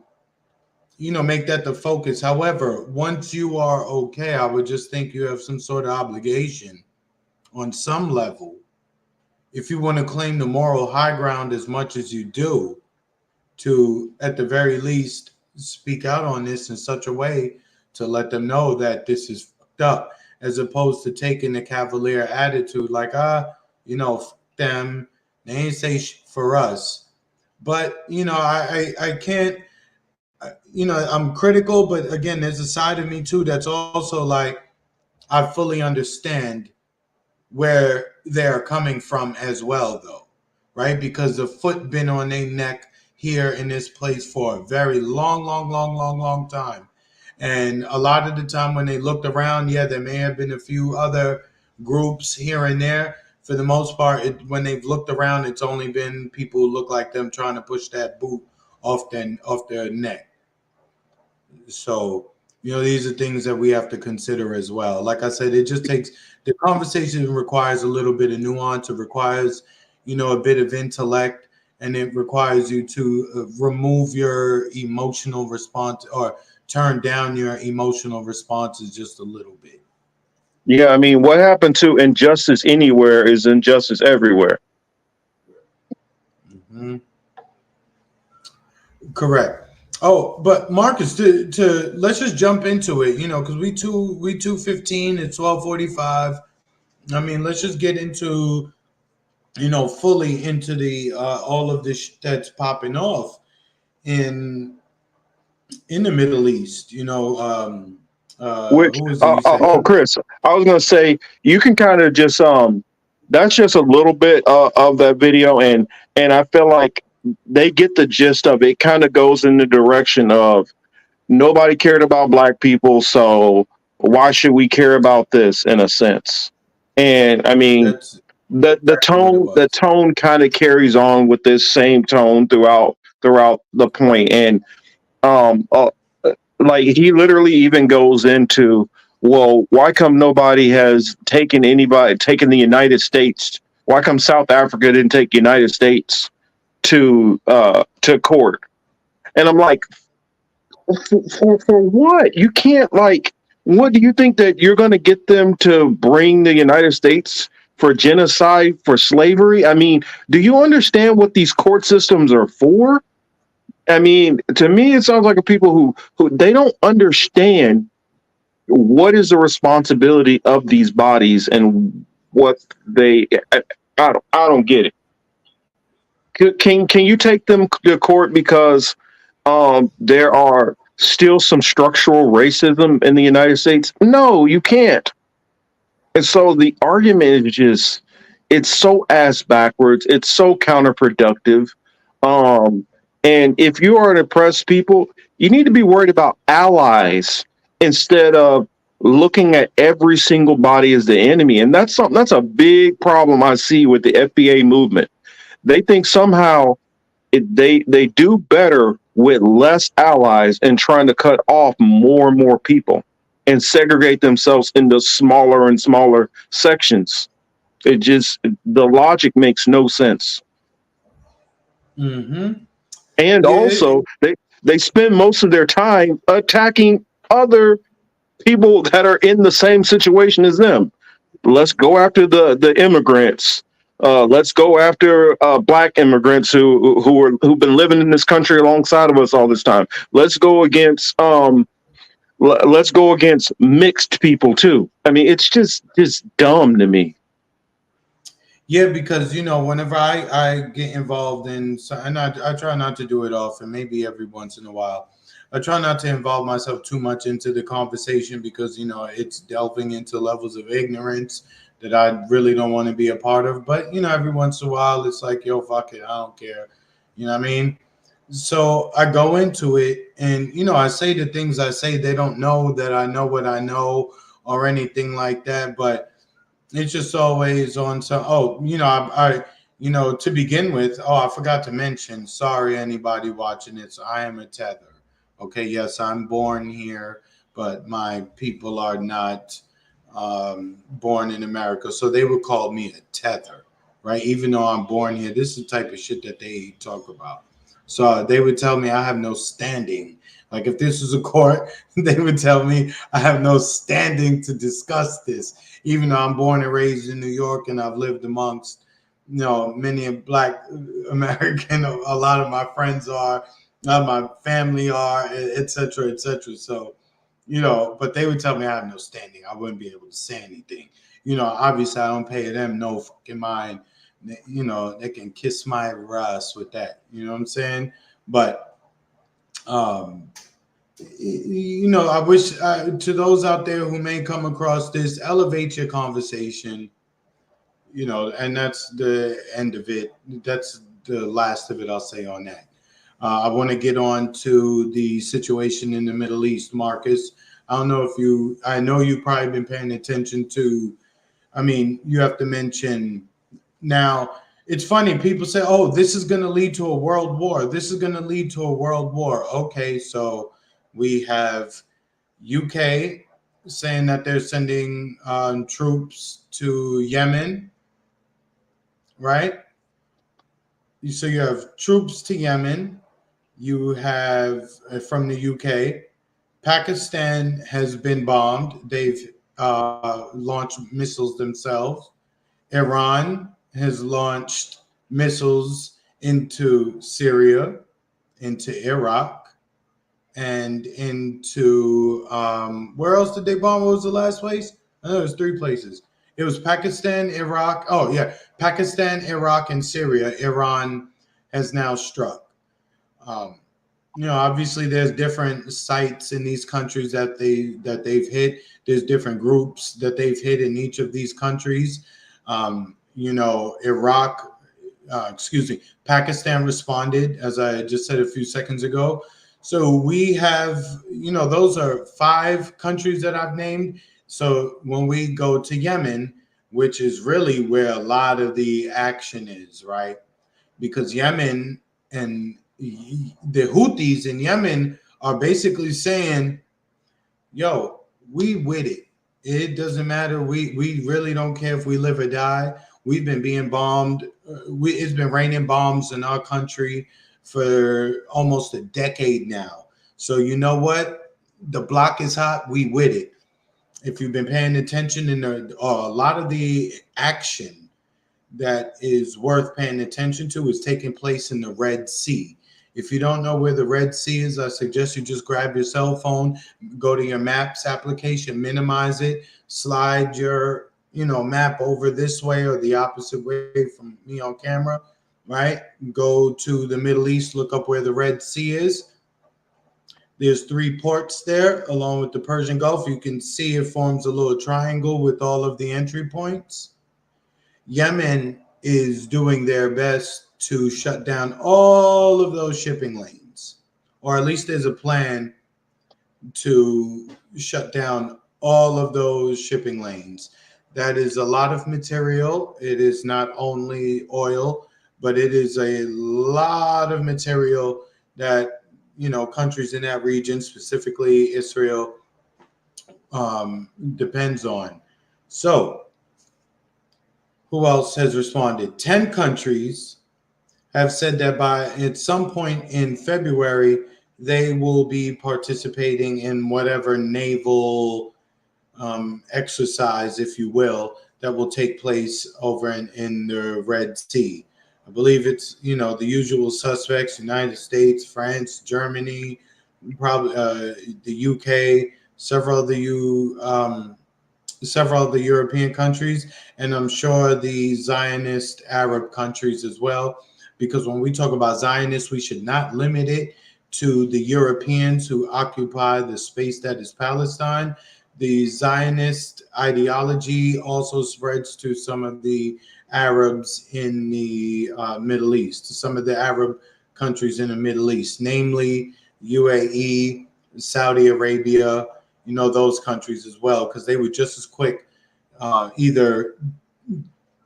make that the focus. However, once you are okay, I would just think you have some sort of obligation on some level, if you want to claim the moral high ground as much as you do, to at the very least speak out on this in such a way to let them know that this is fucked up, as opposed to taking the cavalier attitude like, fuck them, they ain't say for us. But I can't, I'm critical, but again, there's a side of me too that's also like, I fully understand where they're coming from as well, though, right? Because the foot been on their neck here in this place for a very long time. And a lot of the time when they looked around, yeah, there may have been a few other groups here and there. For the most part, when they've looked around, it's only been people who look like them trying to push that boot off their neck. So, these are things that we have to consider as well. Like I said, it just takes, the conversation requires a little bit of nuance. It requires, a bit of intellect, and it requires you to remove your emotional response, or turn down your emotional responses just a little bit. Yeah, I mean, what happened to injustice anywhere is injustice everywhere. Mm-hmm. Correct. Oh, but Marcus, to let's just jump into it, because we 2:15, it's 12:45. I mean, let's just get into, fully into the all of this that's popping off in the Middle East. Which, Who is it you said? Chris, I was gonna say you can kind of just that's just a little bit of that video, and I feel like they get the gist of it. It kind of goes in the direction of nobody cared about black people, so why should we care about this, in a sense? And I mean, That's the exactly what it was. tone kind of carries on with this same tone throughout the point, and um uh, like he literally even goes into, well, why come nobody has taken the United States, why come South Africa didn't take United States to court? And I'm like, for what? You can't, like, what do you think, that you're going to get them to bring the United States for genocide, for slavery? I mean, do you understand what these court systems are for? I mean, to me, it sounds like a people who they don't understand what is the responsibility of these bodies and what they. I don't get it. Can you take them to court because there are still some structural racism in the United States? No, you can't. And so the argument is just, it's so ass backwards. It's so counterproductive. Um, and if you are an oppressed people, you need to be worried about allies instead of looking at every single body as the enemy. And that's a big problem I see with the FBA movement. They think somehow they do better with less allies and trying to cut off more and more people and segregate themselves into smaller and smaller sections. It just, the logic makes no sense. Mm-hmm. And Yeah. also they spend most of their time attacking other people that are in the same situation as them. Let's go after the immigrants. Let's go after black immigrants who've been living in this country alongside of us all this time. Let's go against let's go against mixed people too. I mean, it's just dumb to me. Yeah, because whenever I get involved in, and I try not to do it often, maybe every once in a while. I try not to involve myself too much into the conversation because it's delving into levels of ignorance that I really don't want to be a part of. But every once in a while, it's like, yo, fuck it, I don't care. You know what I mean? So I go into it, and I say the things I say. They don't know that I know what I know or anything like that, but it's just always on some. Oh, to begin with. Oh, I forgot to mention. Sorry, anybody watching this. I am a tether. Okay, yes, I'm born here, but my people are not born in America, so they would call me a tether, right? Even though I'm born here, this is the type of shit that they talk about. So they would tell me I have no standing. Like if this was a court, they would tell me I have no standing to discuss this, even though I'm born and raised in New York and I've lived amongst, many Black American. A lot of my friends are, a lot of my family are, et cetera, et cetera. So, but they would tell me I have no standing. I wouldn't be able to say anything. Obviously I don't pay them no fucking mind. They can kiss my ass with that. You know what I'm saying? But I wish to those out there who may come across this, elevate your conversation, and that's the end of it. That's the last of it I'll say on that. I want to get on to the situation in the Middle East, Marcus. I don't know if I know you've probably been paying attention to, you have to mention now. It's funny. People say, oh, this is going to lead to a world war. This is going to lead to a world war. Okay, so we have UK saying that they're sending troops to Yemen, right? So you have troops to Yemen. You have from the UK. Pakistan has been bombed. They've launched missiles themselves. Iran has launched missiles into Syria, into Iraq, and into where else did they bomb? What was the last place? I know it was 3 places. It was Pakistan, Iraq. Oh yeah, Pakistan, Iraq, and Syria. Iran has now struck. Obviously there's different sites in these countries that they've hit. There's different groups that they've hit in each of these countries. Pakistan responded, as I just said a few seconds ago. So we have, those are 5 countries that I've named. So when we go to Yemen, which is really where a lot of the action is, right? Because Yemen and the Houthis in Yemen are basically saying, yo, we with it. It doesn't matter. We really don't care if we live or die. We've been being bombed. It's been raining bombs in our country for almost a decade now. So you know what? The block is hot. We with it. If you've been paying attention in a lot of the action that is worth paying attention to is taking place in the Red Sea. If you don't know where the Red Sea is, I suggest you just grab your cell phone, go to your Maps application, minimize it, slide your map over this way or the opposite way from me on camera, right? Go to the Middle East, look up where the Red Sea is. There's 3 ports there along with the Persian Gulf. You can see it forms a little triangle with all of the entry points. Yemen is doing their best to shut down all of those shipping lanes, or at least there's a plan to shut down all of those shipping lanes. That is a lot of material. It is not only oil, but it is a lot of material that countries in that region, specifically Israel, depends on. So, who else has responded? 10 countries have said that by at some point in February, they will be participating in whatever naval exercise, if you will, that will take place over in the Red Sea. I believe it's, the usual suspects: United States, France, Germany, probably the UK, several of the European countries, and I'm sure the Zionist Arab countries as well. Because when we talk about Zionists, we should not limit it to the Europeans who occupy the space that is Palestine. The Zionist ideology also spreads to some of the Arabs in the Middle East, to some of the Arab countries in the Middle East, namely UAE, Saudi Arabia, those countries as well, because they were just as quick either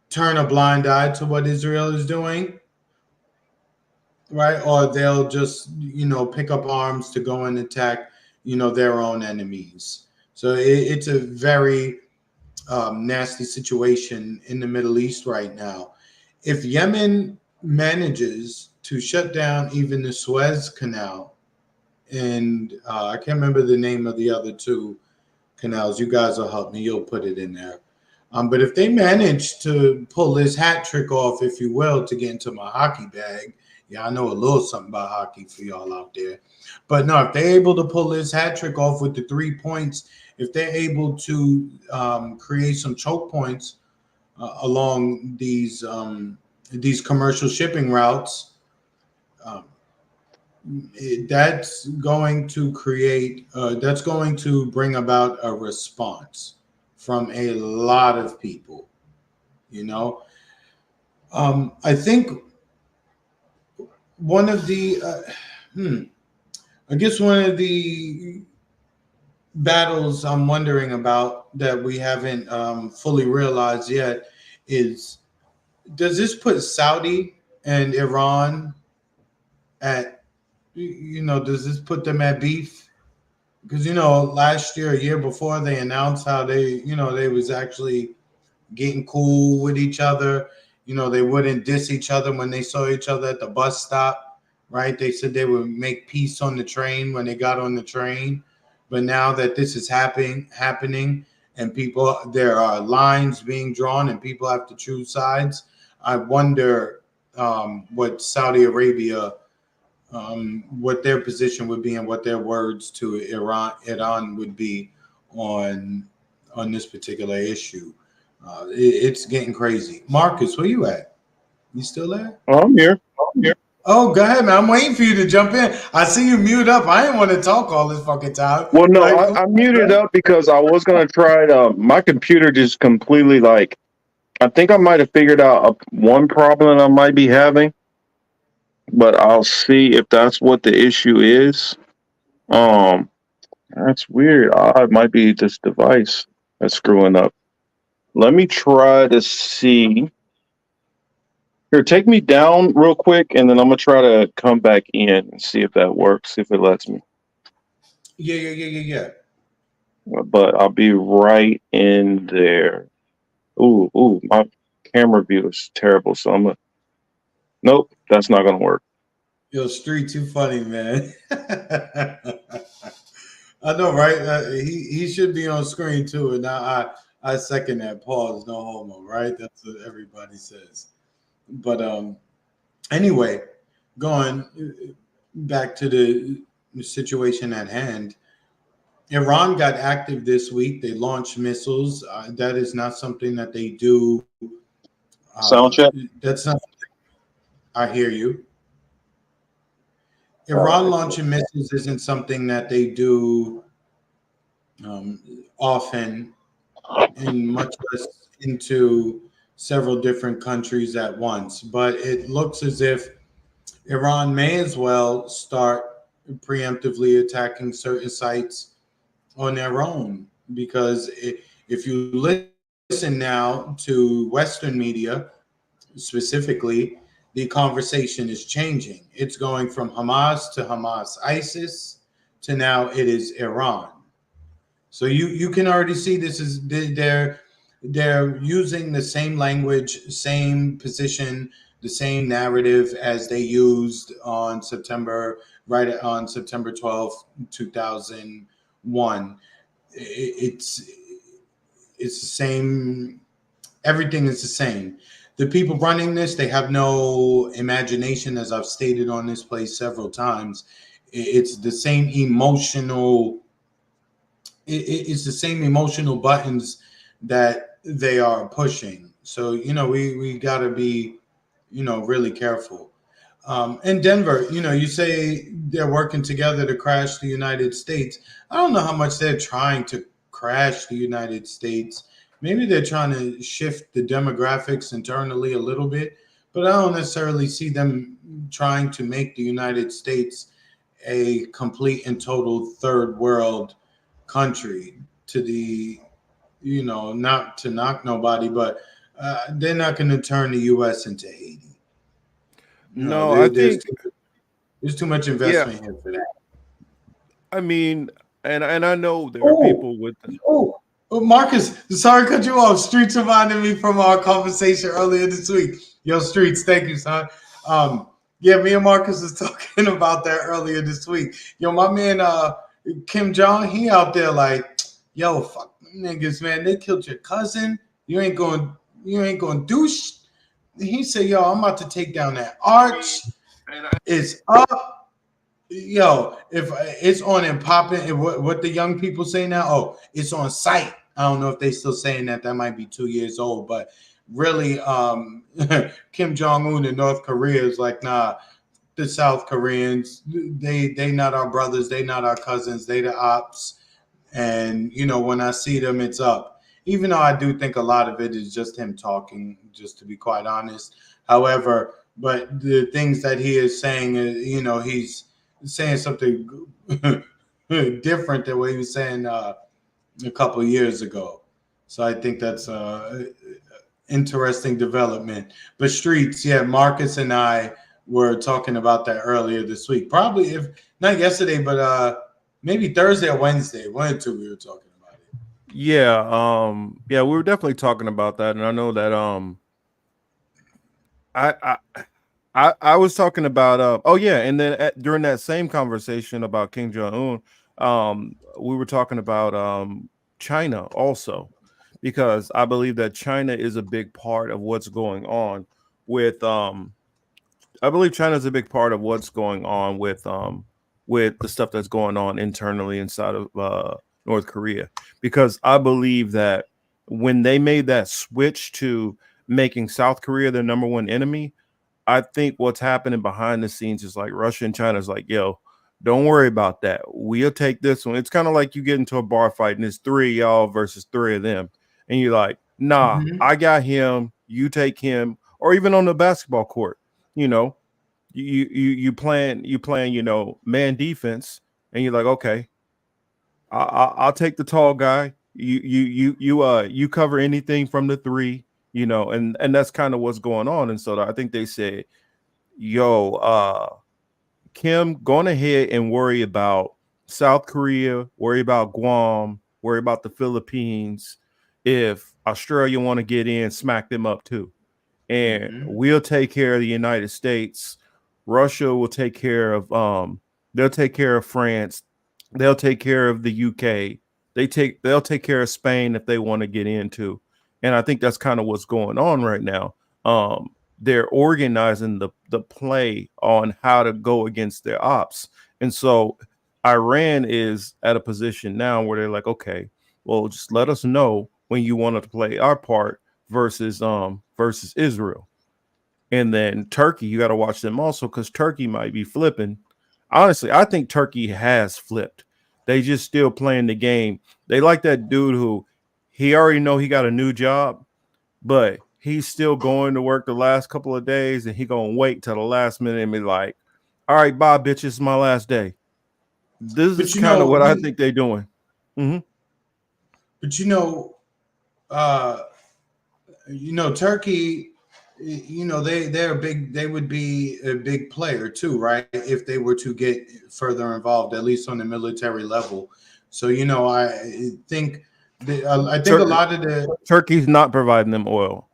turn a blind eye to what Israel is doing, right, or they'll just pick up arms to go and attack their own enemies. So it's a very nasty situation in the Middle East right now. If Yemen manages to shut down even the Suez Canal, and I can't remember the name of the other 2 canals, you guys will help me, you'll put it in there. But if they manage to pull this hat trick off, if you will, to get into my hockey bag, yeah, I know a little something about hockey for y'all out there. But no, if they're able to pull this hat trick off with the 3 points, if they're able to create some choke points along these commercial shipping routes, that's going to bring about a response from a lot of people. I think one of the battles I'm wondering about that we haven't fully realized yet is, does this put Saudi and Iran at, does this put them at beef? Because, last year, a year before, they announced how they was actually getting cool with each other. They wouldn't diss each other when they saw each other at the bus stop, right? They said they would make peace on the train when they got on the train. But now that this is happening, and there are lines being drawn and people have to choose sides, I wonder what Saudi Arabia, what their position would be and what their words to Iran would be on this particular issue. It's getting crazy. Marcus, where you at? You still there? Oh, I'm here. Oh, go ahead, man. I'm waiting for you to jump in. I see you mute up. I didn't want to talk all this fucking time. Well, no, I muted up because I was going to try it. My computer just completely, I think I might have figured out one problem I might be having, but I'll see if that's what the issue is. That's weird. It might be this device that's screwing up. Let me try to see. Here, take me down real quick, and then I'm going to try to come back in and see if that works, if it lets me. Yeah. But I'll be right in there. Ooh, my camera view is terrible, so nope, that's not gonna work. Yo, Street, too funny, man. I know, right? He should be on screen too, and I second that. Pause, no homo, right? That's what everybody says. But anyway, going back to the situation at hand, Iran got active this week. They launched missiles. That is not something that they do. Sound check. That's not. I hear you. Iran launching missiles isn't something that they do often, and much less into several different countries at once. But it looks as if Iran may as well start preemptively attacking certain sites on their own, because if you listen now to Western media specifically, the conversation is changing. It's going from Hamas to Hamas ISIS to now it is Iran. So you can already see this is they're using the same language, same position, the same narrative as they used on September 12th, 2001. It's the same. Everything is the same. The people running this, they have no imagination, as I've stated on this place several times. It's the same emotional. It's the same emotional buttons that they are pushing. So we got to be really careful. In Denver, you say they're working together to crash the United States. I don't know how much they're trying to crash the United States. Maybe they're trying to shift the demographics internally a little bit, but I don't necessarily see them trying to make the United States a complete and total third world country. To the, not to knock nobody, but they're not going to turn the U.S. into Haiti. No, I think There's too much yeah. investment here for that. I mean, and I know there are people with. Oh, Marcus, sorry to cut you off. Streets reminded me from our conversation earlier this week. Yo, Streets, thank you, son. Yeah, me and Marcus was talking about that earlier this week. Yo, my man Kim Jong, he out there like, yo, fuck them niggas, man. They killed your cousin. You ain't going to do He said, yo, I'm about to take down that arch. It's up. Yo, if it's on and popping, and what the young people say now, oh, it's on site. I don't know if they still saying that. That might be 2 years old, but really, Kim Jong Un in North Korea is like, nah, the South Koreans, they not our brothers, they not our cousins, they the ops. And when I see them, it's up. Even though I do think a lot of it is just him talking, just to be quite honest. However, but the things that he is saying, he's saying something different than what he was saying a couple of years ago. So I think that's interesting development. But Streets, yeah, Marcus and I were talking about that earlier this week. Probably, if not yesterday, but maybe Thursday or Wednesday. One or two we were talking about it. Yeah, we were definitely talking about that, and I know that I was talking about oh yeah, and then during that same conversation about Kim Jong Un, we were talking about China also, because I believe that China is a big part of what's going on with I believe China is a big part of what's going on with the stuff that's going on internally inside of North Korea, because I believe that when they made that switch to making South Korea their number one enemy, I think what's happening behind the scenes is like Russia and China is like, yo, don't worry about that. We'll take this one. It's kind of like you get into a bar fight and it's three of y'all versus three of them. And you're like, nah, I got him, you take him, or even on the basketball court, you playing, man defense, and you're like, okay, I'll take the tall guy. You cover anything from the three, and that's kind of what's going on. And so I think they said, yo, Kim, going ahead and worry about South Korea, worry about Guam, worry about the Philippines. If Australia want to get in, smack them up too. And we'll take care of the United States. Russia will take care of they'll take care of France. They'll take care of the UK. They'll take care of Spain if they want to get into. And I think that's kind of what's going on right now. They're organizing the play on how to go against their ops. And so Iran is at a position now where they're like, okay, well, just let us know when you want to play our part versus Israel. And then Turkey, you got to watch them also because Turkey might be flipping. Honestly, I think Turkey has flipped. They just still playing the game. They like that dude who he already know he got a new job, but he's still going to work the last couple of days, and he gonna wait till the last minute and be like, "All right, bye, bitch. It's my last day." This But is kind of what I think they're doing. Mm-hmm. But uh, Turkey, they're big. They would be a big player too, right? If they were to get further involved, at least on the military level. So I think a lot of the Turkey's not providing them oil.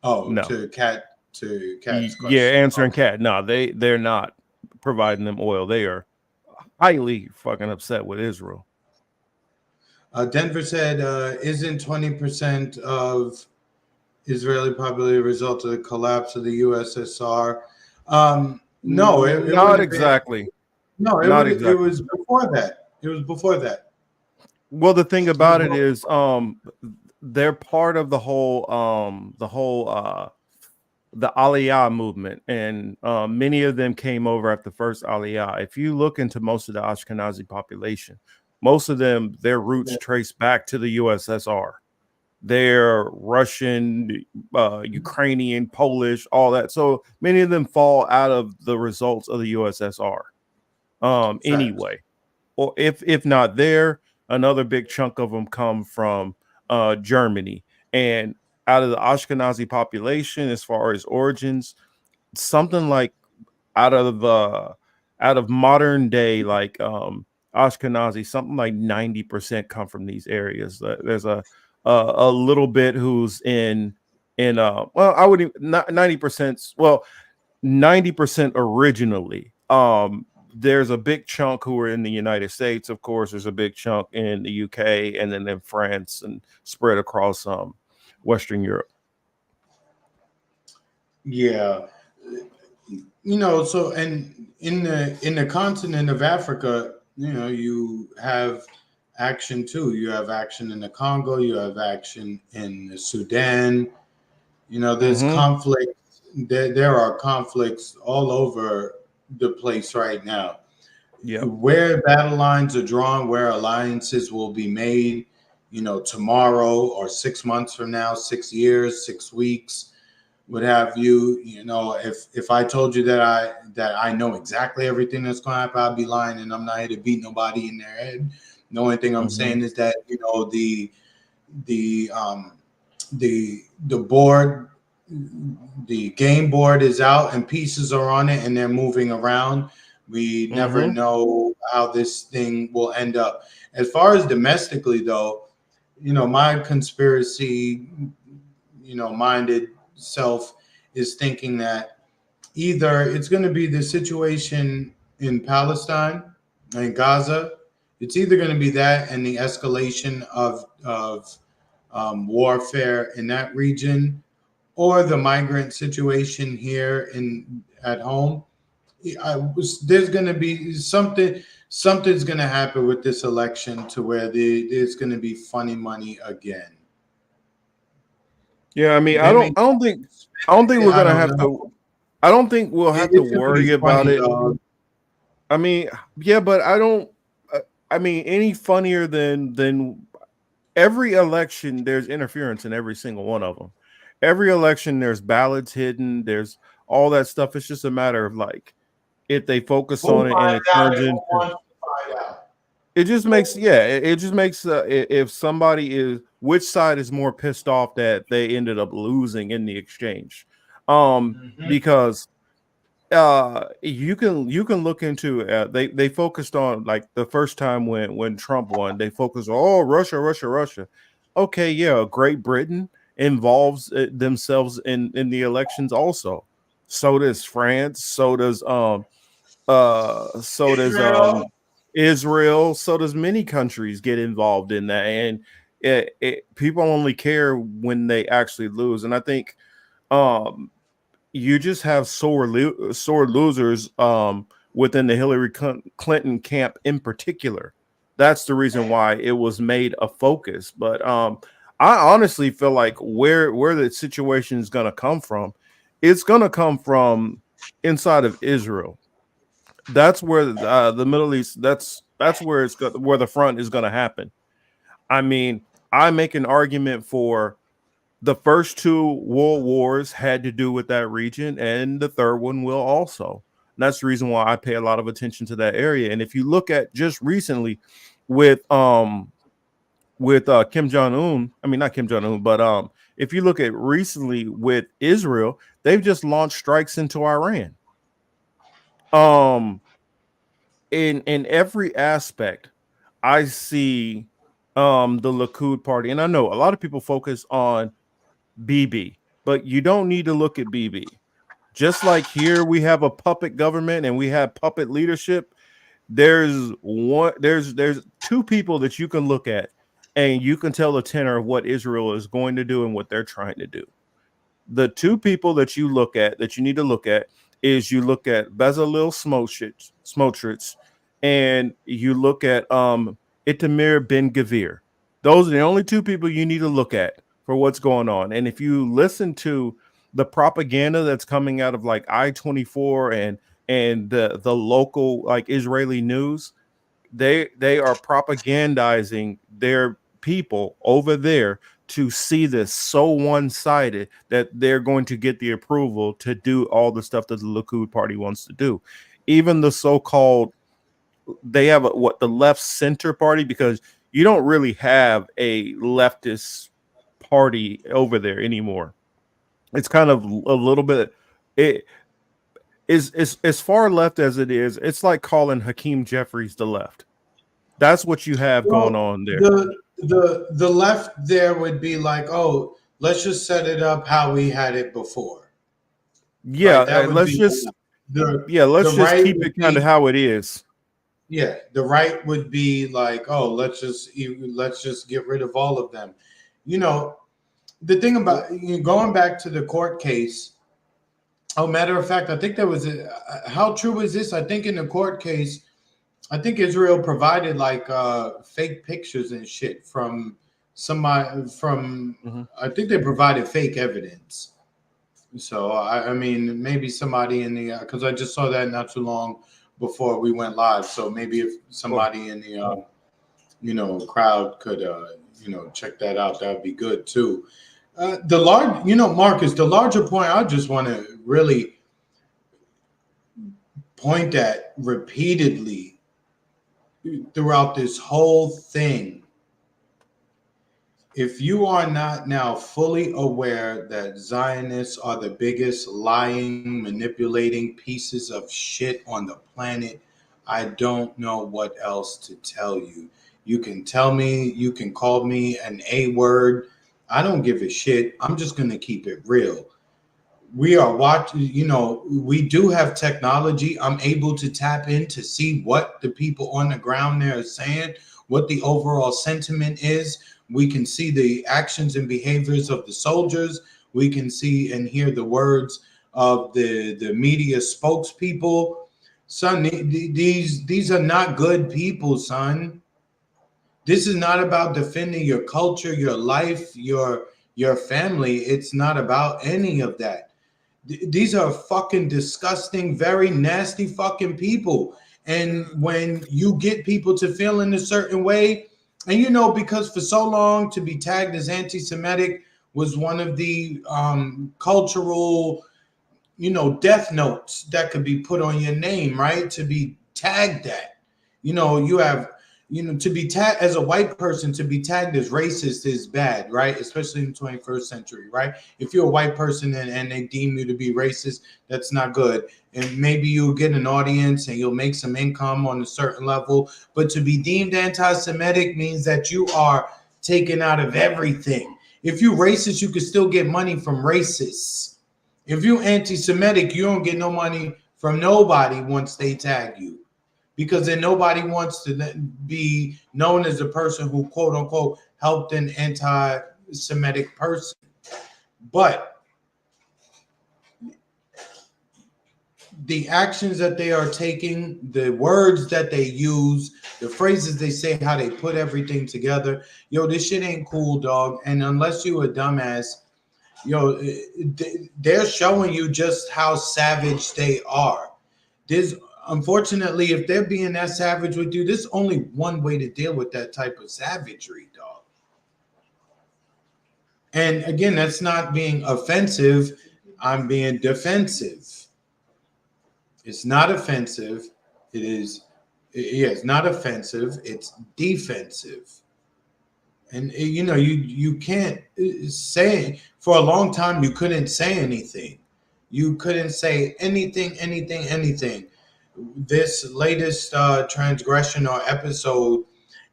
No. to Cat's Yeah, question. answering Okay. Cat. No, they're not providing them oil. They are highly fucking upset with Israel. Denver said, "Isn't 20% of Israeli population a result of the collapse of the USSR?" No, it would Not have been. exactly. No, Not it exactly. was before that. It was before that. Well, the thing about it is, they're part of the whole the Aliyah movement, and many of them came over at the first Aliyah. If you look into most of the Ashkenazi population, most of them, their roots trace back to the USSR. They're Russian, Ukrainian, Polish, all that. So many of them fall out of the results of the USSR. Anyway, or if not there, another big chunk of them come from Germany. And out of the Ashkenazi population, as far as origins, something like out of modern day Ashkenazi, something like 90% come from these areas. There's a little bit who's in well, I wouldn't not 90%, well, 90% originally. There's a big chunk who are in the United States, of course. There's a big chunk in the UK, and then in France, and spread across Western Europe. Yeah, so and in the continent of Africa, you have action too. You have action in the Congo. You have action in the Sudan. There's conflict. There are conflicts all over the place right now. Yeah. Where battle lines are drawn, where alliances will be made, tomorrow or 6 months from now, 6 years, 6 weeks, what have you. If I told you that I know exactly everything that's going to happen, I'd be lying, and I'm not here to beat nobody in their head. The only thing I'm saying is that the board, the game board is out and pieces are on it and they're moving around. We never know how this thing will end up. As far as domestically, though, my conspiracy, minded self is thinking that either it's going to be the situation in Palestine and Gaza. It's either going to be that and the escalation of warfare in that region, or the migrant situation here at home. There's going to be something. Something's going to happen with this election to where there's going to be funny money again. Yeah, I mean, I don't think we're gonna have to. I don't think we'll have to worry about it. I mean, yeah, but I don't. I mean, any funnier than every election? There's interference in every single one of them. Every election, there's ballots hidden. There's all that stuff. It's just a matter of if they focus on it and it turns into. It just makes it just makes if somebody is, which side is more pissed off that they ended up losing in the exchange, because you can look into they focused on, like, the first time when Trump won, they focused on, oh, Russia. Okay, yeah, Great Britain involves themselves in the elections also. So does France. So does Israel. So does many countries get involved in that, and people only care when they actually lose. And I think you just have sore losers within the Hillary Clinton camp in particular. That's the reason why it was made a focus. But I honestly feel like where the situation is going to come from, it's going to come from inside of Israel. That's where the Middle East. That's where where the front is going to happen. I mean, I make an argument for the first two world wars had to do with that region, and the third one will also. And that's the reason why I pay a lot of attention to that area. And if you look at just recently with Kim Jong-un, I mean not Kim Jong-un, but if you look at recently with Israel, they've just launched strikes into Iran. In every aspect, I see the Likud party, and I know a lot of people focus on BB, but you don't need to look at BB. Just like here, we have a puppet government and we have puppet leadership. There's two people that you can look at, and you can tell the tenor of what Israel is going to do and what they're trying to do. The two people that you need to look at is you look at Bezalel Smotrich, and you look at Itamar Ben-Gvir. Those are the only two people you need to look at for what's going on. And if you listen to the propaganda that's coming out of like I-24 and the local like Israeli news, they are propagandizing their people over there to see this so one-sided that they're going to get the approval to do all the stuff that the Likud party wants to do. Even the so-called, they have the left center party, because you don't really have a leftist party over there anymore. It's kind of a little bit, it is as far left as it is. It's like calling Hakeem Jeffries the left. That's what you have going on there. The left there would be like, oh, let's just set it up how we had it before. Yeah, like let's just keep it kind of how it is. Yeah, the right would be like, oh, let's just get rid of all of them. You know, the thing about going back to the court case. Oh, matter of fact, I think there was how true is this? I think in the court case, I think Israel provided like fake pictures and shit from somebody from. I think they provided fake evidence. So I mean, maybe somebody in the because I just saw that not too long before we went live. So maybe if somebody in the crowd could check that out, that'd be good too. Marcus, the larger point I just want to really point at repeatedly throughout this whole thing. If you are not now fully aware that Zionists are the biggest lying, manipulating pieces of shit on the planet, I don't know what else to tell you. You can tell me, you can call me an A word. I don't give a shit. I'm just going to keep it real. We are watching, we do have technology. I'm able to tap in to see what the people on the ground there are saying, what the overall sentiment is. We can see the actions and behaviors of the soldiers. We can see and hear the words of the media spokespeople. Son, these are not good people, son. This is not about defending your culture, your life, your family. It's not about any of that. These are fucking disgusting, very nasty fucking people. And when you get people to feel in a certain way, and because for so long to be tagged as anti-Semitic was one of the cultural, death notes that could be put on your name, right? To be tagged that, you have, to be tagged as a white person, to be tagged as racist is bad, right? Especially in the 21st century, right? If you're a white person and they deem you to be racist, that's not good. And maybe you'll get an audience and you'll make some income on a certain level. But to be deemed anti-Semitic means that you are taken out of everything. If you're racist, you can still get money from racists. If you're anti-Semitic, you don't get no money from nobody once they tag you. Because then nobody wants to be known as a person who, quote unquote, helped an anti-Semitic person. But the actions that they are taking, the words that they use, the phrases they say, how they put everything together. Yo, this shit ain't cool, dog. And unless you a dumbass, yo, they're showing you just how savage they are. There's unfortunately, if they're being that savage with you, there's only one way to deal with that type of savagery, dog. And again, that's not being offensive. I'm being defensive. It's not offensive. It is, yeah, it's not offensive. It's defensive. And you know, you can't say, for a long time you couldn't say anything. You couldn't say anything. This latest transgression or episode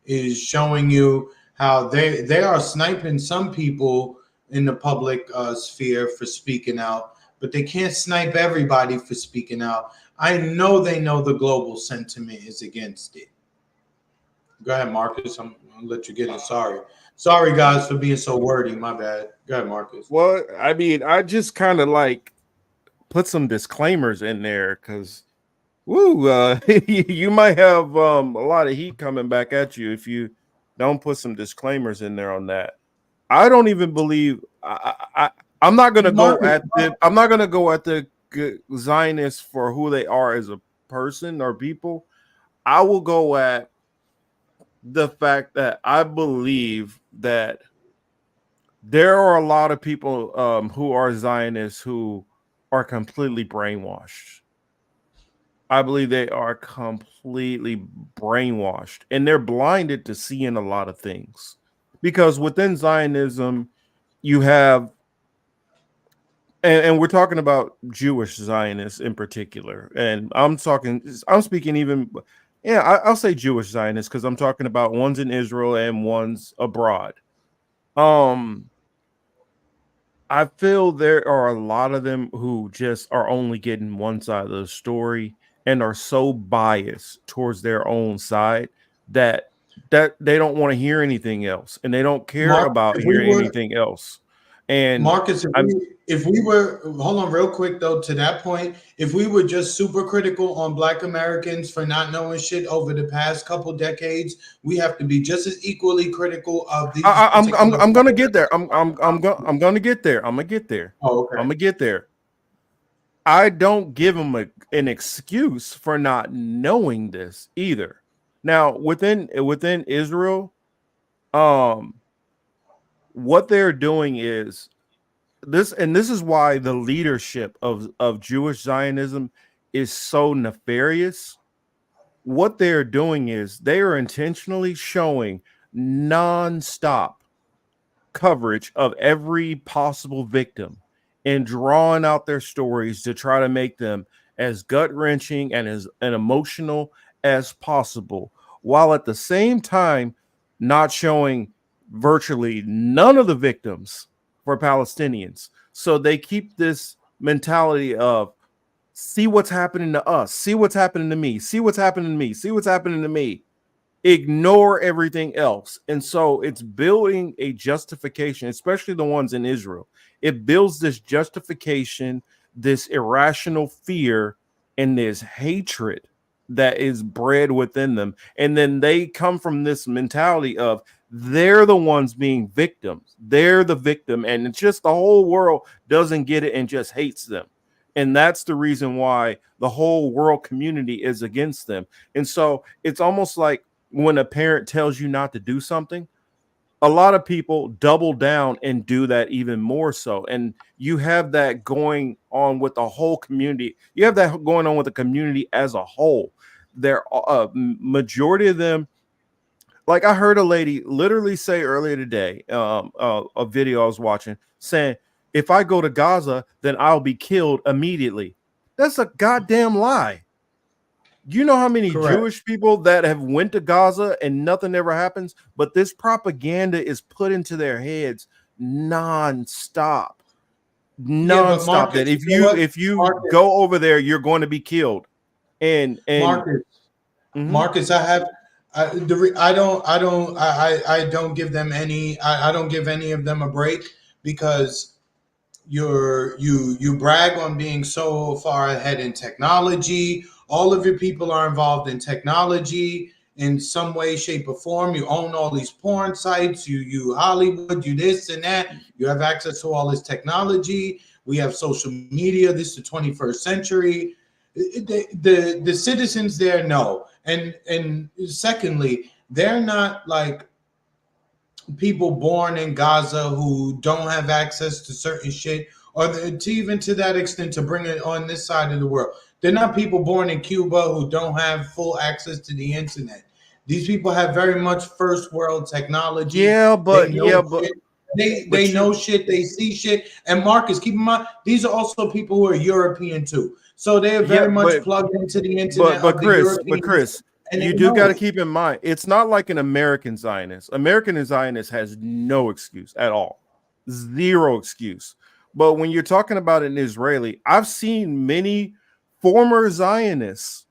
is showing you how they are sniping some people in the public sphere for speaking out, but they can't snipe everybody for speaking out. I know they know the global sentiment is against it. Go ahead, Marcus. I'm gonna let you get it. Sorry, guys, for being so wordy. My bad. Go ahead, Marcus. Well, I mean, I just kind of like put some disclaimers in there because, you might have a lot of heat coming back at you if you don't put some disclaimers in there on that. I don't even believe I'm not gonna go at the Zionists for who they are as a person or people. I will go at the fact that I believe that there are a lot of people who are Zionists who are completely brainwashed. I believe they are completely brainwashed and they're blinded to seeing a lot of things. Because within Zionism, you have, and we're talking about Jewish Zionists in particular. And I'm speaking even, I'll say Jewish Zionists because I'm talking about ones in Israel and ones abroad. I feel there are a lot of them who just are only getting one side of the story and are so biased towards their own side that they don't want to hear anything else and they don't care about hearing anything else. And Marcus, if we were, hold on real quick though, to that point, if we were just super critical on Black Americans for not knowing shit over the past couple decades, we have to be just as equally critical of these. I'm gonna get there. I'm gonna get there. I'm gonna get there. Oh, okay. I'm gonna get there. I don't give them an excuse for not knowing this either. Now, within Israel, what they're doing is this, and this is why the leadership of Jewish Zionism is so nefarious. What they're doing is they are intentionally showing nonstop coverage of every possible victim and drawing out their stories to try to make them as gut-wrenching and as emotional as possible, while at the same time not showing virtually none of the victims for Palestinians. So they keep this mentality of, see what's happening to us, see what's happening to me, see what's happening to me, see what's happening to me. Ignore everything else. And so it's building a justification, especially the ones in Israel. It builds this justification, this irrational fear, and this hatred that is bred within them. And then they come from this mentality of they're the ones being victims. They're the victim. And it's just the whole world doesn't get it and just hates them. And that's the reason why the whole world community is against them. And so it's almost like when a parent tells you not to do something, a lot of people double down and do that even more so. And you have that going on with the whole community. You have that going on with the community as a whole. There are majority of them. Like I heard a lady literally say earlier today, a video I was watching saying, if I go to Gaza, then I'll be killed immediately. That's a goddamn lie. You know how many Correct. Jewish people that have went to Gaza and nothing ever happens, but this propaganda is put into their heads nonstop. Nonstop. Marcus, that if you Marcus, go over there, you're going to be killed. And Marcus, I don't give them any. I don't give any of them a break because you brag on being so far ahead in technology. All of your people are involved in technology in some way, shape, or form. You own all these porn sites. You Hollywood. You this and that. You have access to all this technology. We have social media. This is the 21st century. The citizens there know, and secondly, they're not like people born in Gaza who don't have access to certain shit, or to even to that extent to bring it on this side of the world. They're not people born in Cuba who don't have full access to the internet. These people have very much first world technology. Yeah, but They know yeah, but shit. They but they you know shit. They see shit. And Marcus, keep in mind, these are also people who are European too. So they are yeah, very much plugged into the internet but of the Europeans, Chris, and they you do know got to it. keep in mind it's not like an American Zionist. American Zionist has no excuse at all, zero excuse. But when you're talking about an Israeli, I've seen many former Zionists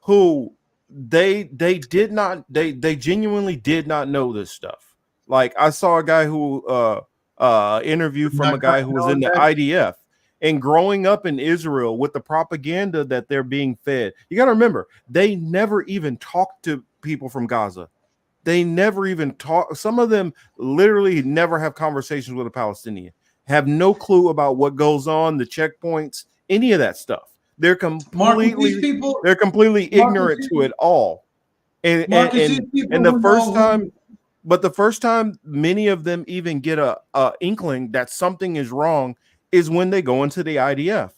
who they genuinely did not know this stuff. Like I saw a guy who interview from a Not guy who was know in the that. IDF and growing up in Israel with the propaganda that they're being fed. You got to remember, they never even talked to people from Gaza. They never even talk. Some of them literally never have conversations with a Palestinian, have no clue about what goes on, the checkpoints, any of that stuff. They're Marcus, these completely people, they're completely Marcus, ignorant to it all. And and Marcus, these and, people and the who first know time, who. but the first time many of them even get a inkling that something is wrong is when they go into the IDF.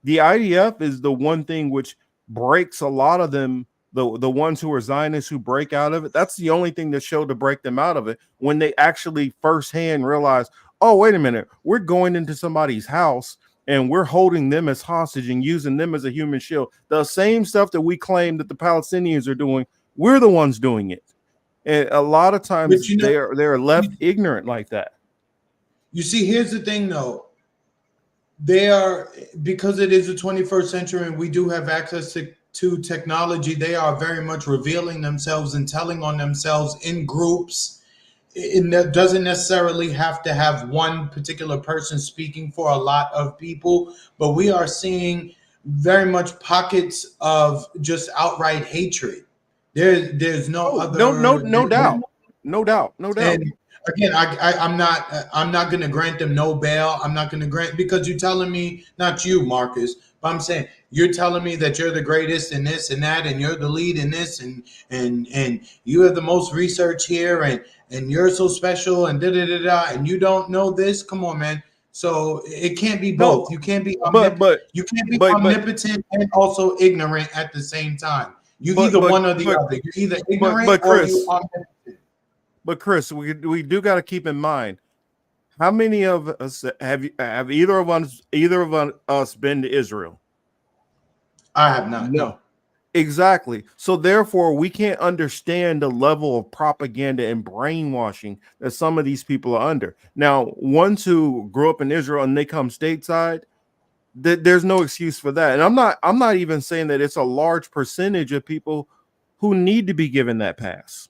The IDF is the one thing which breaks a lot of them. The ones who are Zionists who break out of it, that's the only thing that showed to break them out of it when they actually firsthand realize, oh, wait a minute, we're going into somebody's house and we're holding them as hostage and using them as a human shield. The same stuff that we claim that the Palestinians are doing, we're the ones doing it. And a lot of But times you know, they're left ignorant like that. you see, here's the thing though. They are, because it is the 21st century and we do have access to technology, they are very much revealing themselves and telling on themselves in groups. It doesn't necessarily have to have one particular person speaking for a lot of people, but we are seeing very much pockets of just outright hatred. There's no Oh, other. no doubt. No doubt. No doubt. And again, I'm not going to grant them no bail. I'm not going to grant, because you're telling me, not you, Marcus, but I'm saying you're telling me that you're the greatest in this and that, and you're the lead in this, and you have the most research here, and you're so special, and da da da da, and you don't know this. Come on, man. So it can't be No, both. You can't be but you can't be but but omnipotent and also ignorant at the same time. You but either but one or the but other. You're either but ignorant but or you Chris, omnipotent. we do got to keep in mind how many of us have either of us been to Israel? I have not. No. No. Exactly. So therefore, we can't understand the level of propaganda and brainwashing that some of these people are under. Now, ones who grew up in Israel and they come stateside, there's no excuse for that. And I'm not even saying that it's a large percentage of people who need to be given that pass.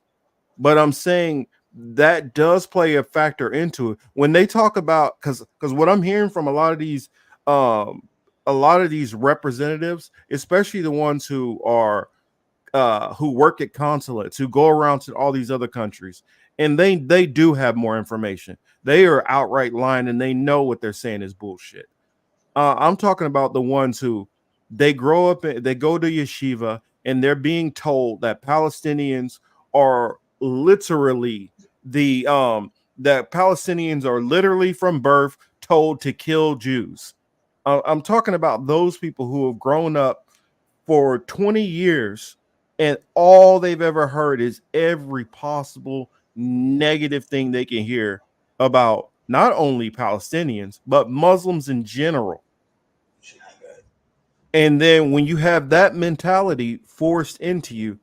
But I'm saying that does play a factor into it when they talk about, because what I'm hearing from um a lot of these representatives, especially the ones who work at consulates, who go around to all these other countries, and they do have more information. They are outright lying and they know what they're saying is bullshit. I'm talking about the ones who they grow up in, they go to yeshiva, and they're being told that Palestinians are literally that Palestinians are literally from birth told to kill Jews. I'm talking about those people who have grown up for 20 years and all they've ever heard is every possible negative thing they can hear about not only Palestinians but Muslims in general. And then when you have that mentality forced into you,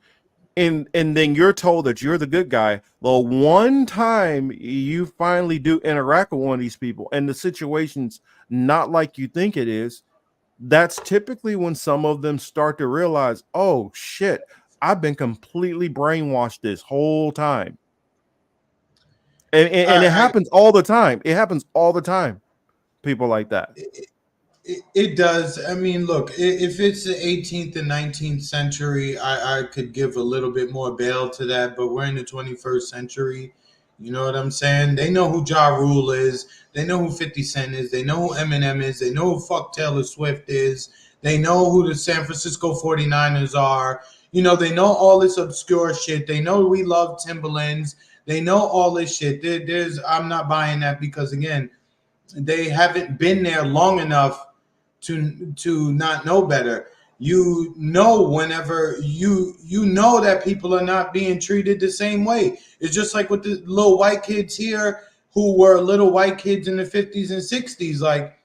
and then you're told that you're the good guy, well, one time you finally do interact with one of these people and the situation's not like you think it is, that's typically when some of them start to realize, oh shit, I've been completely brainwashed this whole time. And it I happens all the time. It happens all the time. people like that. It does. I mean, look, if it's the 18th and 19th century, I could give a little bit more bail to that, but we're in the 21st century. You know what I'm saying? They know who Ja Rule is. They know who 50 Cent is. They know who Eminem is. They know who fuck Taylor Swift is. They know who the San Francisco 49ers are. You know, they know all this obscure shit. They know we love Timberlands. They know all this shit. I'm not buying that because, again, they haven't been there long enough to not know better. You know, whenever you know that people are not being treated the same way. It's just like with the little white kids here who were little white kids in the 50s and 60s. Like,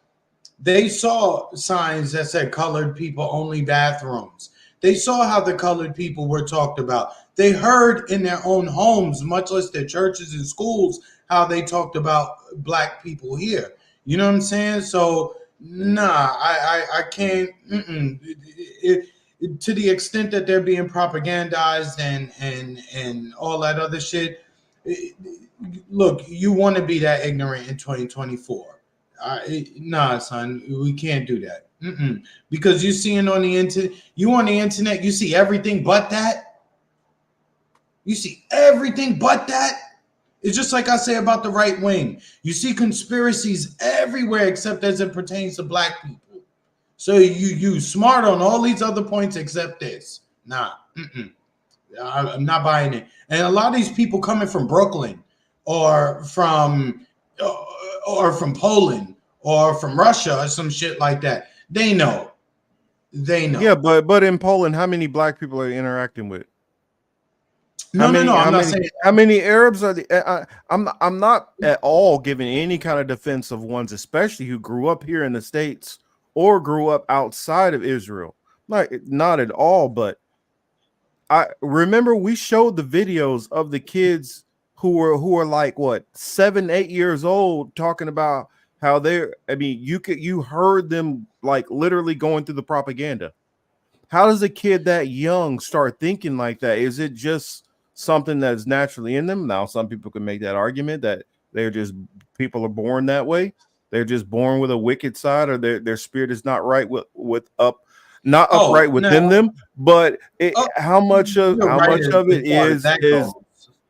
they saw signs that said colored people only bathrooms. They saw how the colored people were talked about. They heard in their own homes, much less their churches and schools, how they talked about black people here. You know what I'm saying? So, nah, I can't. To the extent that they're being propagandized and all that other shit. Look, you want to be that ignorant in 2024. Nah, son, we can't do that. Because you seeing on the internet, you see everything but that. You see everything but that. It's just like I say about the right wing. You see conspiracies everywhere except as it pertains to black people. So you smart on all these other points except this. Nah, I'm not buying it. And a lot of these people coming from Brooklyn or from Poland or from Russia or some shit like that. They know. Yeah, but in Poland, how many black people are you interacting with? No, I'm not saying. How many Arabs are the? I'm not at all giving any kind of defense of ones, especially who grew up here in the States or grew up outside of Israel. Not at all. But I remember we showed the videos of the kids who are like what 7, 8 years old talking about how they're. I mean, you heard them like literally going through the propaganda. How does a kid that young start thinking like that? Is it just something that's naturally in them? Now, some people can make that argument that people are born that way. They're just born with a wicked side, or their spirit is not right not upright within them. But how much of it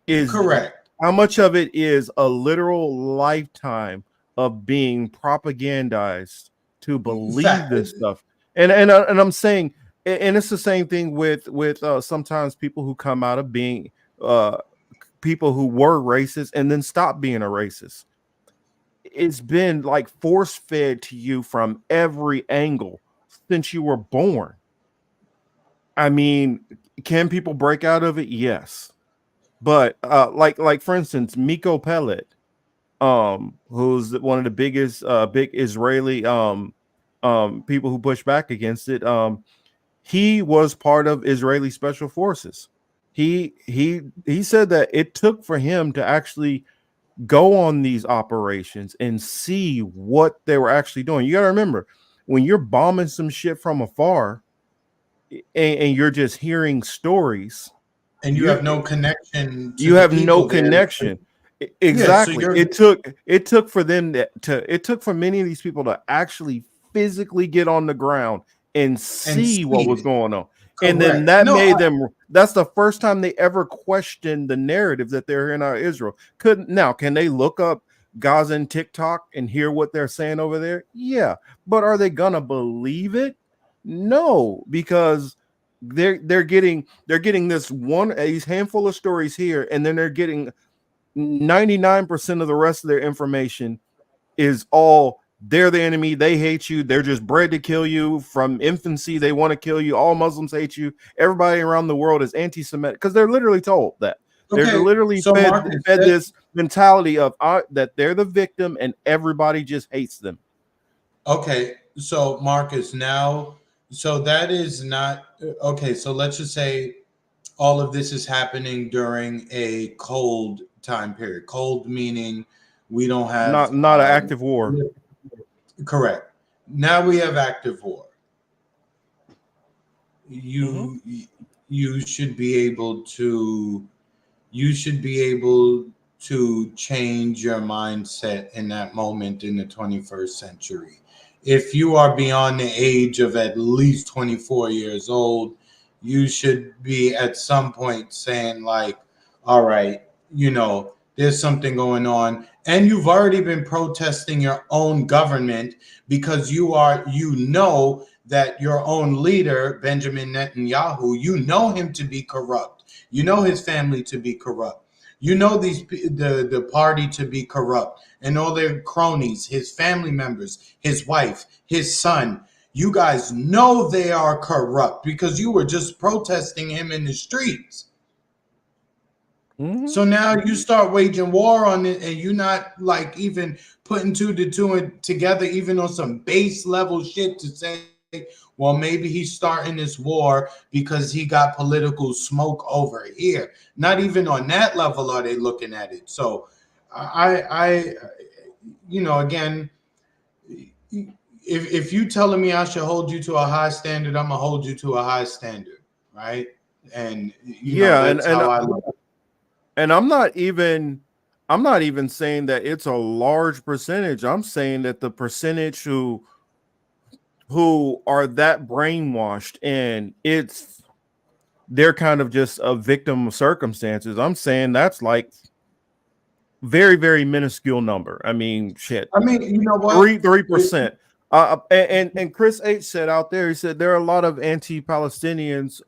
is correct? How much of it is a literal lifetime of being propagandized to believe this stuff? And I'm saying, and it's the same thing with sometimes people who come out of being people who were racist and then stop being a racist. It's been like force fed to you from every angle since you were born. I mean, can people break out of it? Yes, but like for instance, Miko Pellet, who's one of the biggest big Israeli people who push back against it. He was part of Israeli special forces. He said that it took for him to actually go on these operations and see what they were actually doing. You got to remember, when you're bombing some shit from afar and you're just hearing stories, and you have no connection to you the have no people there. connection. Exactly. It took for them it took for many of these people to actually physically get on the ground and see what was going on. And then that made them. That's the first time they ever questioned the narrative that they're in Israel. Can they look up Gaza and TikTok and hear what they're saying over there? Yeah, but are they gonna believe it? No, because they're getting these handful of stories here, and then they're getting 99% of the rest of their information is all they're the enemy, they hate you, they're just bred to kill you from infancy, they want to kill you, all Muslims hate you, everybody around the world is anti-Semitic, because they're literally told that. They're literally fed this mentality of that they're the victim and everybody just hates them. Okay, so Marcus, so that is not okay. So let's just say all of this is happening during a cold time period. Cold meaning we don't have not an active war. Correct. Now we have active war. You should be able to change your mindset in that moment in the 21st century. If you are beyond the age of at least 24 years old, you should be at some point saying, like, all right, there's something going on. And you've already been protesting your own government because that your own leader, Benjamin Netanyahu, you know him to be corrupt. You know his family to be corrupt. You know the party to be corrupt and all their cronies, his family members, his wife, his son. You guys know they are corrupt because you were just protesting him in the streets. Mhm. So now you start waging war on it, and you're not like even putting two to two together, even on some base level shit to say, well, maybe he's starting this war because he got political smoke over here. Not even on that level are they looking at it. So I again, if you telling me I should hold you to a high standard, I'm gonna hold you to a high standard, right? And Yeah, that's how I look. and I'm not even saying that it's a large percentage. I'm saying that the percentage who are that brainwashed and they're kind of just a victim of circumstances. I'm saying that's like very, very minuscule number. I mean, shit. I mean, you know what? 3%. And Chris H said out there, he said there are a lot of anti-Palestinians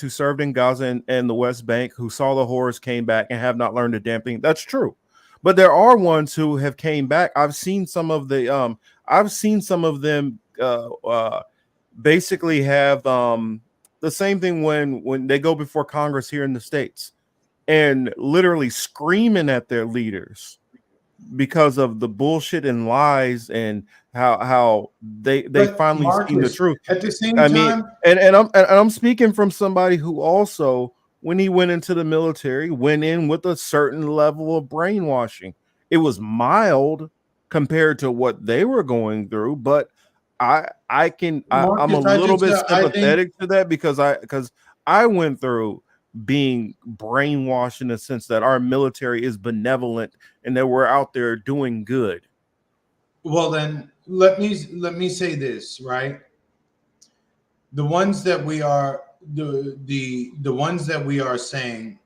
who served in Gaza and the West Bank, who saw the horrors, came back, and have not learned a damn thing. That's true, but there are ones who have came back. I've seen some of them basically have the same thing when they go before Congress here in the States and literally screaming at their leaders because of the bullshit and lies and how they But finally seen the Marcus, truth. at the same I mean, time, and I'm speaking from somebody who also, when he went into the military, went in with a certain level of brainwashing. It was mild compared to what they were going through, but I'm a Marcus, little bit I think, sympathetic to that because I went through being brainwashed in the sense that our military is benevolent and that we're out there doing good. well, then let me say this, right? The ones that we are the ones that we are saying,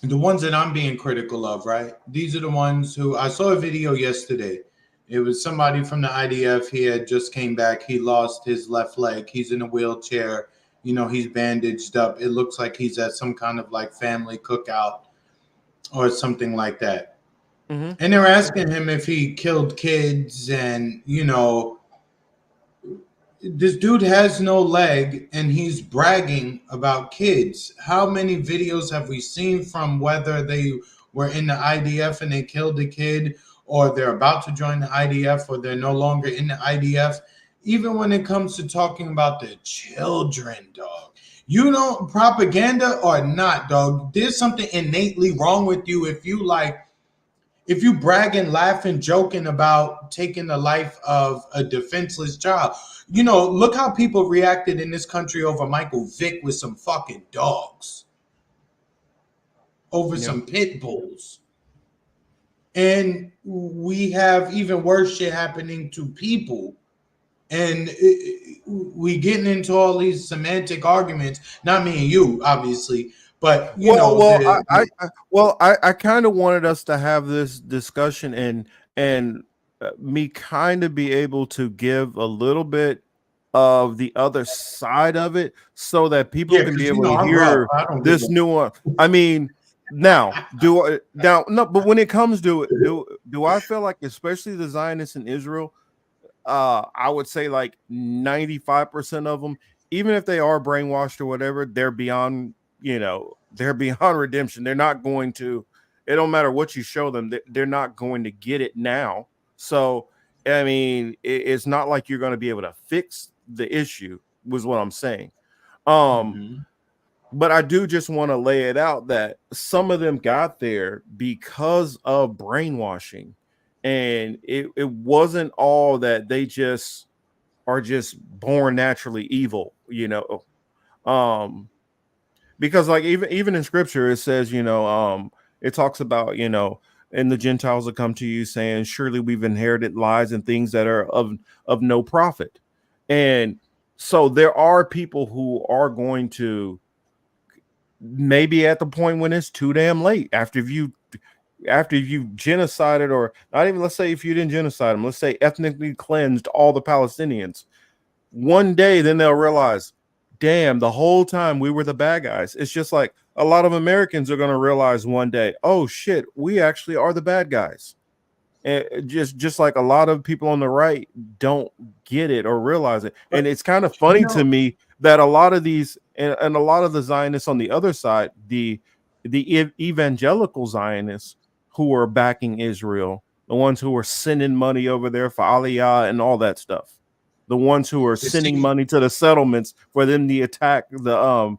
the ones that I'm being critical of, right? These are the ones who I saw a video yesterday. It was somebody from the IDF. He had just came back. He lost his left leg. He's in a wheelchair. He's bandaged up. It looks like he's at some kind of like family cookout or something like that. Mm-hmm. And they're asking him if he killed kids, and this dude has no leg and he's bragging about kids. How many videos have we seen from whether they were in the IDF and they killed a kid, or they're about to join the IDF, or they're no longer in the IDF? Even when it comes to talking about the children, dog. Propaganda or not, dog, there's something innately wrong with you if you bragging, laughing, joking about taking the life of a defenseless child. Look how people reacted in this country over Michael Vick with some fucking dogs, over some pit bulls. And we have even worse shit happening to people. And we getting into all these semantic arguments. Not me and you, obviously, but I kind of wanted us to have this discussion and me kind of be able to give a little bit of the other side of it so that people can be able to I'm rough. hear I don't this give new one. I mean, now no, but when it comes to it, do I feel like, especially the Zionists in Israel, I would say like 95% of them, even if they are brainwashed or whatever, they're beyond redemption. They're not going to, it don't matter what you show them, they're not going to get it now. So I mean, it's not like you're going to be able to fix the issue, was what I'm saying. But I do just want to lay it out that some of them got there because of brainwashing, and it wasn't all that they just are just born naturally evil, because like even in scripture it says, It talks about, and the Gentiles will come to you saying, surely we've inherited lies and things that are of no profit. And so there are people who are going to maybe at the point when it's too damn late after you've genocided, or not even, let's say if you didn't genocide them, let's say ethnically cleansed all the Palestinians. One day, then they'll realize, damn, the whole time we were the bad guys. It's just like a lot of Americans are going to realize one day, oh shit, we actually are the bad guys. And just like a lot of people on the right don't get it or realize it. And it's kind of funny to me that a lot of these and a lot of the Zionists on the other side, the evangelical Zionists who are backing Israel, the ones who are sending money over there for Aliyah and all that stuff, the ones who are sending money to the settlements for them to attack the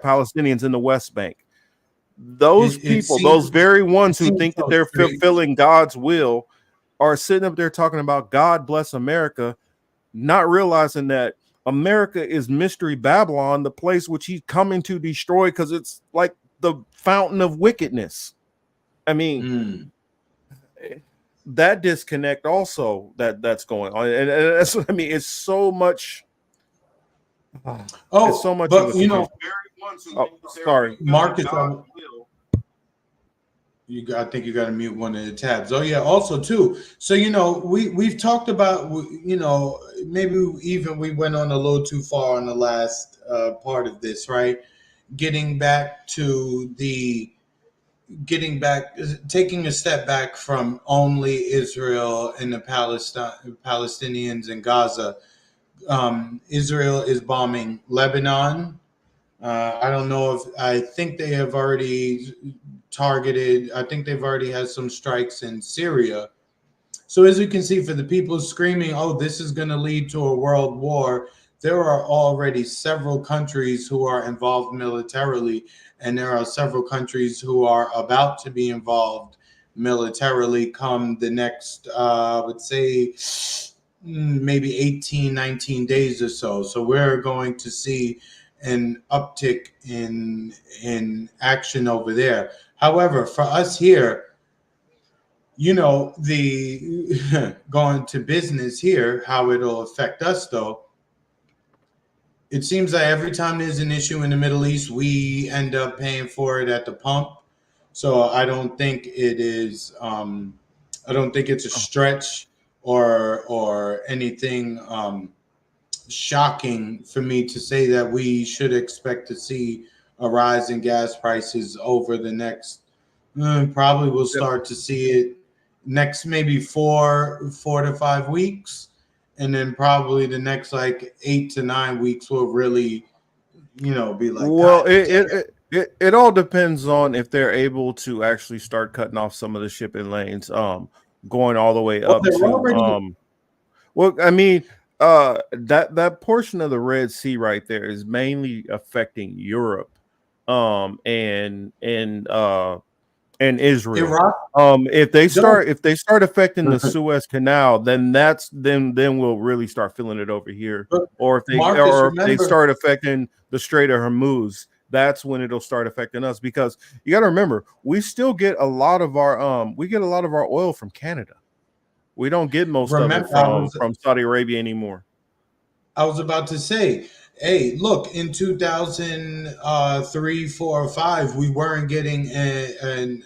Palestinians in the West Bank. Those people, those very ones who think that they're fulfilling God's will, are sitting up there talking about God bless America, not realizing that America is Mystery Babylon, the place which he's coming to destroy, because it's like the fountain of wickedness. I mean, that disconnect also that's going on, and that's what I mean. It's so much. It's so much. But sorry, Marcus. I think you got to mute one of the tabs. Oh yeah, also too. So we've talked about maybe we went on a little too far on the last part of this, right? Taking a step back from only Israel and the Palestinians in Gaza. Israel is bombing Lebanon. I don't know I think they have already targeted. I think they've already had some strikes in Syria. So as you can see, for the people screaming, oh, this is going to lead to a world war, there are already several countries who are involved militarily, and there are several countries who are about to be involved militarily come the next, I would say, maybe 18, 19 days or so. So we're going to see an uptick in action over there. However, for us here, the going to business here, how it'll affect us though, it seems that every time there's an issue in the Middle East, we end up paying for it at the pump. So I don't think it is. I don't think it's a stretch or anything shocking for me to say that we should expect to see a rise in gas prices over the next. Probably we'll start to see it next maybe 4 to 5 weeks, and then probably the next like 8 to 9 weeks will really be like, well, it all depends on if they're able to actually start cutting off some of the shipping lanes, going all the way up to well, I mean, that portion of the Red Sea right there is mainly affecting Europe, and Israel. Iraq? If they start affecting the Suez Canal, then then we'll really start feeling it over here. Or if they start affecting the Strait of Hormuz, that's when it'll start affecting us, because you got to remember, we still get a lot of our oil from Canada. We don't get most of it from Saudi Arabia anymore. I was about to say, hey, look, in 2003, 4, or 5, we weren't getting a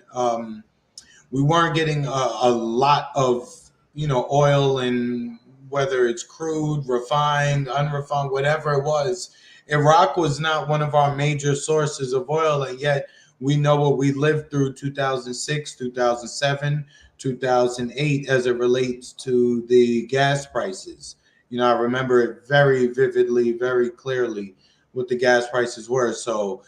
lot of oil, and whether it's crude, refined, unrefined, whatever it was. Iraq was not one of our major sources of oil, and yet we know what we lived through 2006, 2007, 2008 as it relates to the gas prices. I remember it very vividly, very clearly what the gas prices were. So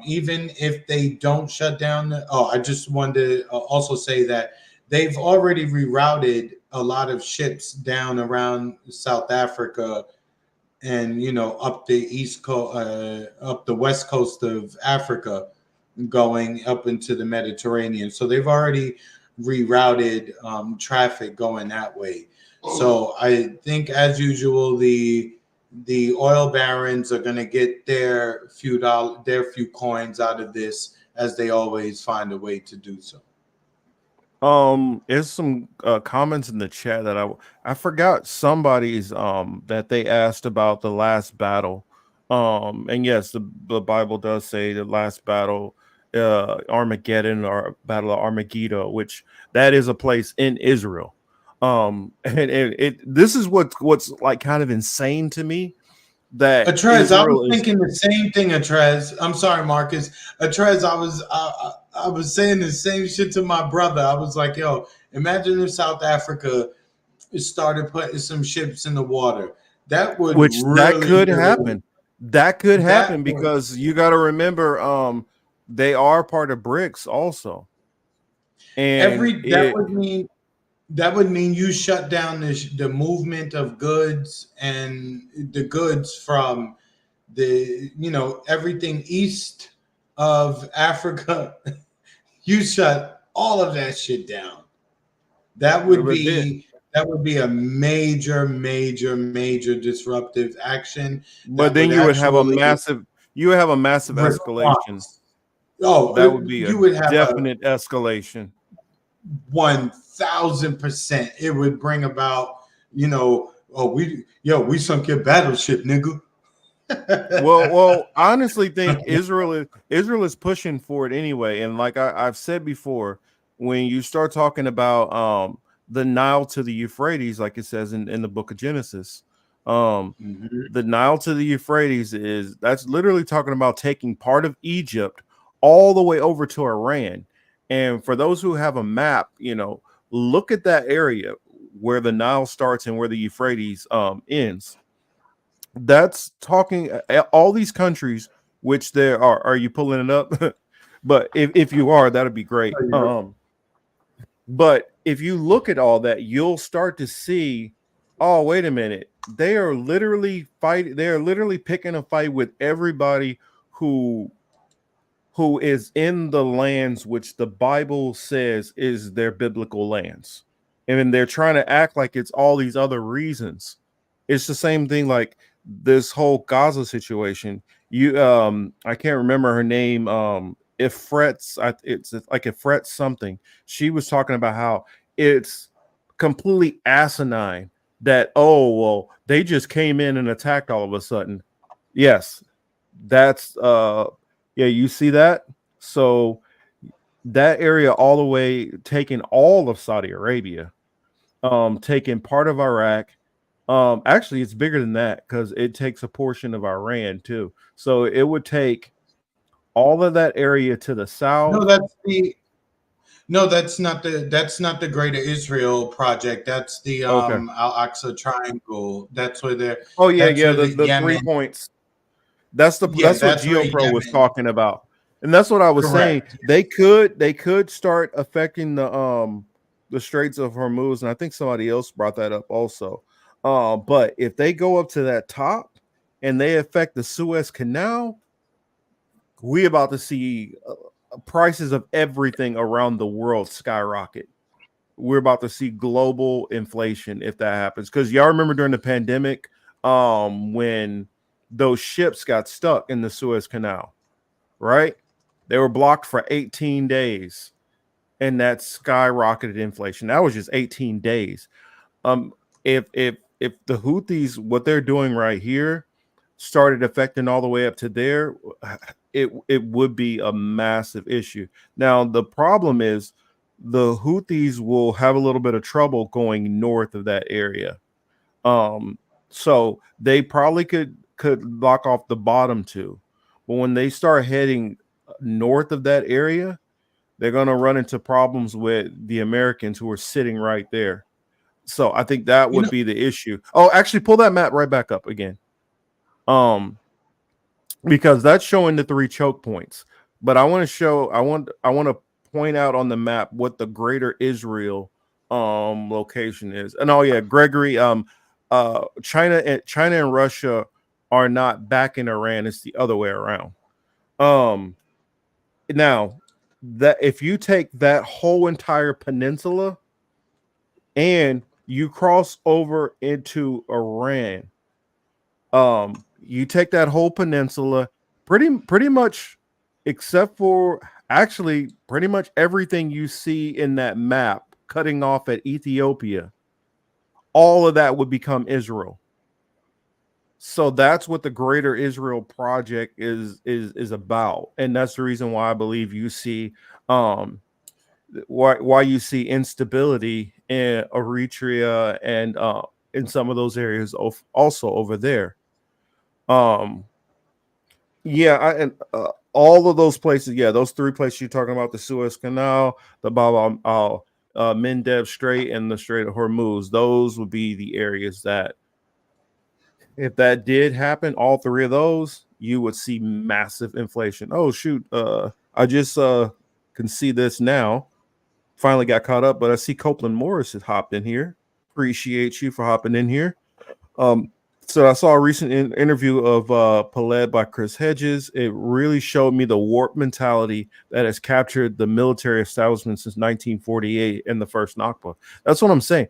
even if they don't shut down, I just wanted to also say that they've already rerouted a lot of ships down around South Africa and up the east coast, up the west coast of Africa, going up into the Mediterranean. So they've already rerouted traffic going that way. So I think, as usual, the oil barons are going to get their few coins out of this as they always find a way to do so. There's some comments in the chat that I forgot somebody's that they asked about the last battle. And yes, the Bible does say the last battle, Armageddon or Battle of Armageddon, which that is a place in Israel. And this is what's like kind of insane to me, that Atrez, I was Israel is. thinking the same thing, Atrez. I'm sorry, Marcus. Atrez, I was saying the same shit to my brother. I was like, yo, imagine if South Africa started putting some ships in the water. That would Which that really could do. happen. That could That happen would, because you got to remember, they are part of BRICS also, and that would mean you shut down the movement of goods and the goods from the everything east of Africa. You shut all of that shit down. That would be a major, major, major disruptive action. but That then would you would have a actually massive escalation. response. Oh, That would be a you would have a definite escalation. 1000%. It would bring about, we sunk your battleship, nigga. Well, I honestly think Israel is pushing for it anyway. And like I've said before, when you start talking about the Nile to the Euphrates, like it says in the book of Genesis, the Nile to the Euphrates that's literally talking about taking part of Egypt all the way over to Iran. And for those who have a map, look at that area where the Nile starts and where the Euphrates ends. That's talking all these countries, which there are you pulling it up? But if you are, that'd be great. But if you look at all that, you'll start to see, oh, wait a minute, they are literally fighting, they are literally picking a fight with everybody who is in the lands which the Bible says is their biblical lands. And they're trying to act like it's all these other reasons. It's the same thing like this whole Gaza situation. I can't remember her name. It's like Ifret something. She was talking about how it's completely asinine that, oh, well, they just came in and attacked all of a sudden. Yes, that's yeah, you see that? So that area all the way taking all of Saudi Arabia, taking part of Iraq. Actually, it's bigger than that because it takes a portion of Iran too. So it would take all of that area to the south. That's not the Greater Israel Project. That's the Al-Aqsa Triangle. That's where they're. Oh yeah, that's yeah. where The Yemen, 3 points. That's what where GeoPro was Yemen. talking about, and that's what I was saying. Correct. They could start affecting the Straits of Hormuz, and I think somebody else brought that up also. But if they go up to that top and they affect the Suez Canal, we about to see prices of everything around the world skyrocket. We're about to see global inflation if that happens. Because y'all remember during the pandemic, when those ships got stuck in the Suez Canal, right? They were blocked for 18 days, and that skyrocketed inflation. That was just 18 days. If the Houthis, what they're doing right here, started affecting all the way up to there, it would be a massive issue. Now the problem is the Houthis will have a little bit of trouble going north of that area. So they probably could lock off the bottom two, but when they start heading north of that area, they're going to run into problems with the Americans who are sitting right there. So I think that would be the issue. Oh, actually, pull that map right back up again. Because that's showing the 3 choke points. But I want to point out on the map what the Greater Israel location is. And oh yeah, Gregory, China and Russia are not backing Iran. It's the other way around. Now that if you take that whole entire peninsula and you cross over into Iran, you take that whole peninsula, pretty much except for actually pretty much everything you see in that map cutting off at Ethiopia, all of that would become Israel. So that's what the Greater Israel Project is about, and that's the reason why I believe you see why you see instability in Eritrea and in some of those areas also over there. And all of those places, those three places you're talking about, the Suez Canal, the Bab al Mandeb Strait, and the Strait of Hormuz, those would be the areas that, if that did happen, all three of those, you would see massive inflation. Oh shoot, I just can see this now. Finally got caught up, but I see Copeland Morris has hopped in here. Appreciate you for hopping in here. So I saw a recent interview of Peled by Chris Hedges. It really showed me the warped mentality that has captured the military establishment since 1948 in the first Nakba. That's what I'm saying.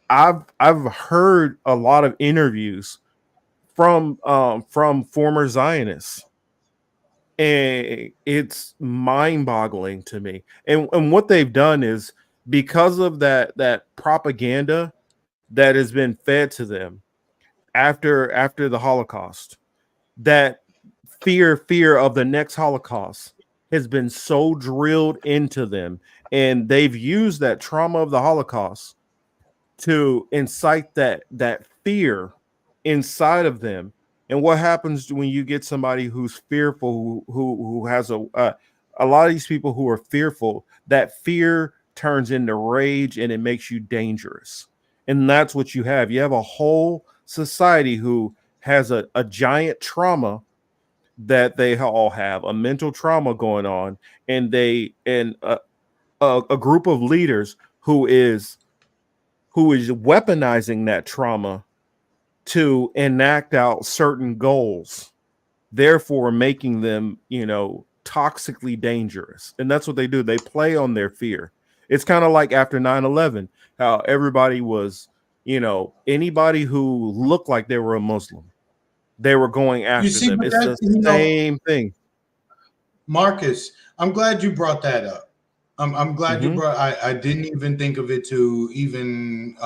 I've heard a lot of interviews from former Zionists, and it's mind-boggling to me. And what they've done is, because of that propaganda that has been fed to them after the Holocaust, that fear of the next Holocaust has been so drilled into them, and they've used that trauma of the Holocaust to incite that fear inside of them. And what happens when you get somebody who's fearful, who has a lot of these people who are fearful, that fear turns into rage and it makes you dangerous. And that's what you have. You have a whole society who has a giant trauma that they all have, a mental trauma going on, and a group of leaders who is weaponizing that trauma to enact out certain goals, therefore making them, toxically dangerous. And that's what they do. They play on their fear. It's kind of like after 9/11, how everybody was, anybody who looked like they were a Muslim, they were going after them. but It's the same thing. Marcus, I'm glad you brought that up. I'm glad you brought. I didn't even think of it to even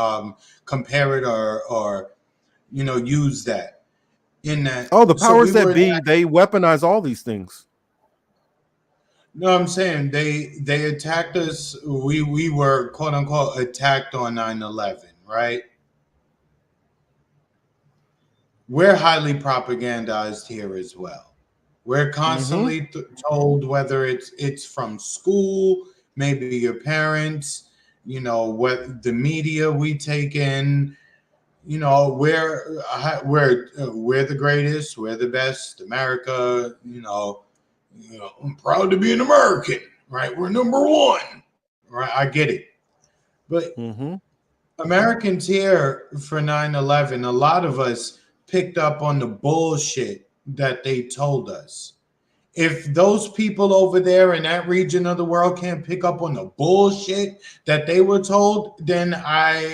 compare it or use that in that. Oh, the powers So that be, they weaponize all these things. No, I'm saying they attacked us. We were quote unquote attacked on 9/11, right? We're highly propagandized here as well. We're constantly told, whether it's from school, maybe your parents, what the media we take in, we're the greatest, we're the best, America, I'm proud to be an American, right? We're number one, right? I get it. But Americans here for 9/11, a lot of us picked up on the bullshit that they told us. If those people over there in that region of the world can't pick up on the bullshit that they were told, then a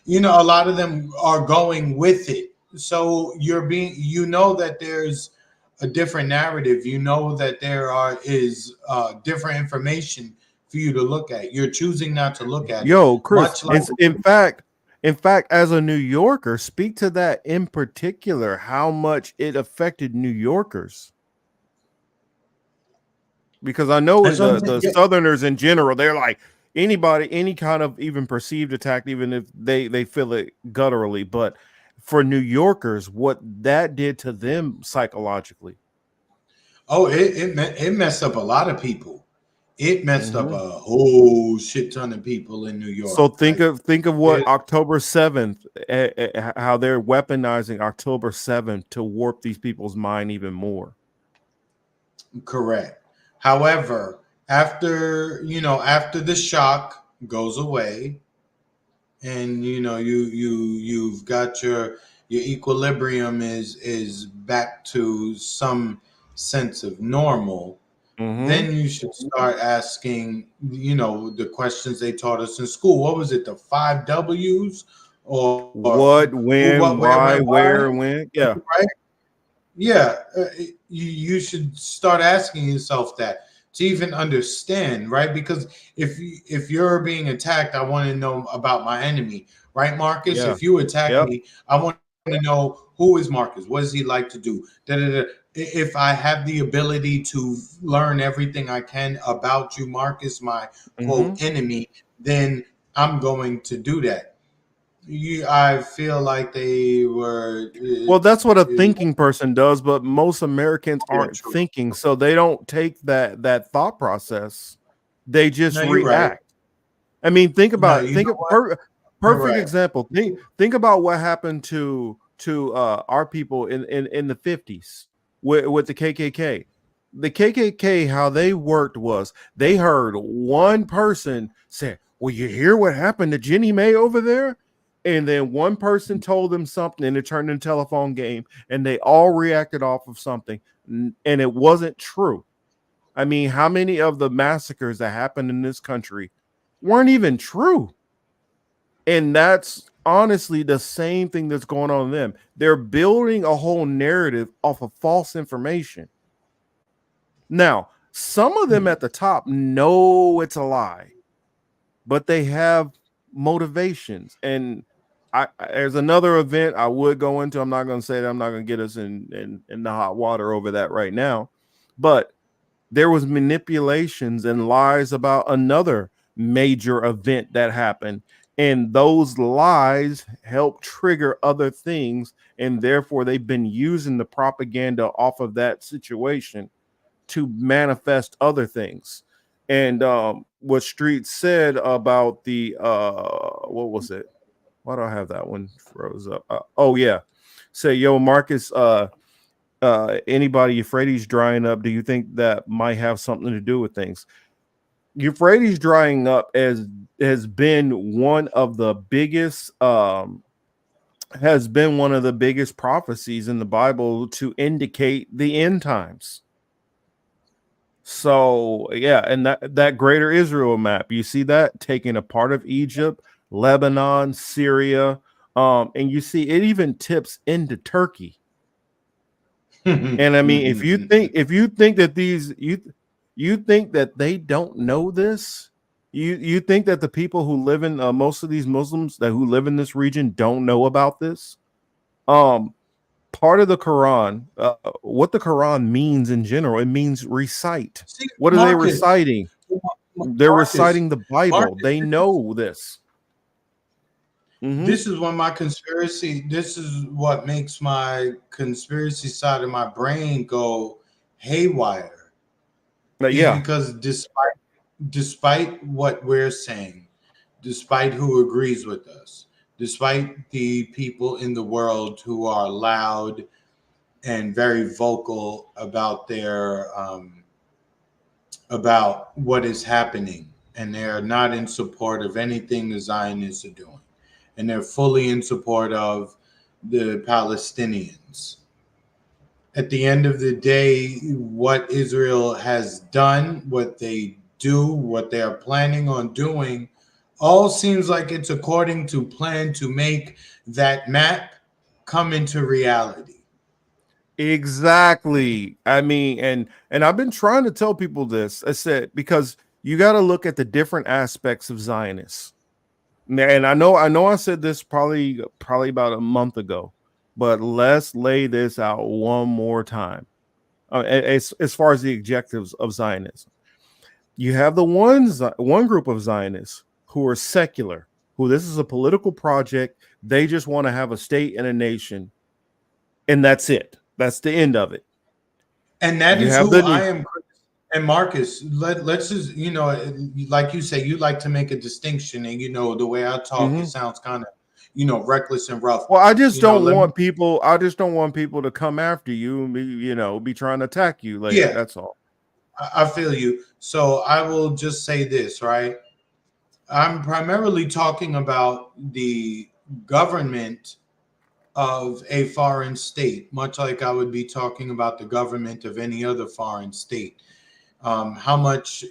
lot of them are going with it. So that there's a different narrative. That there is different information for you to look at. You're choosing not to look at it. Chris, in fact, as a New Yorker, speak to that in particular, how much it affected New Yorkers. Because I know the Southerners in general, they're like, anybody, any kind of even perceived attack, even if they feel it gutturally, but for New Yorkers, what that did to them psychologically. Oh, it messed up a lot of people. It messed up a whole shit ton of people in New York. So think of what October 7th, how they're weaponizing October 7th to warp these people's mind even more. Correct. However, after the shock goes away, and you've got your equilibrium is back to some sense of normal. Then you should start asking, the questions they taught us in school. What was it? The 5 W's? Or what, when, why, where, when? Yeah. Right? Yeah, you should start asking yourself that to even understand, right? Because if you're being attacked, I want to know about my enemy, right, Marcus? Yeah. If you attack Yep. me, I want to know who is Marcus. What does he like to do? Da, da, da. If I have the ability to learn everything I can about you, Marcus, my Hmm. quote enemy, then I'm going to do that. I feel like they were. Well, that's what a thinking person does, but most Americans Yeah, aren't true. thinking, so they don't take that thought process. They just No, you're right. react. I mean, think No, about it. you Think know of what? You're perfect right. example. Think about what happened to our people in the 50s with the KKK. The KKK, how they worked was they heard one person say, "Well, you hear what happened to Jenny May over there?" And then one person told them something, and it turned into a telephone game, and they all reacted off of something, and it wasn't true. I mean, how many of the massacres that happened in this country weren't even true? And that's honestly the same thing that's going on in them. They're building a whole narrative off of false information. Now, some of them at the top know it's a lie, but they have motivations. And there's another event I would go into. I'm not going to say that. I'm not going to get us in the hot water over that right now. But there was manipulations and lies about another major event that happened, and those lies help trigger other things, and therefore they've been using the propaganda off of that situation to manifest other things. And what Street said about the what was it, why do I have that one froze up? Oh yeah, say, yo, Marcus, anybody Euphrates drying up, do you think that might have something to do with things? Euphrates drying up has been one of the biggest prophecies in the Bible to indicate the end times. So yeah, and that greater Israel map, you see that taking a part of Egypt, Lebanon, Syria, and you see it even tips into Turkey. And I mean, if you think that you think that they don't know this, you think that the people who live in most of these Muslims that who live in this region don't know about this. Part of the Quran, what the Quran means in general, it means recite. See, What are they Marcus, reciting? They're Marcus, reciting the Bible. Marcus, They know this. this is when my conspiracy. This is what makes my conspiracy side of my brain go haywire. Is Yeah. because despite what we're saying, despite who agrees with us, despite the people in the world who are loud and very vocal about their about what is happening, and they're not in support of anything the Zionists are doing, and they're fully in support of the Palestinians. At the end of the day, what Israel has done, what they do, what they are planning on doing, all seems like it's according to plan to make that map come into reality. Exactly. I mean, and I've been trying to tell people this. I said, because you got to look at the different aspects of Zionists. And I know I said this probably about a month ago, but let's lay this out one more time. As far as the objectives of Zionism, you have the one group of Zionists who are secular, who this is a political project. They just want to have a state and a nation, and that's it. That's the end of it. And that You is have who the I am. And Marcus, let's just, like you say, you like to make a distinction. And, the way I talk, it sounds kind of, reckless and rough. Well, I just don't Let me, want people. I just don't want people to come after you and be trying to attack you later. yeah, That's all. I feel you. So I will just say this, right? I'm primarily talking about the government of a foreign state, much like I would be talking about the government of any other foreign state. How much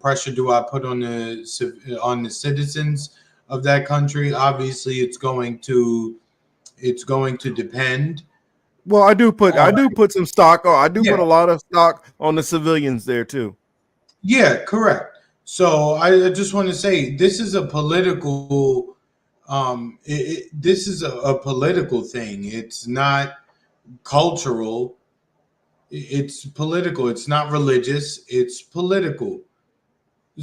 pressure do I put on the citizens of that country? Obviously, it's going to depend. Well, I do put some stock. Oh, I do Yeah. put a lot of stock on the civilians there too. Yeah, correct. So I just want to say this is a political this is a political thing. It's not cultural. It's political. It's not religious. It's political.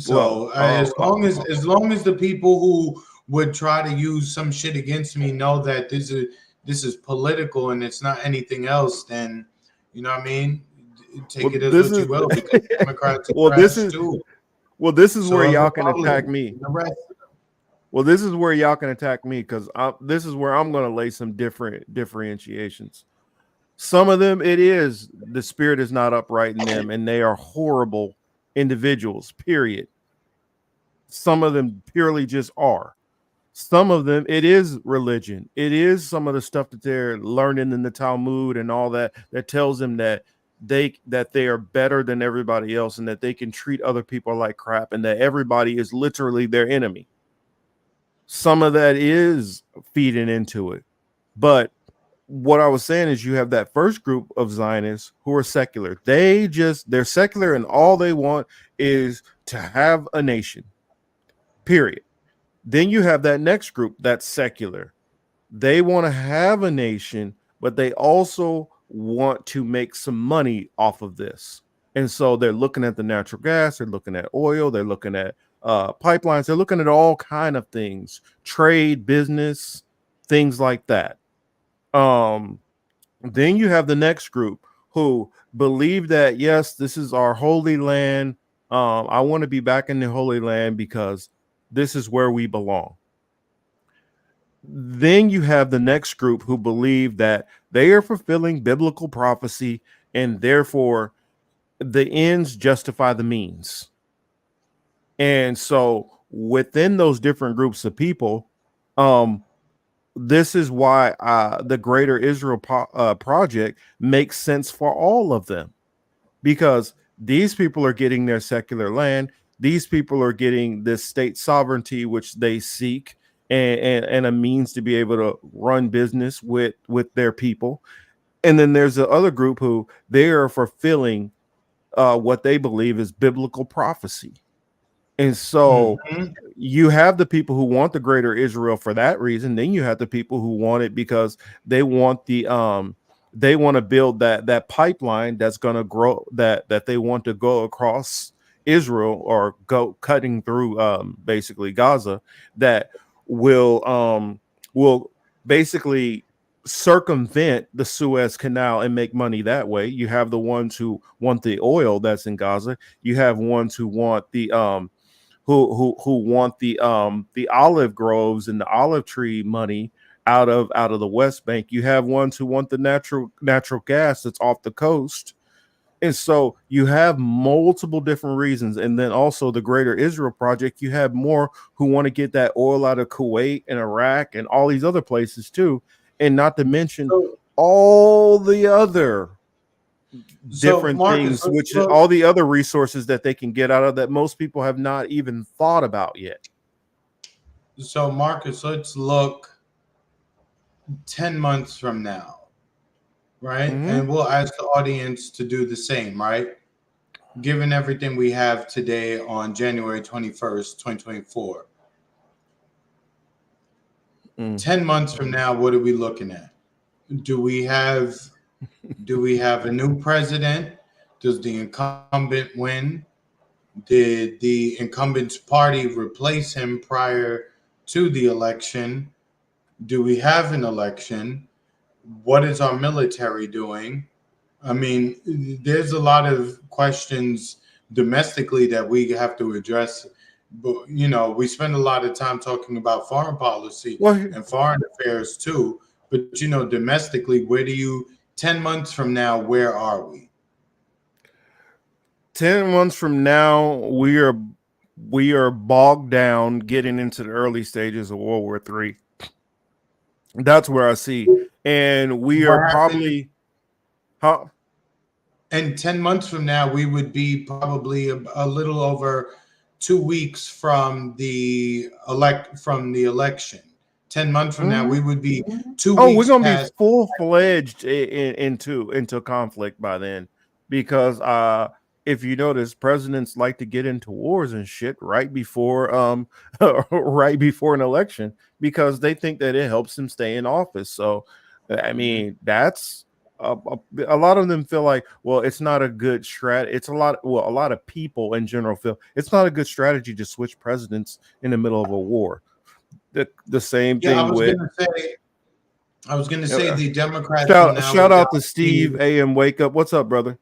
Well, So as long as the people who would try to use some shit against me know that this is political and it's not anything else, then you know what I mean. Take well, it as this what you is will, because Democrats are well, trash too. this is So where are y'all can attack Republicans me. and the rest. Well, this is where y'all can attack me because this is where I'm going to lay some different differentiations. Some of them, it is the spirit is not upright in them, and they are horrible individuals. Period. Some of them purely just are. Some of them, it is religion. It is some of the stuff that they're learning in the Talmud and all that that tells them that they are better than everybody else and that they can treat other people like crap and that everybody is literally their enemy. Some of that is feeding into it. But what I was saying is you have that first group of Zionists who are secular. They're secular and all they want is to have a nation. Period. Then you have that next group that's secular. They want to have a nation, but they also want to make some money off of this. And so they're looking at the natural gas, they're looking at oil, they're looking at pipelines, they're looking at all kind of things, trade, business, things like that. Then you have the next group who believe that yes, this is our holy land. I want to be back in the holy land because this is where we belong. Then you have the next group who believe that they are fulfilling biblical prophecy and therefore the ends justify the means. And so within those different groups of people, this is why the Greater Israel Project makes sense for all of them, because these people are getting their secular land. These people are getting this state sovereignty, which they seek, and a means to be able to run business with their people. And then there's the other group who they are fulfilling what they believe is biblical prophecy. And so you have the people who want the greater Israel for that reason. Then you have the people who want it because they want they want to build that pipeline that's going to grow, that they want to go across Israel or go cutting through basically Gaza, that will basically circumvent the Suez Canal and make money that way. You have the ones who want the oil that's in Gaza. You have ones who want the who want the olive groves and the olive tree money out of the West Bank. You have ones who want the natural gas that's off the coast. And so you have multiple different reasons. And then also the Greater Israel Project, you have more who want to get that oil out of Kuwait and Iraq and all these other places too. And not to mention all the other different things, which is all the other resources that they can get out of that most people have not even thought about yet. So Marcus, let's look 10 months from now, right? And we'll ask the audience to do the same, right? Given everything we have today on January 21st, 2024. 10 months from now, what are we looking at? Do we have a new president? Does the incumbent win? Did the incumbent's party replace him prior to the election? Do we have an election? What is our military doing? I mean, there's a lot of questions domestically that we have to address. But, you know, we spend a lot of time talking about foreign policy and foreign affairs too. But, you know, domestically, 10 months from now, where are we? 10 months from now, we are bogged down getting into the early stages of World War III. That's where I see. And we are probably And 10 months from now, we would be probably a little over 2 weeks from the election. 10 months from now, we would be 2 Oh, we're weeks gonna be past. full fledged into conflict by then, because if you notice, presidents like to get into wars and shit right before right before an election, because they think that it helps them stay in office. So, I mean, that's a lot of them feel like, well, it's not a good strategy. It's a lot of people in general feel it's not a good strategy to switch presidents in the middle of a war. The same Yeah, thing with I was gonna say the Democrats will shout now shout go down. out to Steve AM Wake Up. What's up, brother?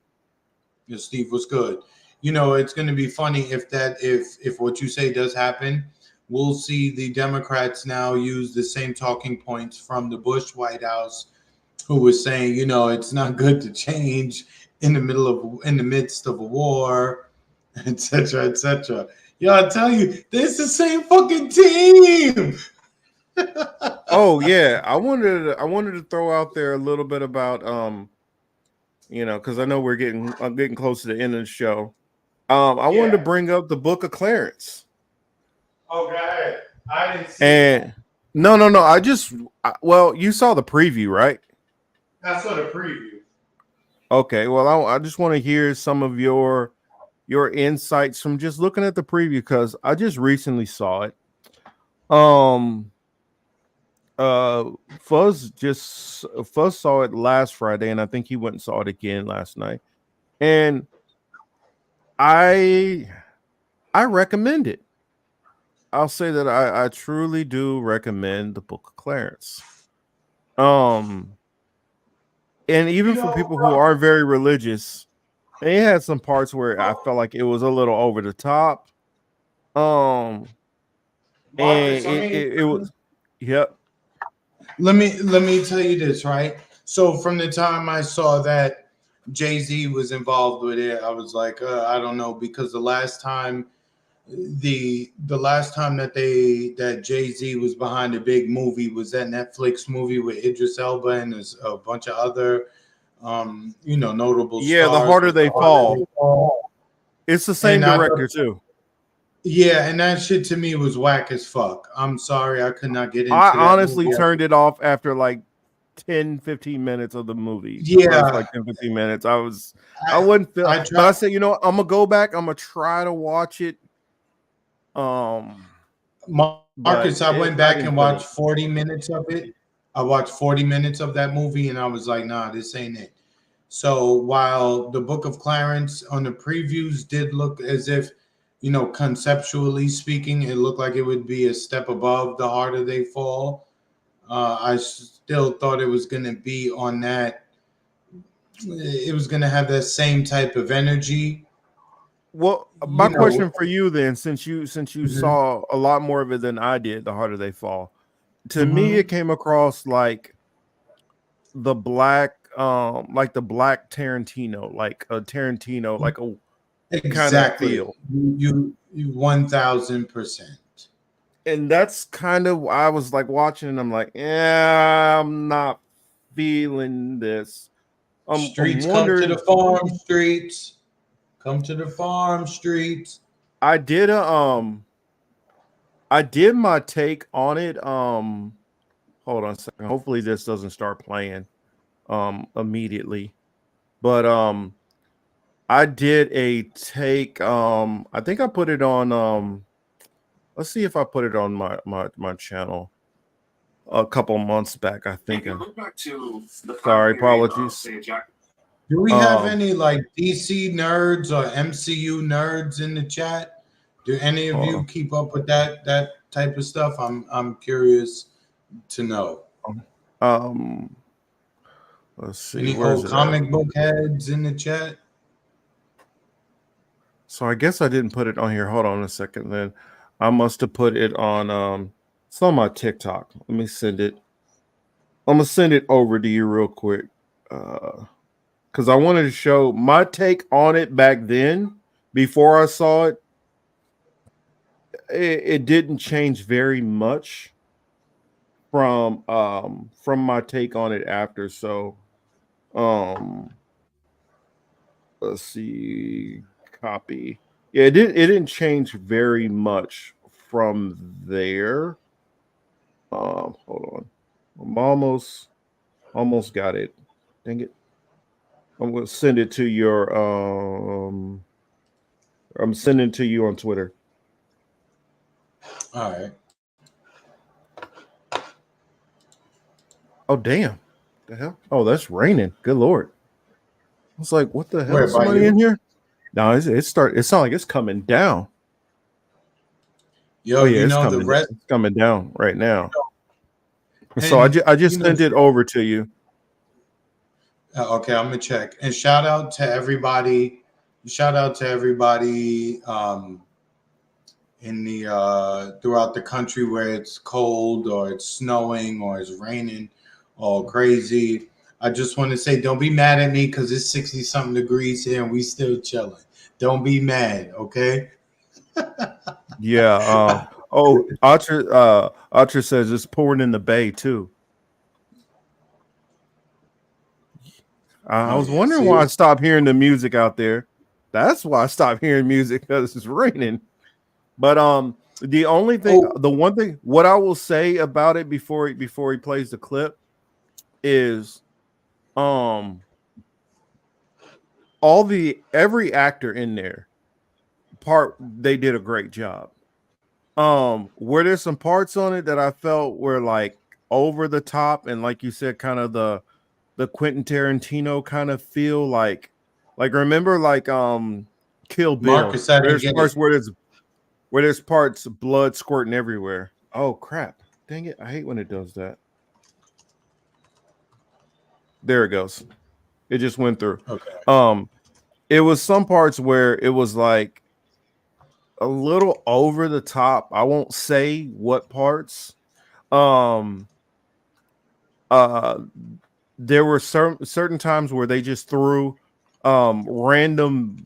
Yeah, Steve was good. You know, it's going to be funny if what you say does happen. We'll see the Democrats now use the same talking points from the Bush White House, who was saying, you know, it's not good to change in the midst of a war, etc., etc. Yeah, I tell you, it's the same fucking team. Oh yeah, I wanted to throw out there a little bit about because I know we're getting close to the end of the show. I wanted to bring up the Book of Clarence. Okay, I didn't see And no, well, you saw the preview, right? That's not a preview. Okay, well, I just want to hear some of your insights from just looking at the preview, because I just recently saw it. Um, Fuzz saw it last Friday, and I think he went and saw it again last night. And I recommend it. I'll say that I truly do recommend the Book of Clarence. And even for people who are very religious, it had some parts where I felt like it was a little over the top. And Marcus, it was, yep. Let me tell you this, right? So from the time I saw that Jay-Z was involved with it, I was like, I don't know, because the last time that Jay-Z was behind a big movie was that Netflix movie with Idris Elba and there's a bunch of other notable Yeah, stars. The Harder They Fall. It's the same director too. Yeah, and that shit to me was whack as fuck. I'm sorry, I could not get into I that honestly movie. turned it off after like 10-15 minutes of the movie. Yeah. The first like 10-15 minutes. I wouldn't feel, but I said, I'm gonna go back. I'm gonna try to watch it. Marcus, I went back and watched it. 40 minutes of it. I watched 40 minutes of that movie and I was like, nah, this ain't it. So while the Book of Clarence on the previews did look as if, conceptually speaking, it looked like it would be a step above The Harder They Fall. I still thought it was going to be on that. It was going to have that same type of energy. Well, my question for you then, since you saw a lot more of it than I did, The Harder They Fall. To me, it came across like the black Tarantino, like a Tarantino, like a kind of feel. You 1000%. And that's kind of, I was like watching and I'm like, yeah, I'm not feeling this. Streets come to the farm streets. Come to the farm streets. I did my take on it. Hold on a second. Hopefully this doesn't start playing immediately. But I did a take. I think I put it on let's see if I put it on my channel a couple months back, I think. Sorry, apologies. Do we have any like DC nerds or MCU nerds in the chat? Do any of you keep up with that type of stuff? I'm curious to know. Let's see. Any old comic book heads in the chat? So I guess I didn't put it on here. Hold on a second. Then I must have put it on it's on my TikTok. Let me send it. I'm gonna send it over to you real quick. Because I wanted to show my take on it back then. Before I saw it, it didn't change very much from my take on it after. So let's see, copy. Yeah, it didn't change very much from there. Hold I'm almost got it. Dang it. I'm gonna send it to your I'm sending it to you on Twitter. All right. Oh damn. The hell? Oh, that's raining. Good lord. I was like, what the hell? Where, Is by somebody you? in here? No, it sounds like it's coming down. Yo, Oh yeah, you it's know the coming down. rest. It's coming down right now. So And I you just know, sent it over to you. okay, I'm gonna check. And shout out to everybody. Shout out to everybody in the throughout the country where it's cold or it's snowing or it's raining all crazy. I just want to say, don't be mad at me because it's 60 something degrees here and we still chilling. Don't be mad, okay? Yeah. Oh, Archer says it's pouring in the bay too. I Oh was yeah, wondering why I see, stopped hearing the music out there. That's why I stopped hearing music, because it's raining. But the only thing, oh, the one thing, what I will say about it before he plays the clip is, um, every actor in there they did a great job. Were there some parts on it that I felt were like over the top, and like you said, kind of the Quentin Tarantino kind of feel, like remember like Kill Bill, Marcus, I where didn't there's get parts it. where there's parts of blood squirting everywhere. Oh crap. Dang it. I hate when it does that. There it goes. It just went through. Okay. Um it was some parts where it was like a little over the top. I won't say what parts. Um uh there were certain times where they just threw random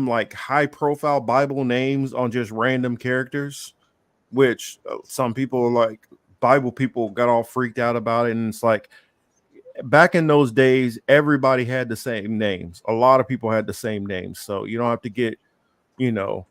like high profile Bible names on just random characters, which some people are like, Bible people got all freaked out about it. And it's like, back in those days, everybody had the same names. A lot of people had the same names. So you don't have to get, you know,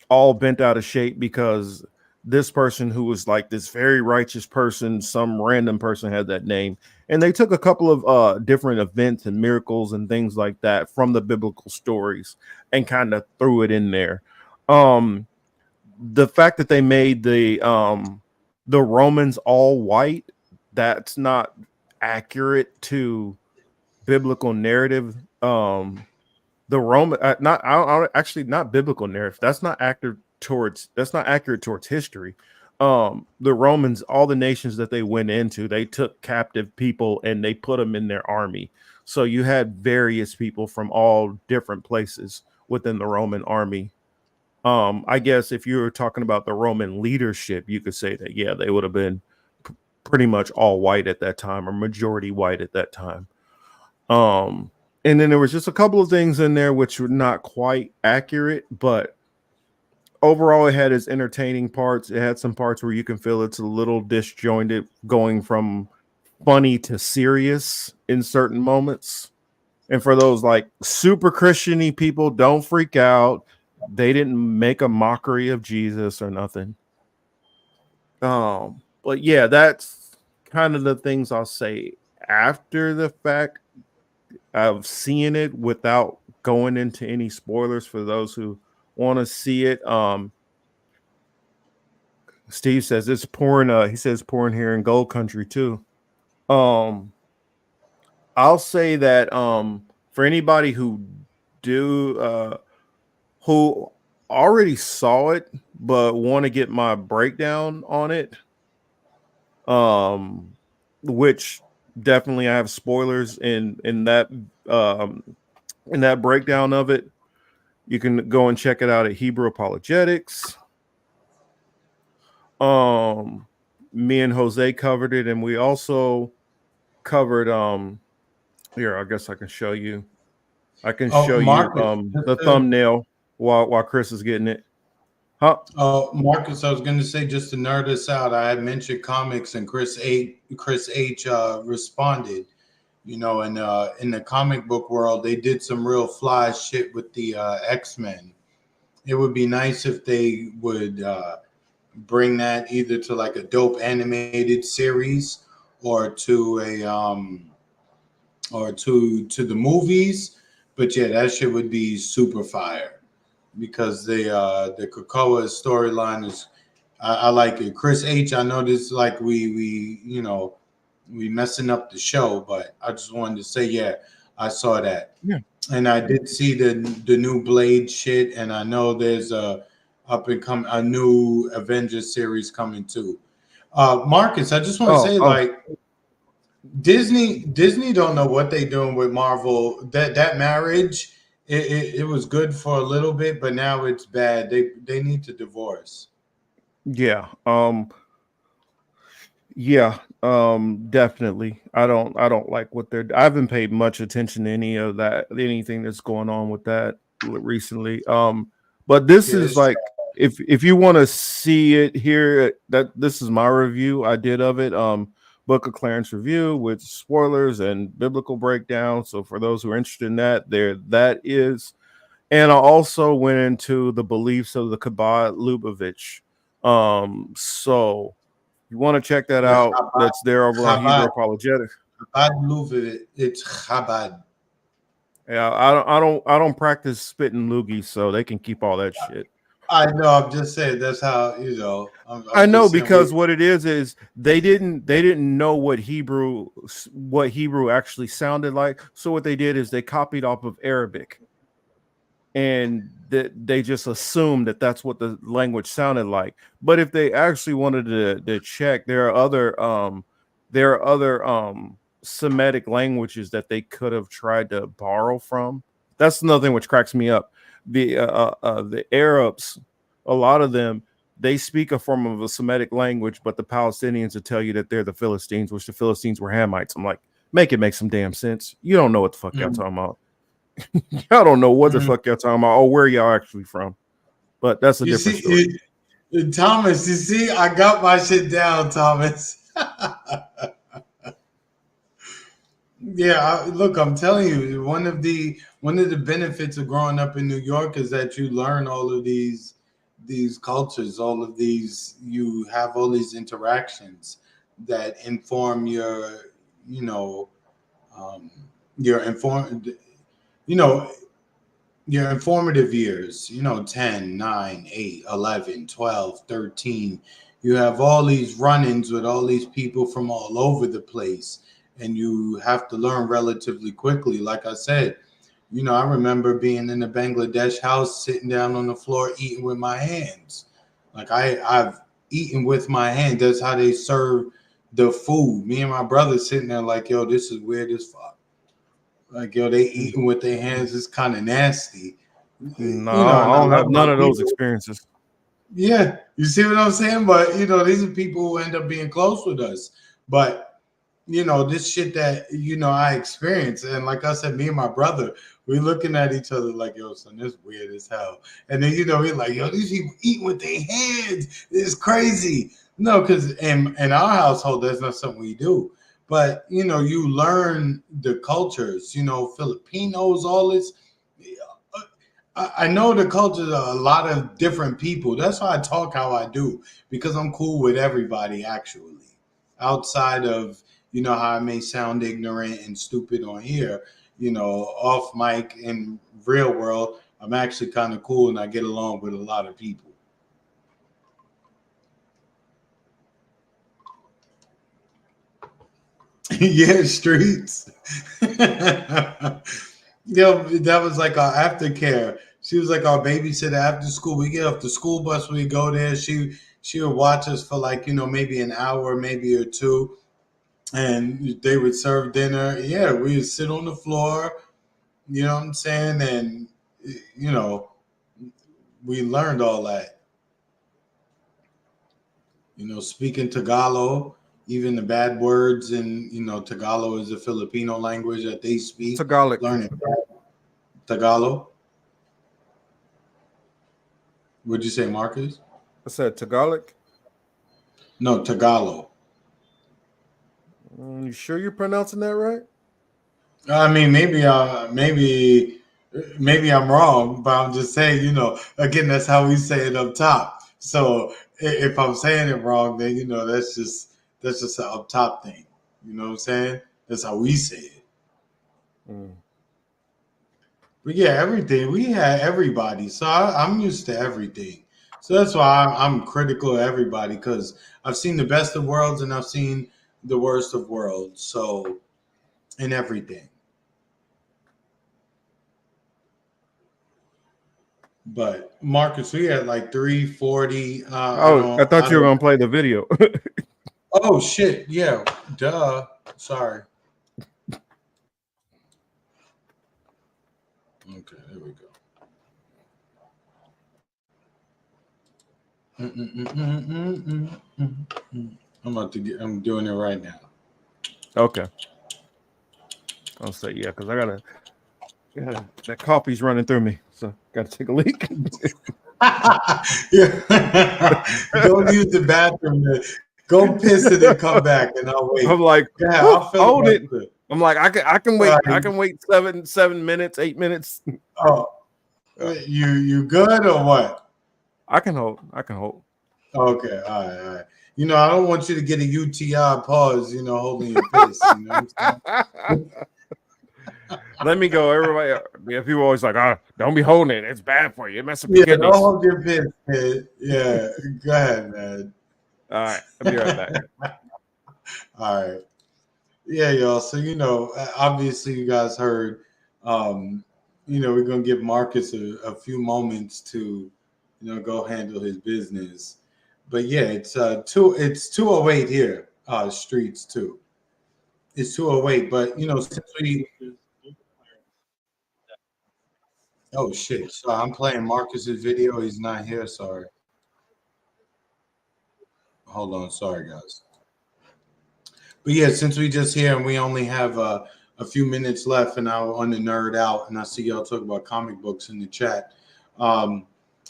all bent out of shape because this person who was like this very righteous person, some random person had that name. And they took a couple of different events and miracles and things like that from the biblical stories and kind of threw it in there. The fact that they made the Romans all white, that's not accurate to biblical narrative. The Roman not I actually not biblical narrative. That's not accurate towards history. The Romans, all the nations that they went into, they took captive people and they put them in their army. So you had various people from all different places within the Roman army. I guess if you were talking about the Roman leadership, you could say that, yeah, they would have been pretty much all white at that time, or majority white at that time. And then there was just a couple of things in there which were not quite accurate, but overall it had its entertaining parts. It had some parts where you can feel it's a little disjointed, going from funny to serious in certain moments. And for those like super Christian-y people, don't freak out. They didn't make a mockery of Jesus or nothing. But yeah, that's kind of the things I'll say after the fact of seeing it, without going into any spoilers for those who want to see it. Steve says it's pouring. He says pouring here in Gold Country too. Um, I'll say that for anybody who already saw it but want to get my breakdown on it, um, which definitely I have spoilers um in that breakdown of it. You can go and check it out at Hebrew Apologetics. Me and Jose covered it, and we also covered here, I guess I can show you. I can Oh, show you Marcus. the thumbnail while Chris is getting it. Huh? Oh, Marcus, I was going to say, just to nerd us out, I had mentioned comics, and Chris H responded. You know, in the comic book world, they did some real fly shit with the X-Men. It would be nice if they would bring that either to like a dope animated series or to a or to the movies. But yeah, that shit would be super fire because the Krakoa storyline is I like it. Chris H, I know this like we we messing up the show, but I just wanted to say yeah, I saw that. Yeah. And I did see the new Blade shit, and I know there's a up and come a new Avengers series coming too. Marcus, I just want to say Oh, like Disney don't know what they doing with Marvel. That marriage, it was good for a little bit, but now it's bad. They need to divorce. yeah. Yeah, definitely. I don't like what they're I haven't paid much attention to any of that anything that's going on with that recently. But this Yeah, is it's like if you want to see it here that this is my review I did of it. Book of Clarence review with spoilers and biblical breakdown. So for those who are interested in that, there that is. And I also went into the beliefs of the Kabbalah Lubavitch. So you want to check that the out? That's there over on Hebrew Chabad Apologetics. Chabad move it. It's Chabad. Yeah, I don't practice spitting loogies, so they can keep all that shit. I know. I'm just saying. That's how you know. I I'm know just saying. because what it is they didn't know what Hebrew actually sounded like. So what they did is they copied off of Arabic, and that they just assumed that that's what the language sounded like. But if they actually wanted to check, there are other Semitic languages that they could have tried to borrow from. That's another thing which cracks me up. The Arabs, a lot of them, they speak a form of a Semitic language, but the Palestinians will tell you that they're the Philistines, which the Philistines were Hamites. I'm like, make some damn sense. You don't know what the fuck y'all talking about. Y'all don't know what the fuck y'all talking about or where y'all actually from. But that's a You different story. see, Thomas. You see, I got my shit down, Thomas. Yeah, look, I'm telling you, one of the benefits of growing up in New York is that you learn all of these cultures, all of these you have all these interactions that inform you know, um, your informed, you know, your informative years, 10, 9, 8, 11, 12, 13. You have all these run-ins with all these people from all over the place, and you have to learn relatively quickly. Like I said, I remember being in a Bangladesh house, sitting down on the floor, eating with my hands. Like I've eaten with my hand. That's how they serve the food. Me and my brother sitting there like, yo, this is weird as fuck. Like, yo, they eating with their hands is kind of nasty. No, And I I don't love have my none of those people. experiences. Yeah, you see what I'm saying? But these are people who end up being close with us. But this shit that I experienced, and like I said, me and my brother, we looking at each other like, yo, son, this weird as hell. And then we're like, yo, these people eat with their hands. It's crazy. No, because in our household, that's not something we do. But you learn the cultures. Filipinos, all this. I know the culture of a lot of different people. That's why I talk how I do, because I'm cool with everybody actually. Outside of, how I may sound ignorant and stupid on here, off mic in real world, I'm actually kind of cool and I get along with a lot of people. Yeah, streets. That was like our aftercare. She was like our babysitter after school. We get off the school bus, we go there. She would watch us for like, maybe an hour, maybe or two, and they would serve dinner. Yeah, we would sit on the floor, you know what I'm saying? And you know, we learned all that. Speaking Tagalog, even the bad words in Tagalog is a Filipino language that they speak. Tagalog. Learning Tagalog. Would you say, Marcus? I said Tagalog. No, Tagalog. You sure you're pronouncing that right? I mean, maybe I'm wrong, but I'm just saying, again, that's how we say it up top. So if I'm saying it wrong, then that's just an up top thing. You know what I'm saying? That's how we say it. Mm. But yeah, everything. We had everybody. So I'm used to everything. So that's why I'm critical of everybody, because I've seen the best of worlds and I've seen the worst of worlds. So, in everything. But Marcus, we had like 340. Oh, I I thought you were don't. gonna play the video. Oh shit! Yeah, duh. Sorry. Okay, there we go. I'm about to get. I'm doing it right now. Okay. I'll say yeah, because I gotta that coffee's running through me, so gotta take a leak. Yeah. Go use the bathroom. Go piss and then come back, and I'll wait. I'm like, Yeah, whew, I'll fill hold it. it. I'm like, I can wait. All I right. can wait 7 minutes, 8 minutes. Oh, you good or what? I can hold. I can hold. Okay, all right, all right. I don't want you to get a UTI pause. Holding your piss. You know what I'm saying? Let me go, everybody. Yeah, people always like, don't be holding it. It's bad for you. It messes up Yeah, your don't kidneys. hold your piss, kid. Yeah, go ahead, man. All right, I'll be right back. All right. Yeah, y'all. So obviously you guys heard. We're gonna give Marcus a few moments to, go handle his business. But yeah, it's 208 here. Streets too. It's 208. But since we. Oh shit! So I'm playing Marcus's video. He's not here. Sorry. Hold on. Sorry, guys. But yeah, since we just here and we only have a few minutes left, and I want to nerd out, and I see y'all talk about comic books in the chat.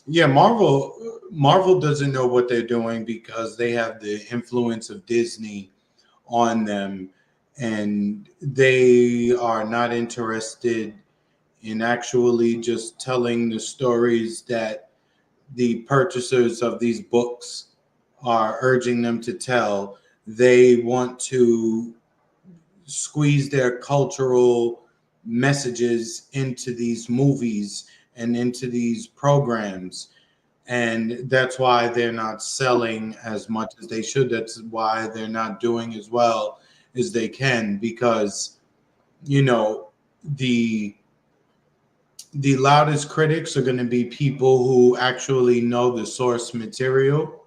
Yeah, Marvel doesn't know what they're doing because they have the influence of Disney on them, and they are not interested in actually just telling the stories that the purchasers of these books are urging them to tell. They want to squeeze their cultural messages into these movies and into these programs. And that's why they're not selling as much as they should. That's why they're not doing as well as they can, because, the loudest critics are going to be people who actually know the source material,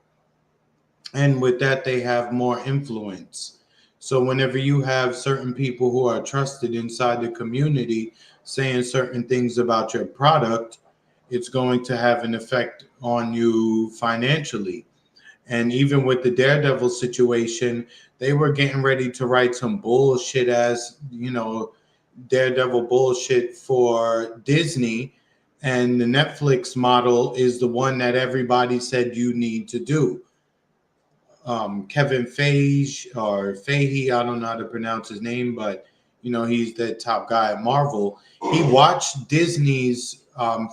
and with that they have more influence. So whenever you have certain people who are trusted inside the community saying certain things about your product, it's going to have an effect on you financially. And even with the Daredevil situation, they were getting ready to write some bullshit as, Daredevil bullshit for Disney. And the Netflix model is the one that everybody said you need to do. Kevin Feige or Fahey, I don't know how to pronounce his name, but he's the top guy at Marvel. He watched Disney's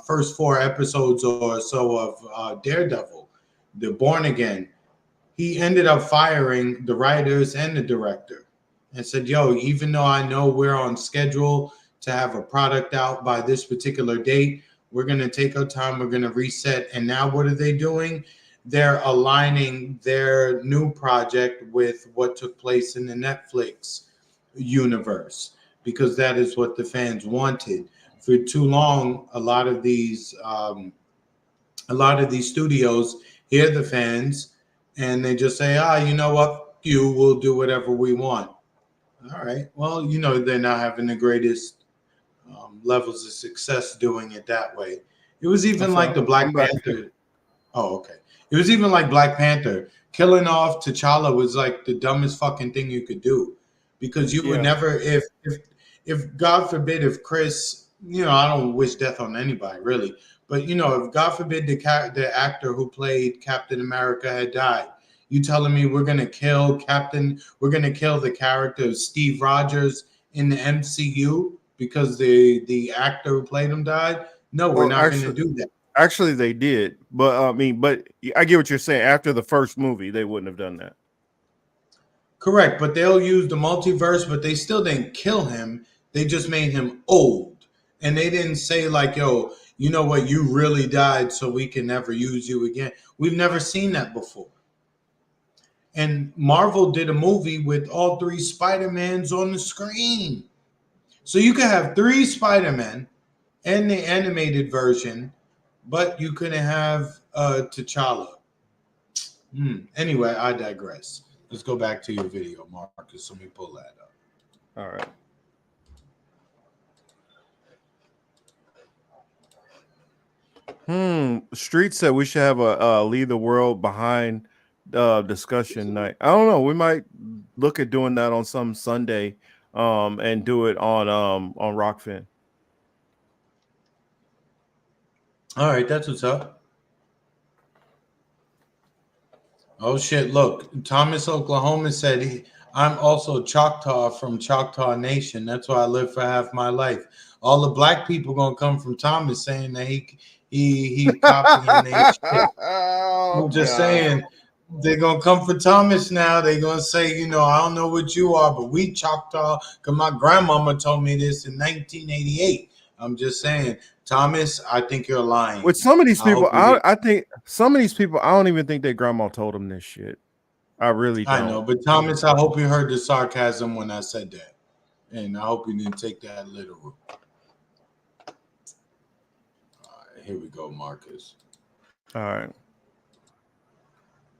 first 4 episodes or so of Daredevil, the Born Again. He ended up firing the writers and the director and said, yo, even though I know we're on schedule to have a product out by this particular date, we're going to take our time, we're going to reset. And now what are they doing? They're aligning their new project with what took place in the Netflix universe, because that is what the fans wanted. For too long, a lot of these studios hear the fans and they just say, you know what, you will do whatever we want. All right. Well, they're not having the greatest levels of success doing it that way. It was even like the Black Panther. Oh, okay. It was even like Black Panther. Killing off T'Challa was like the dumbest fucking thing you could do, because you would never, if God forbid, if Chris, I don't wish death on anybody really, but if God forbid the actor who played Captain America had died, you telling me we're gonna kill the character of Steve Rogers in the MCU because the actor who played him died? No, we're not gonna do that. Actually, they did, but I get what you're saying. After the first movie, they wouldn't have done that. Correct, but they'll use the multiverse, but they still didn't kill him. They just made him old. And they didn't say, like, yo, you know what, you really died, so we can never use you again. We've never seen that before. And Marvel did a movie with all three Spider-Mans on the screen. So you could have three Spider-Men in the animated version, but you couldn't have T'Challa. Anyway, I digress. Let's go back to your video, Marcus. Let me pull that up. All right. Street said we should have a leave the world behind discussion night. I don't know. We might look at doing that on some Sunday, and do it on Rockfin. All right, that's what's up. Oh shit! Look, Thomas, Oklahoma said I'm also Choctaw from Choctaw Nation. That's why I lived for half my life. All the black people gonna come from Thomas saying that he copying their shit. Oh, I'm just God. saying they're gonna come for Thomas now. They're gonna say, you know, I don't know what you are, but we Choctaw. Cause my grandmama told me this in 1988. I'm just saying, Thomas, I think you're lying. With some of these people, hope I think some of these people, I don't even think their grandma told them this shit. I really don't. I know, but Thomas, I hope you heard the sarcasm when I said that, and I hope you didn't take that literal. All right, here we go, Marcus. All right.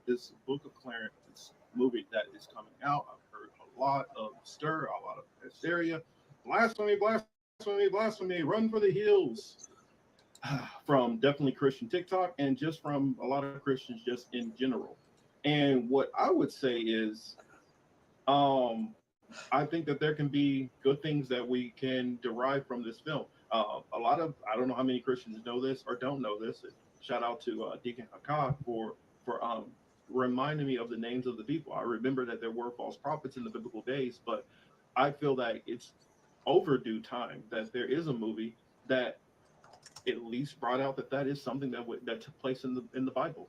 This Book of Clarence, this movie that is coming out, I've heard a lot of stir, a lot of hysteria. Blasphemy, blasphemy, blasphemy, run for the hills. From definitely Christian TikTok and just from a lot of Christians just in general. And what I would say is, I think that there can be good things that we can derive from this film. A lot of, I don't know how many Christians know this or don't know this. Shout out to Deacon Hakad for reminding me of the names of the people. I remember that there were false prophets in the biblical days, but I feel that it's overdue time that there is a movie that at least brought out that is something that took place in the Bible.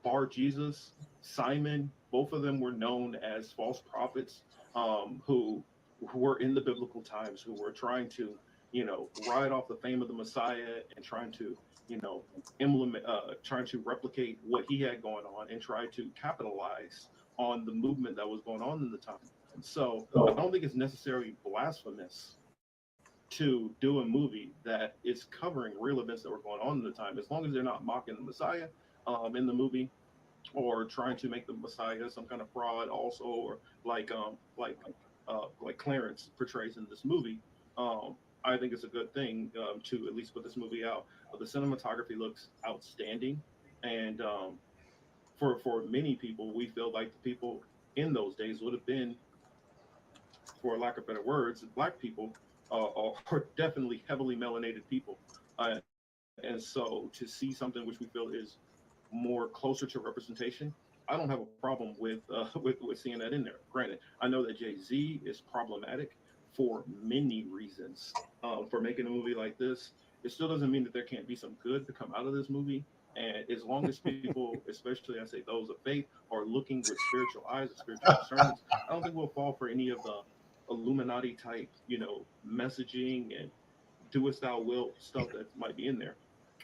Bar Jesus, Simon, both of them were known as false prophets, who were in the biblical times, who were trying to, ride off the fame of the Messiah and trying to, implement, trying to replicate what he had going on and try to capitalize on the movement that was going on in the time. So I don't think it's necessarily blasphemous to do a movie that is covering real events that were going on in the time, as long as they're not mocking the Messiah in the movie, or trying to make the Messiah some kind of fraud also, or like Clarence portrays in this movie. I think it's a good thing to at least put this movie out. The cinematography looks outstanding, and for many people, we feel like the people in those days would have been, for lack of better words, black people, are definitely heavily melanated people. And so to see something which we feel is more closer to representation, I don't have a problem with seeing that in there. Granted, I know that Jay-Z is problematic for many reasons for making a movie like this. It still doesn't mean that there can't be some good to come out of this movie. And as long as people, especially I say those of faith, are looking with spiritual eyes and spiritual discernment, I don't think we'll fall for any of the Illuminati type, messaging and do as thou wilt stuff that might be in there.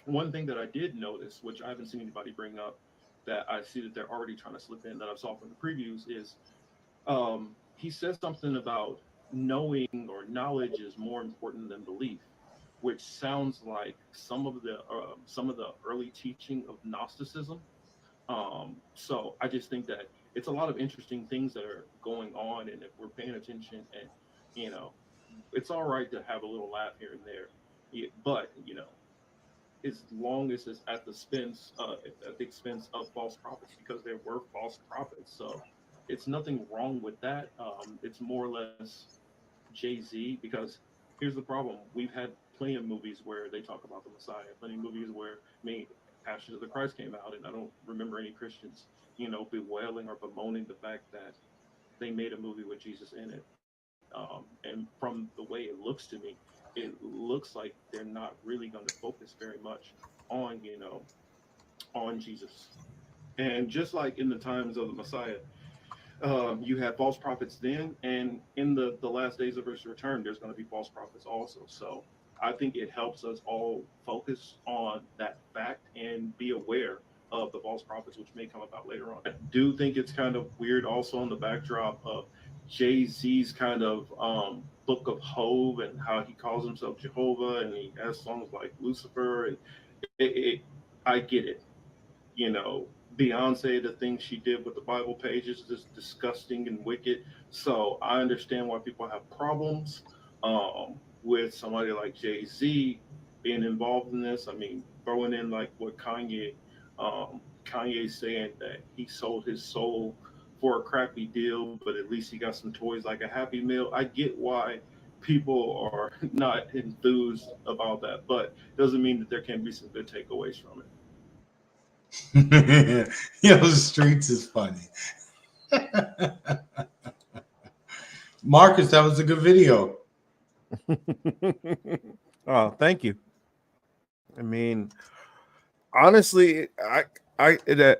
One thing that I did notice, which I haven't seen anybody bring up, that I see that they're already trying to slip in that I saw from the previews, is he says something about knowing or knowledge is more important than belief, which sounds like some of the early teaching of Gnosticism. So I just think that it's a lot of interesting things that are going on, and if we're paying attention, and it's all right to have a little laugh here and there, but as long as it's at the expense of false prophets, because there were false prophets. So it's nothing wrong with that. It's more or less Jay-Z, because here's the problem. We've had plenty of movies where they talk about the Messiah, plenty of movies where, Passions of the Christ came out, and I don't remember any Christians, bewailing or bemoaning the fact that they made a movie with Jesus in it. And from the way it looks to me, it looks like they're not really going to focus very much on, on Jesus. And just like in the times of the Messiah, You had false prophets then, and in the last days of his return, there's going to be false prophets also. So I think it helps us all focus on that fact and be aware of the false prophets which may come about later on. I do think it's kind of weird also on the backdrop of Jay-Z's kind of book of Hove and how he calls himself Jehovah and he has songs like Lucifer and I get it. You know, Beyonce, the things she did with the Bible pages is disgusting and wicked. So I understand why people have problems with somebody like Jay Z being involved in this. I mean, throwing in like what Kanye saying that he sold his soul for a crappy deal, but at least he got some toys like a Happy Meal. I get why people are not enthused about that, but doesn't mean that there can't be some good takeaways from it. Yo, Streets is funny. Marcus, that was a good video. Oh, thank you. I mean, honestly,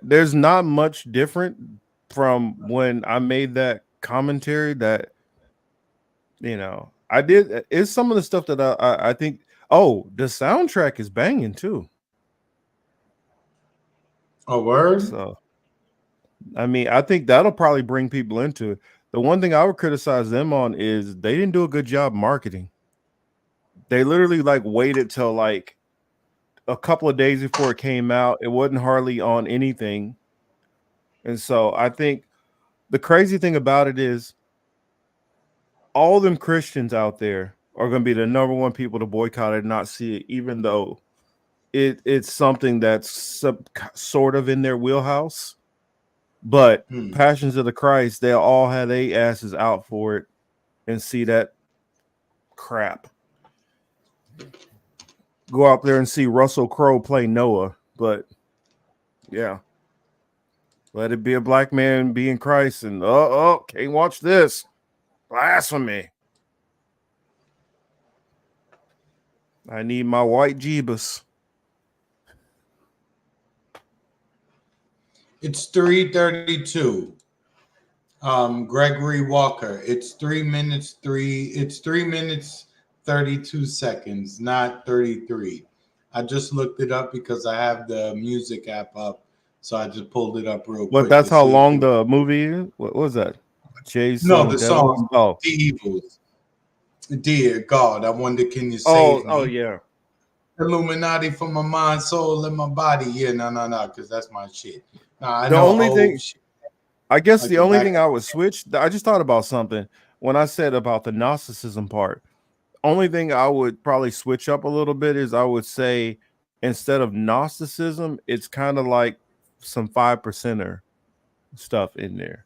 there's not much different from when I made that commentary. That I did. It's some of the stuff that I think. Oh, the soundtrack is banging too. A word. So, I mean, I think that'll probably bring people into it. The one thing I would criticize them on is they didn't do a good job marketing. They literally like waited till like a couple of days before it came out. It wasn't hardly on anything. And so I think the crazy thing about it is all them Christians out there are going to be the number one people to boycott it and not see it, even though it's something that's sort of in their wheelhouse. But Passions of the Christ, they'll all have their asses out for it and see that crap. Go out there and see Russell Crowe play Noah, but yeah. Let it be a black man be in Christ, and can't watch this. Blasphemy. I need my white Jeebus. It's 3:32. Gregory Walker. It's 3 minutes 32 seconds, not 33. I just looked it up because I have the music app up, so I just pulled it up real quick. But that's how long the movie is? What was that? Jason No, the Devils? song Oh. The Evils. Dear God, I wonder, can you save me? Oh, yeah. Illuminati for my mind, soul, and my body. Yeah, no, because that's my shit. I The know only thing, shit. I guess Like the the only back- thing I would switch, I just thought about something when I said about the Gnosticism part. Only thing I would probably switch up a little bit is I would say instead of Gnosticism, it's kind of like some 5%er stuff in there.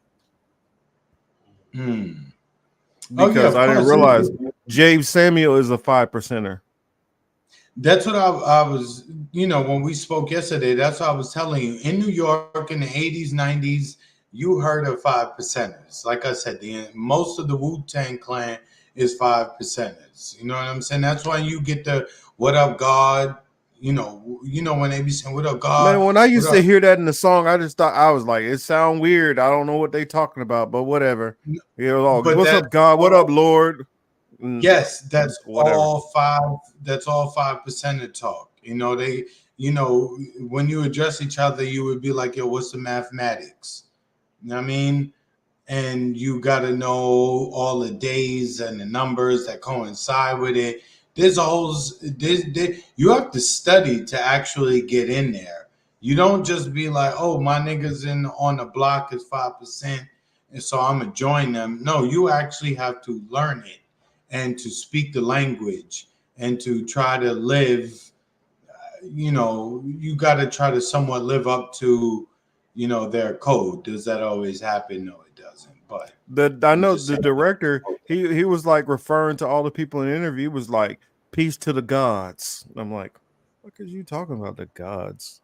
Because I didn't realize James Samuel is a 5%er. That's what I was, when we spoke yesterday, that's what I was telling you. In New York in the 80s, 90s, you heard of 5%ers. Like I said, most of the Wu-Tang Clan is 5%ers. You know what I'm saying? That's why you get the "What Up, God." You know when they be saying "What up, God." Man, when I used to hear that in the song, I just thought, I was like, it sound weird. I don't know what they talking about, but whatever. What's up, God? What up, Lord? Yes, that's whatever. all 5. That's all 5% talk. They, when you address each other, you would be like, "Yo, what's the mathematics?" You know what I mean? And you got to know all the days and the numbers that coincide with it. There's a whole. You have to study to actually get in there. You don't just be like, "Oh, my niggas on the block is 5%, and so I'm gonna join them." No, you actually have to learn it and to speak the language and to try to live. You got to try to somewhat live up to, their code. Does that always happen? No, it doesn't. But I know the director, he was like referring to all the people in the interview, was like, "Peace to the gods." I'm like, what is you talking about, the gods?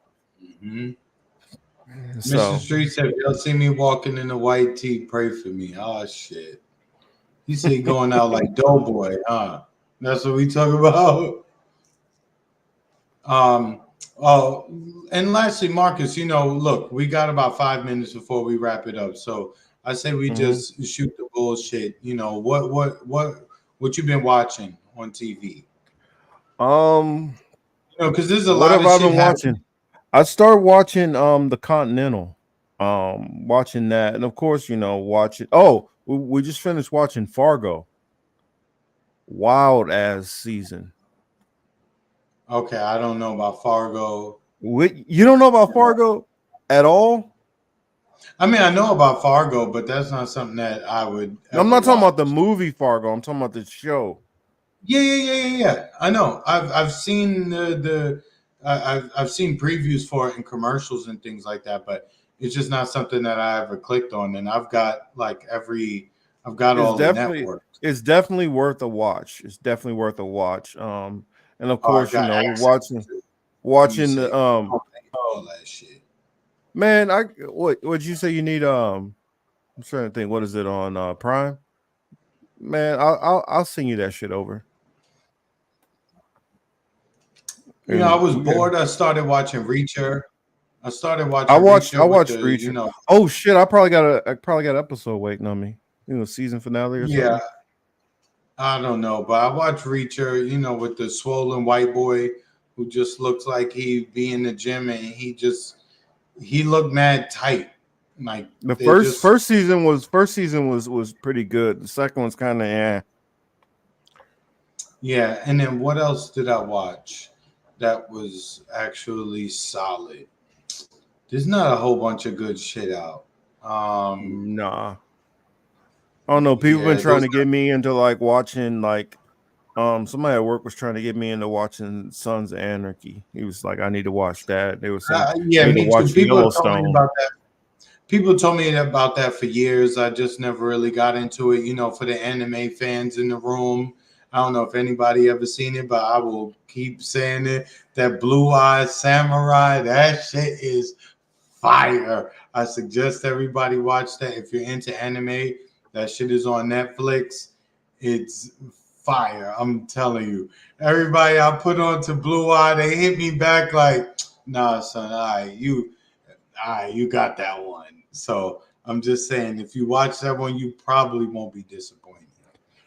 So, Mr. Street said, "Y'all see me walking in a white tee, pray for me." Oh shit. He said going out like Doughboy, huh? That's what we talk about. And lastly, Marcus, look, we got about 5 minutes before we wrap it up. So I say we Mhm. just shoot the bullshit. You know, what you've been watching on TV? Um, You know, because there's a what lot have of I shit been happening. watching? I started watching The Continental. Watching that, and of course, watching. Oh, we just finished watching Fargo. Wild ass season. Okay, I don't know about Fargo. You don't know about Fargo at all? I mean, I know about Fargo, but that's not something that I would No, I'm ever not talking about watch. the movie Fargo. I'm talking about the show. Yeah. I know. I've seen I've seen previews for it and commercials and things like that, but it's just not something that I ever clicked on. And I've got I've got It's all the definitely networks. it's definitely worth a watch. It's definitely worth a watch. And of Oh, I course, got watching access. Let me watching see. the All that shit. man. What'd you say you need? I'm trying to think. What is it on Prime? Man, I'll send you that shit over. You know, I And was we got. bored. I started watching Reacher. I started I watching watched I Reacher with watched the, Reacher. Oh shit! I probably got an episode waiting on me. Season finale or yeah, something. I don't know, but I watched Reacher, with the swollen white boy who just looks like he be in the gym and he looked mad tight. Like The they first just first season was pretty good. The second one's kind of yeah. yeah. And then what else did I watch that was actually solid? There's not a whole bunch of good shit out. Nah, I don't know. People been Yeah, trying those to get me into like watching like somebody at work was trying to get me into watching Sons of Anarchy. He was like, I need to watch that. They were saying I yeah, need to me too. watch People have told me Yellowstone. about that. People told me about that for years. I just never really got into it. For the anime fans in the room, I don't know if anybody ever seen it, but I will keep saying it. That Blue Eye Samurai, that shit is fire. I suggest everybody watch that. If you're into anime, that shit is on Netflix. It's fire. I'm telling you. Everybody I put on to Blue Eye, they hit me back like, nah, son, you got that one. So I'm just saying, if you watch that one, you probably won't be disappointed.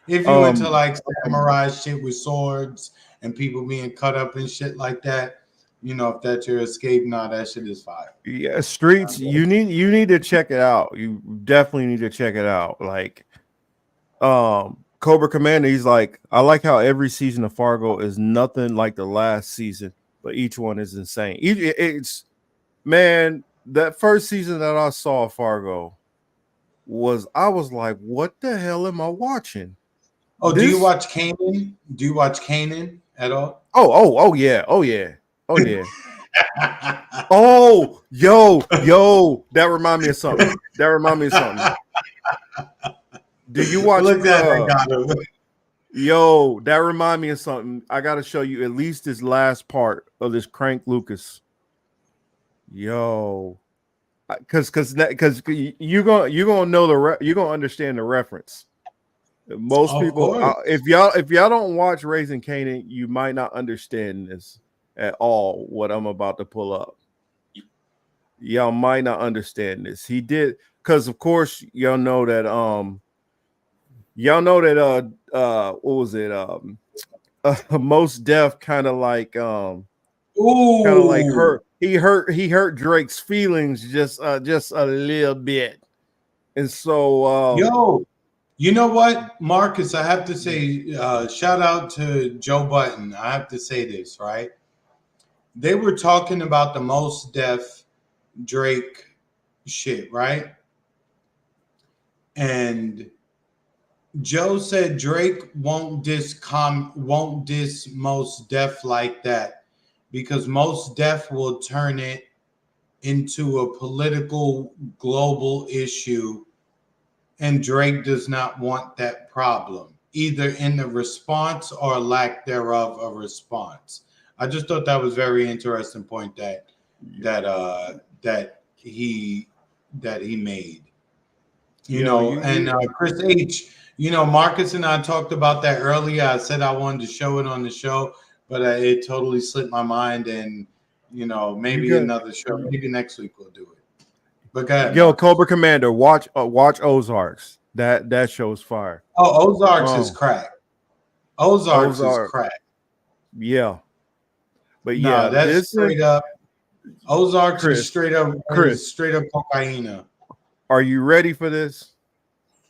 If you into Um, like samurai shit with swords and people being cut up and shit like that, if that's your escape, that shit is fire. yeah, Streets. You need to check it out. You definitely need to check it out. Like Cobra Commander, he's like, I like how every season of Fargo is nothing like the last season, but each one is insane. It's man, that first season that I saw of Fargo I was like, what the hell am I watching? Oh, do you watch Kanan? Do you watch Kanan at all? Oh yeah, oh yeah, oh yeah. Oh, yo, that remind me of something. Do you watch Look at that got him. Yo, that remind me of something. I gotta show you at least this last part of this Crank Lucas. Yo, because you're gonna know you're gonna understand the reference. Most Of people, course. if y'all don't watch Raising Canaan, you might not understand this at all. What I'm about to pull up, y'all might not understand this. He did because, of course, what was it most Def kind of like Ooh. hurt Drake's feelings just a little bit, and so Yo, you know what, Marcus? I have to say, shout out to Joe Button. I have to say this, right? They were talking about the most Def Drake shit, right? And Joe said Drake won't diss Most Def like that because Most Def will turn it into a political global issue, and Drake does not want that problem, either in the response or lack thereof of response. I just thought that was very interesting point that he made. And Chris H, Marcus and I talked about that earlier. I said I wanted to show it on the show, but it totally slipped my mind. And maybe another show, maybe next week we'll do it. But go ahead, Yo, Marcus. Cobra Commander, watch Ozarks. That show's fire. Oh, Ozarks is crack. Ozarks is crack. Yeah. But No, yeah, that's this straight up. Ozarks is Chris, straight up cocaine. are you ready for this?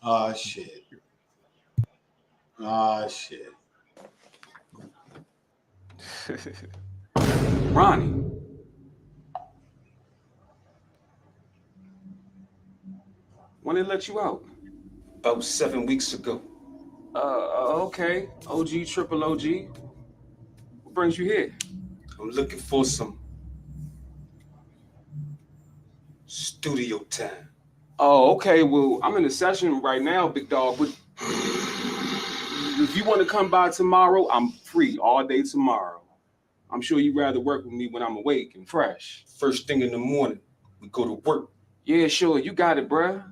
Oh shit. Oh shit. Ronnie. When they let you out? About 7 weeks ago. Okay. OG, triple OG. What brings you here? I'm looking for some studio time. Oh, okay. Well, I'm in a session right now, big dog. But if you want to come by tomorrow, I'm free all day tomorrow. I'm sure you'd rather work with me when I'm awake and fresh. First thing in the morning, we go to work. Yeah, sure. You got it, bruh.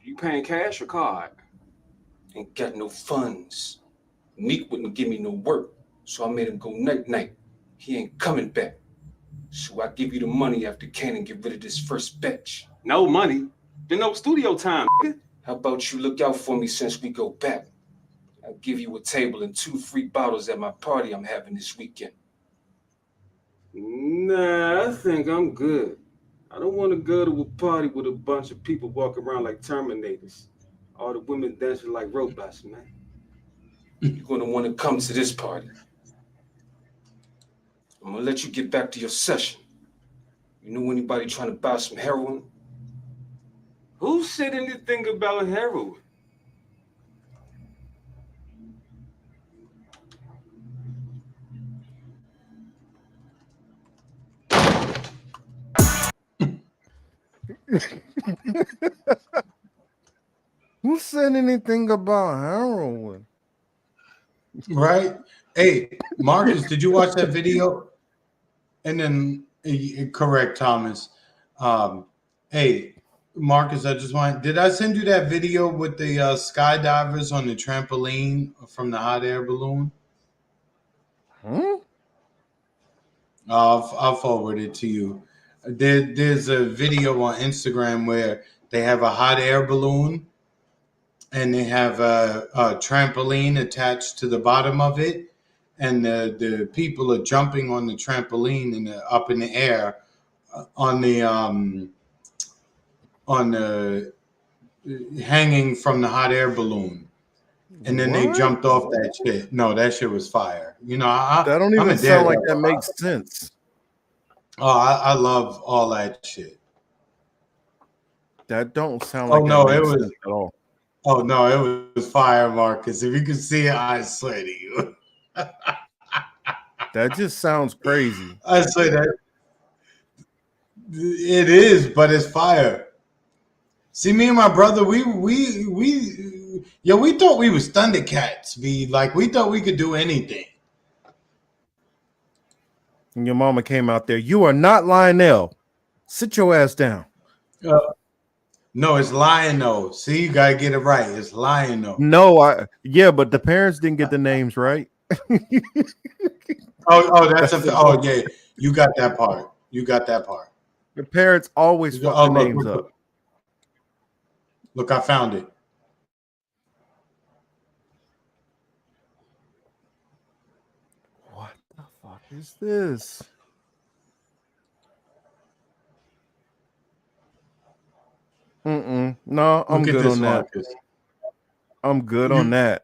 You paying cash or card? Ain't got no funds. Meek wouldn't give me no work, so I made him go night-night. He ain't coming back. So I give you the money after Cannon get rid of this first batch. No money? Then no studio time. How about you look out for me since we go back? I'll give you a table and 2 free bottles at my party I'm having this weekend. Nah, I think I'm good. I don't want to go to a party with a bunch of people walking around like Terminators. All the women dancing like robots, man. You're gonna want to come to this party. I'm gonna let you get back to your session. You know anybody trying to buy some heroin? Who said anything about heroin? Who said anything about heroin? Right? Hey, Marcus, did you watch that video? And then correct, Thomas. Hey, Marcus, did I send you that video with the skydivers on the trampoline from the hot air balloon? I'll forward it to you. There's a video on Instagram where they have a hot air balloon and they have a trampoline attached to the bottom of it, and the people are jumping on the trampoline and up in the air on the hanging from the hot air balloon, and then they jumped off that shit. No, that shit was fire. You know, That don't even sound like that makes sense. Oh, I love all that shit. That don't sound like that makes sense at all. Oh no, it was fire, Marcus. If you could see it, I swear to you. That just sounds crazy. I swear that it is, but it's fire. See, me and my brother, we thought we was Thundercats. We thought we could do anything. And your mama came out there. You are not Lionel. Sit your ass down. No, it's Lionel. See, you gotta get it right. It's Lionel. No, but the parents didn't get the names right. Oh yeah, you got that part. The parents always fuck the names up. Look, I found it. What the fuck is this? No, I'm good on that. I'm good on that.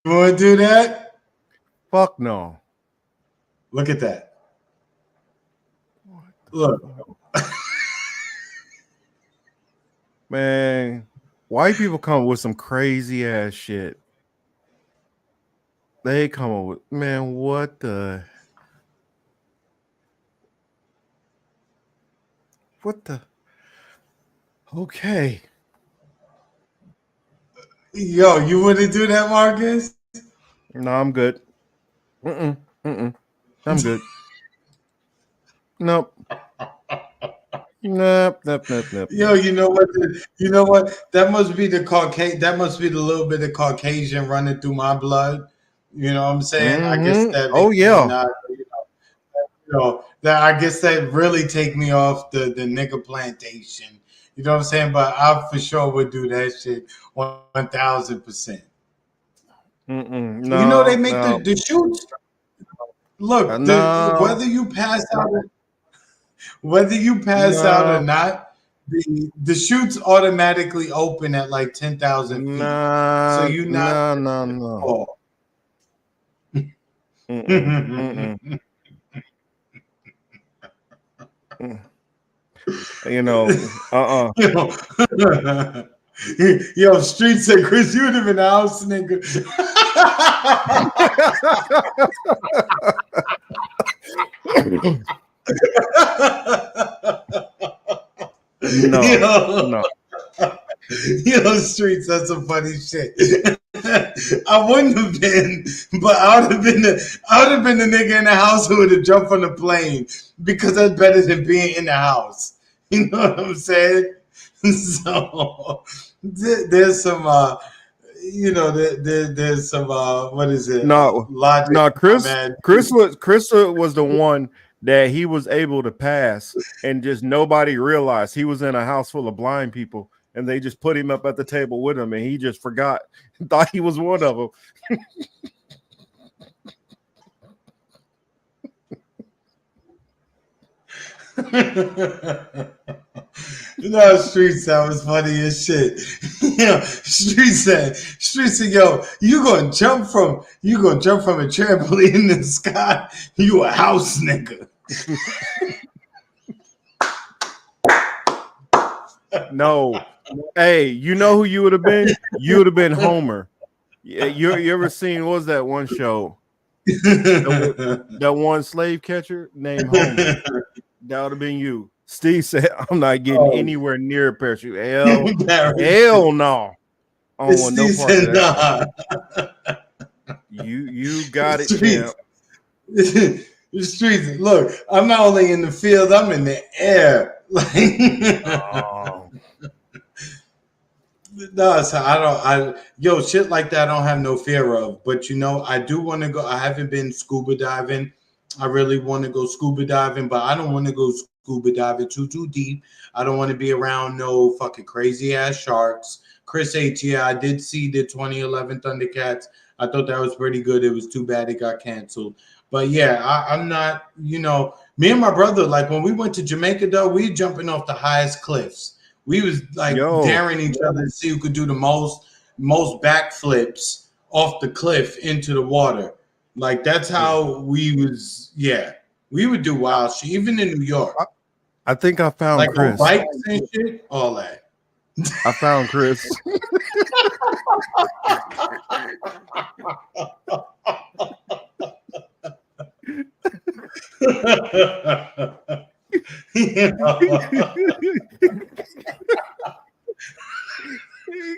You want to do that? Fuck no. Look at that. Look. Man, white people come with some crazy ass shit. They come up with, man, what the? Okay. Yo, you wouldn't do that, Marcus? No, I'm good. I'm good. Nope. Nope. Yo, you know what? That must be the Caucasian. That must be the little bit of Caucasian running through my blood. You know what I'm saying? I guess that. Oh yeah. That I guess that really take me off the nigga plantation You know what I'm saying? But I for sure would do that shit 1,000%. You know they No, make no, the shoots. Look, no, whether you pass out or no, not, the chutes automatically open at like 10,000 feet. So no, you not no, no, no. fall. Mm-mm, mm-mm, mm. You know, Yo, yo, Street said, Chris, you would have been a house nigga. no, Yo, no. yo, Streets, that's some funny shit. I wouldn't have been, but I would have been the nigga in the house who would have jumped on the plane because that's better than being in the house. You know what I'm saying? So there's some, there's some, what is it? No, Logic. no, Chris, Man. Chris was the one that he was able to pass, and just nobody realized he was in a house full of blind people, and they just put him up at the table with him, and he just forgot, thought he was one of them. You know, Street said was funny as shit. Street said, yo, you gonna jump from a trampoline in the sky? You a house nigga. No, hey, you know who you would have been? You would have been Homer. Yeah, you ever seen, what was that one show? That one slave catcher named Homer. That would have been you. Steve said, I'm not getting anywhere near a parachute. Hell no. I don't want no Steve part of said, that. nah. You got it, Streets. champ. Streets. Look, I'm not only in the field, I'm in the air. Oh. No, so yo, shit like that I don't have no fear of. But I do want to go. I haven't been scuba diving. I really want to go scuba diving, but I don't want to go scuba diving too deep. I don't want to be around no fucking crazy ass sharks. Chris H, yeah, I did see the 2011 Thundercats. I thought that was pretty good. It was too bad it got canceled. But yeah, I'm not, me and my brother, like when we went to Jamaica though, we jumping off the highest cliffs. We was like daring each other to see who could do the most backflips off the cliff into the water. Like that's how we was. Yeah, we would do wild shit, even in New York. I think I found like Chris. On bikes and shit, all that. I found Chris.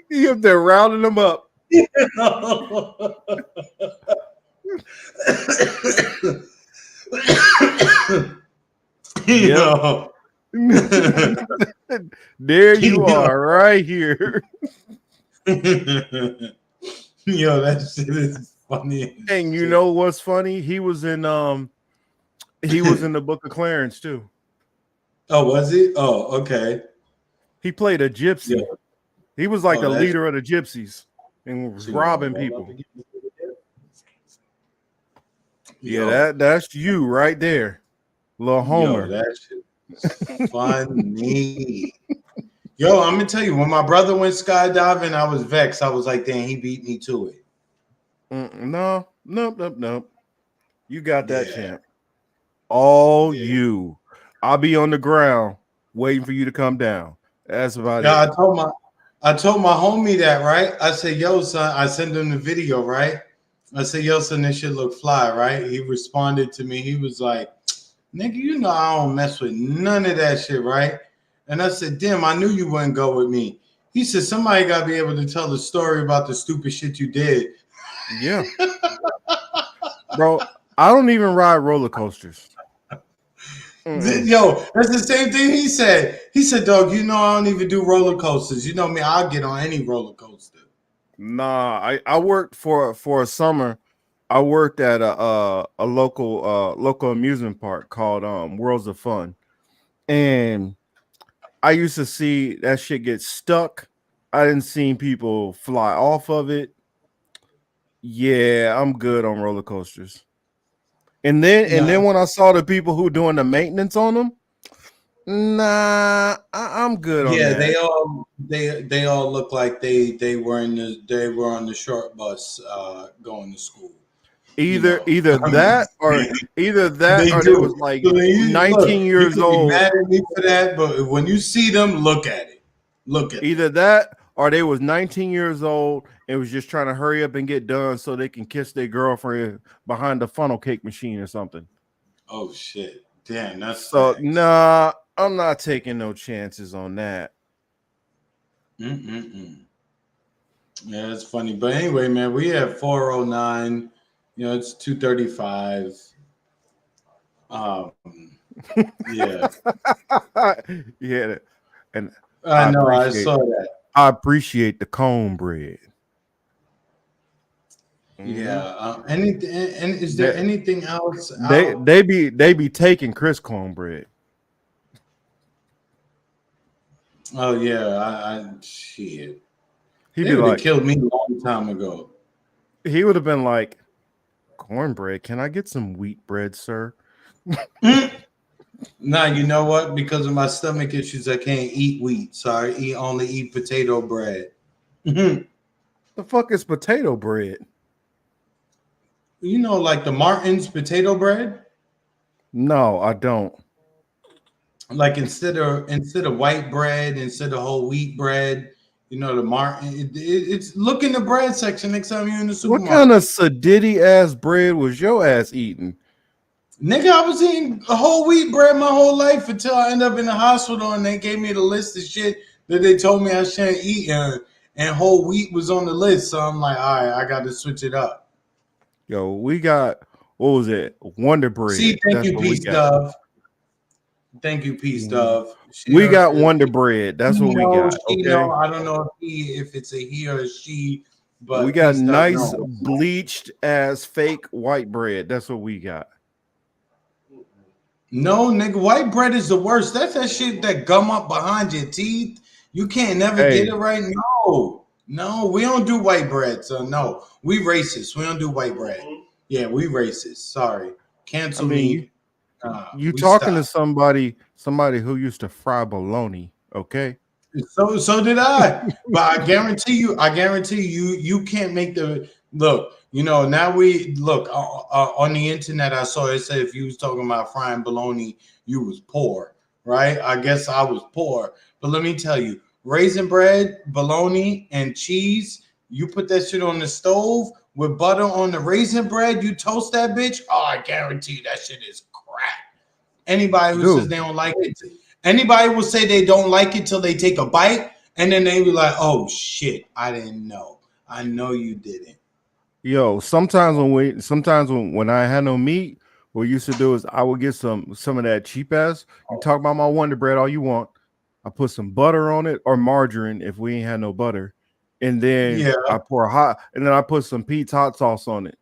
You up there rounding them up. There you are, right here. Yo, that shit is funny. And you know what's funny? He was in the Book of Clarence too. Oh, was he? Oh, okay. He played a gypsy. Yeah. He was like the leader of the gypsies and was robbing people. Yeah, that's you right there, little Homer. Yo, that shit is funny. Yo, I'm gonna tell you, when my brother went skydiving, I was vexed. I was like, "Damn, he beat me to it." No. You got that, champ. All you. I'll be on the ground waiting for you to come down. That's about it. I told my homie that, right? I said, "Yo, son," I sent him the video, right? I said, "Yo, son, this shit look fly," right? He responded to me. He was like, "Nigga, I don't mess with none of that shit, right?" And I said, "Damn, I knew you wouldn't go with me." He said, "Somebody got to be able to tell the story about the stupid shit you did." Yeah. Bro, I don't even ride roller coasters. Yo, that's the same thing he said. He said, "Dog, I don't even do roller coasters. You know me, I'll get on any roller coaster." Nah, I worked for a summer. I worked at a local amusement park called Worlds of Fun, and I used to see that shit get stuck. I didn't see people fly off of it. Yeah, I'm good on roller coasters. And then when I saw the people who doing the maintenance on them, nah, I'm good on Yeah, that. they all look like they were on the short bus going to school. Either I mean, that or they they was do. like So look, 19 you years can be old. mad at me for that, but when you see them, look at it. Look at Either that or they was 19 years old and was just trying to hurry up and get done so they can kiss their girlfriend behind the funnel cake machine or something. Oh shit! Damn, that's So facts. nah, I'm not taking no chances on that. Yeah, it's funny, but anyway, man, we have 409. It's 235. Yeah, Yeah, and I know. I saw that. I appreciate the cornbread. Yeah. Anything? And is there anything else? They be taking Chris cornbread. Oh yeah, I shit. He'd They be would have like, killed me a long time ago. he would have been like, cornbread. Can I get some wheat bread, sir? Nah, you know what? Because of my stomach issues, I can't eat wheat, so I only eat potato bread. The fuck is potato bread? Like the Martin's potato bread. No, I don't. Like instead of white bread, instead of whole wheat bread, the Martin. It's look in the bread section next time you're in the What supermarket. kind of sedity ass bread was your ass eating? Nigga, I was eating whole wheat bread my whole life until I ended up in the hospital and they gave me the list of shit that they told me I shouldn't eat, and whole wheat was on the list. So I'm like, all right, I got to switch it up. Yo, we got, what was it? Wonder Bread. See, thank That's you, what we Peace got. Dove. Thank you, Peace Dove. We got Wonder Bread. That's what we got. Okay. I don't know if it's a he or a she, but We got Peace Dove, nice no. bleached ass fake white bread. That's what we got. No, nigga, white bread is the worst. That's that shit that gum up behind your teeth. You can't never get it right. No, we don't do white bread. So no, we racist. We don't do white bread. Yeah, we racist. Sorry, cancel me. You we talking to stop. somebody who used to fry bologna, okay? So did I. But I guarantee you, you can't make the look. Now we look on the internet. I saw it said if you was talking about frying bologna, you was poor, right? I guess I was poor. But let me tell you, raisin bread, bologna, and cheese. You put that shit on the stove with butter on the raisin bread. You toast that bitch. Oh, I guarantee you that shit is crack. Anybody who says they don't like it. Anybody will say they don't like it till they take a bite, and then they be like, "Oh shit, I didn't know. I know you didn't." Yo, sometimes when I had no meat, what we used to do is I would get some of that cheap ass. You talk about my Wonder Bread all you want. I put some butter on it or margarine if we ain't had no butter, and then I put some Pete's hot sauce on it.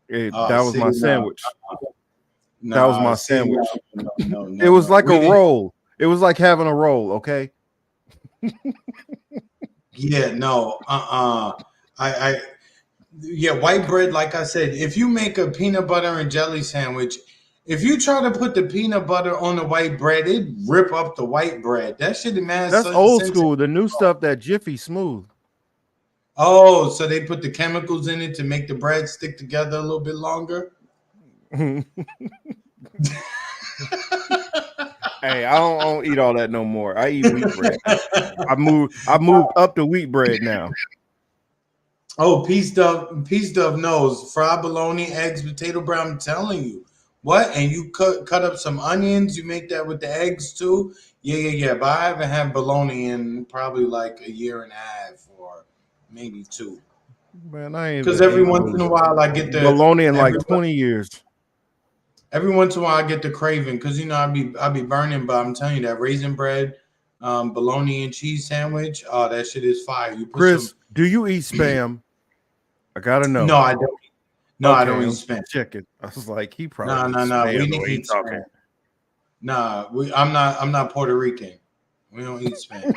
That was my sandwich. That was my sandwich. It was like a roll. It was like having a roll. Okay. Yeah. No. White bread. Like I said, if you make a peanut butter and jelly sandwich, if you try to put the peanut butter on the white bread, it rip up the white bread. That shit, man. That's old school. The new stuff, that Jiffy Smooth. Oh, so they put the chemicals in it to make the bread stick together a little bit longer. Hey, I don't eat all that no more. I eat wheat bread. I moved up to wheat bread now. Oh, Peace Dove knows. Fried bologna, eggs, potato bread. I'm telling you. What? And you cut up some onions. You make that with the eggs too? Yeah. But I haven't had bologna in probably like a year and a half or maybe 2. Man, I ain't because every once in a while I get the bologna in like 20 years. Every once in a while I get the craving because I be burning, but I'm telling you that raisin bread, bologna and cheese sandwich, oh that shit is fire. You put Chris, some. do you eat Spam? I gotta know. No, I don't. No, okay, I don't eat Spam. Chicken. I was like, he probably No. We didn't eat talking. Spam. Nah, I'm not Puerto Rican. We don't eat spam.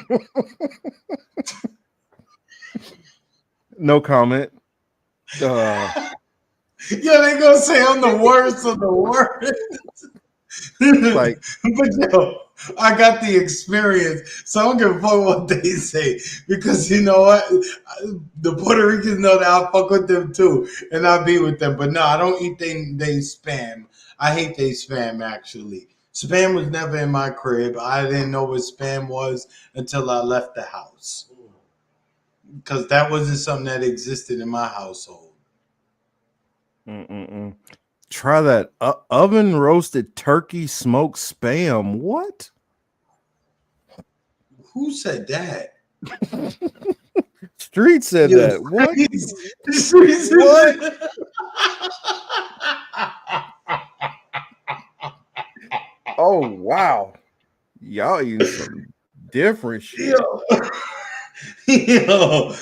No comment. Yeah, they gonna say I'm the worst of the worst. Like, but yo, I got the experience, so I don't give a fuck what they say because you know what, the Puerto Ricans know that I fuck with them too, and I be with them. But no, I don't eat they spam. I hate they spam actually. Spam was never in my crib. I didn't know what spam was until I left the house because that wasn't something that existed in my household. try that oven roasted turkey smoked spam. What? Who said that? Street said Yo, that. What? Streets- What? Oh wow. Y'all eating some different shit. Yo,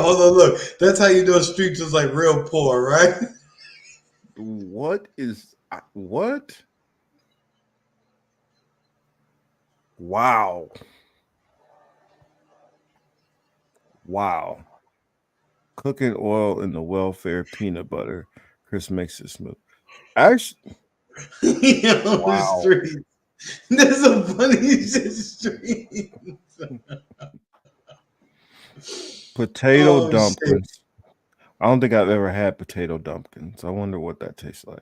hold on, look. That's how you know Streets is like real poor, right? What is what? Wow. Wow. Cooking oil in the welfare peanut butter. Chris makes it smooth. Actually, Yo, wow. Streets. There's a funny shit, Streets. Potato Oh, shit. dumplings. I don't think I've ever had potato dumplings. I wonder what that tastes like.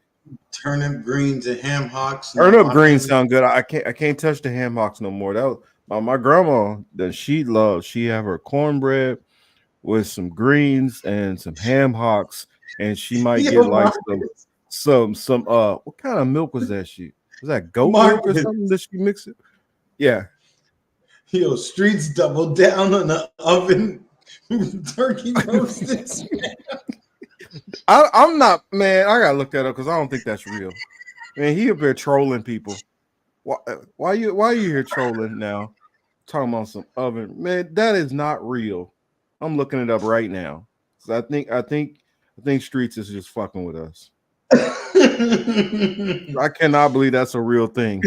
Turnip greens and ham hocks. No, Turnip I greens can't- sound good. I can't touch the ham hocks no more. That was my grandma that she loved. She have her cornbread with some greens and some ham hocks, and she might get like some what kind of milk was that? Was that goat milk or something that she mixed it? Yeah. Yo, Streets double down on the oven turkey roasted. I'm not, man. I gotta look that up because I don't think that's real. Man, he up there trolling people. Why you here trolling now? Talking about some oven, man. That is not real. I'm looking it up right now. So I think Streets is just fucking with us. I cannot believe that's a real thing.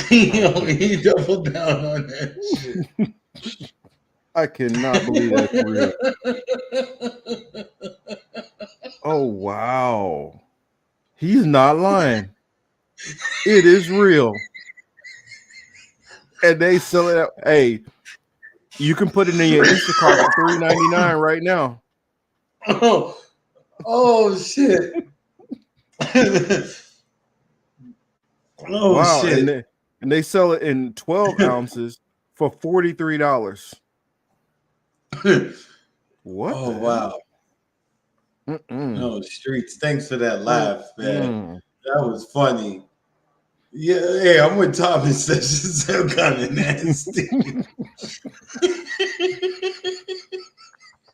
Yo, he doubled down on that shit. I cannot believe that's real. Oh wow. He's not lying. It is real. And they sell it out. Hey, you can put it in your Instacart for $3.99 right now. Oh shit. Wow. Shit. And they sell it in 12 ounces for $43. What? Oh wow. No, Streets. Thanks for that laugh, man. That was funny. Yeah, hey, I'm with Thomas. That shit sound kind of nasty.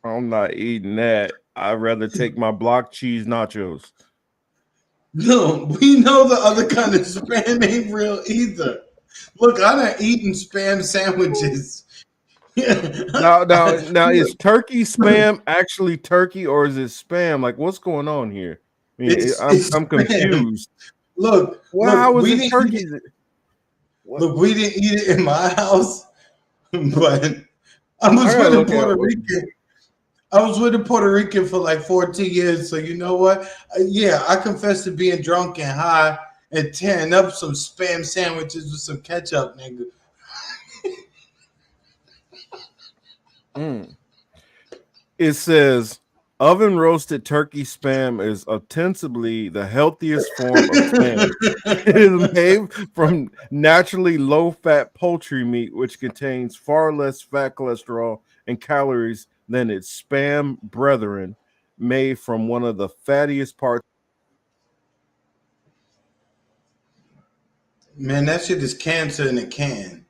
I'm not eating that. I'd rather take my block cheese nachos. No, we know the other kind of spam ain't real either. Look, I'm not eating spam sandwiches. Now, is turkey spam actually turkey or is it spam? Like, what's going on here? I mean, It's I'm confused. Look, how was we it didn't turkey? Look, we didn't eat it in my house, but I was with a Puerto Rican. I was with a Puerto Rican for like 14 years. So you know what? Yeah, I confess to being drunk and high and tearing up some spam sandwiches with some ketchup, nigga. It says oven roasted turkey spam is ostensibly the healthiest form of spam. It is made from naturally low fat poultry meat, which contains far less fat, cholesterol, and calories than its spam brethren, made from one of the fattiest parts. Man, that shit is cancer in a can.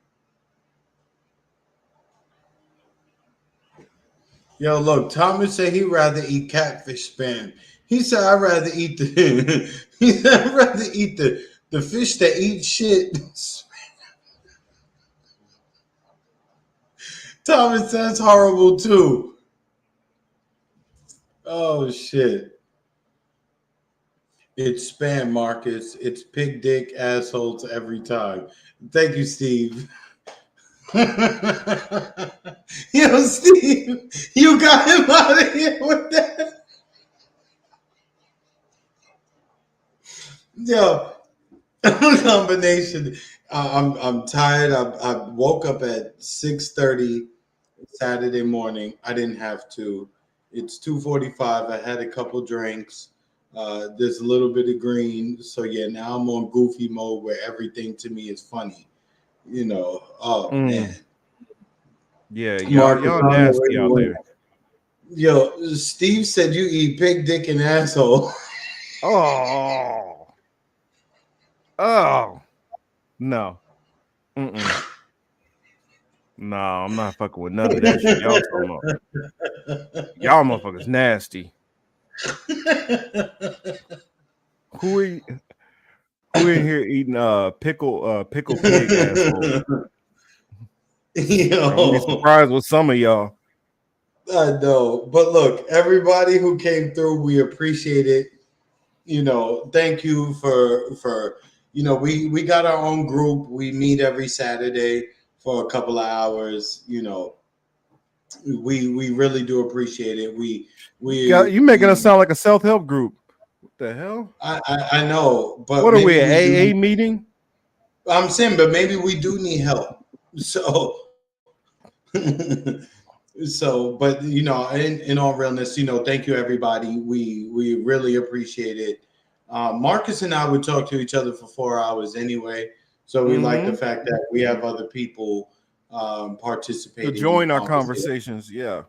Yo, look, Thomas said he'd rather eat catfish spam. He said I'd rather eat the he said I'd rather eat the fish that eat shit. Thomas, that's horrible too. Oh shit. It's spam, Marcus. It's pig dick assholes every time. Thank you, Steve. Yo, Steve, you got him out of here with that. Yo, combination. I'm tired. I woke up at 6:30 Saturday morning. I didn't have to. It's 2:45. I had a couple drinks. There's a little bit of green. So yeah, now I'm on goofy mode where everything to me is funny. You know, oh man. Yeah, Marcus, y'all I don't know where nasty you out went. there. Yo, Steve said you eat pig dick and asshole. Oh, oh, no. Mm-mm. No, I'm not fucking with none of that shit y'all talking about. Y'all motherfuckers nasty. Who in here eating pickle pig asshole? I wouldn't be Yo, surprised with some of y'all. I know. But look, everybody who came through, we appreciate it. You know, thank you for we got our own group. We meet every Saturday for a couple of hours. You know, we really do appreciate it. You making us sound like a self-help group. What the hell? I know, but What are we, maybe an we do. AA meeting? I'm saying, but maybe we do need help. So, but in all realness, thank you everybody. We really appreciate it. Marcus and I would talk to each other for 4 hours anyway, so we like the fact that we have other people To participating join in our conversation. conversations, yeah.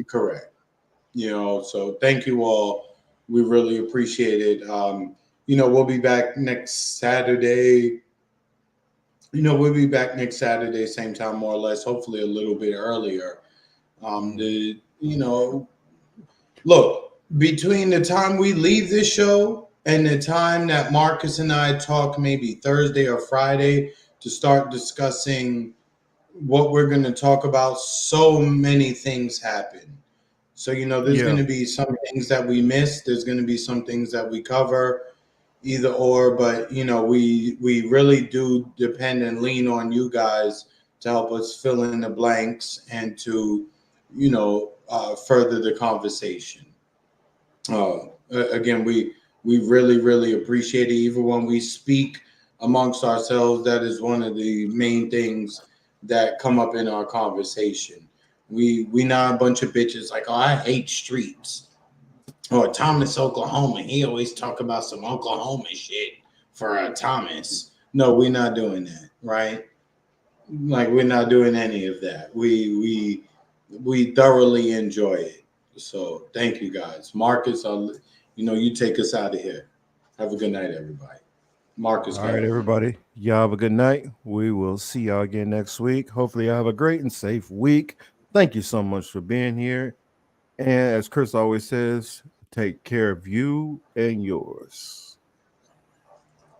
Correct. So thank you all. We really appreciate it. We'll be back next Saturday. We'll be back next Saturday, same time, more or less, hopefully a little bit earlier. Look, between the time we leave this show and the time that Marcus and I talk, maybe Thursday or Friday, to start discussing what we're going to talk about, so many things happen. So, there's going to be some things that we miss. There's going to be some things that we cover, either or. But, we really do depend and lean on you guys to help us fill in the blanks and to, further the conversation. Again, we really, really appreciate it. Even when we speak amongst ourselves, that is one of the main things that come up in our conversation. We not a bunch of bitches like, oh, I hate streets. Or Thomas, Oklahoma. He always talk about some Oklahoma shit for Thomas. No, we're not doing that, right? Like, we're not doing any of that. We thoroughly enjoy it. So thank you guys. Marcus, you take us out of here. Have a good night, everybody. Marcus. All right, everybody. Y'all have a good night. We will see y'all again next week. Hopefully, y'all have a great and safe week. Thank you so much for being here. And as Chris always says, take care of you and yours.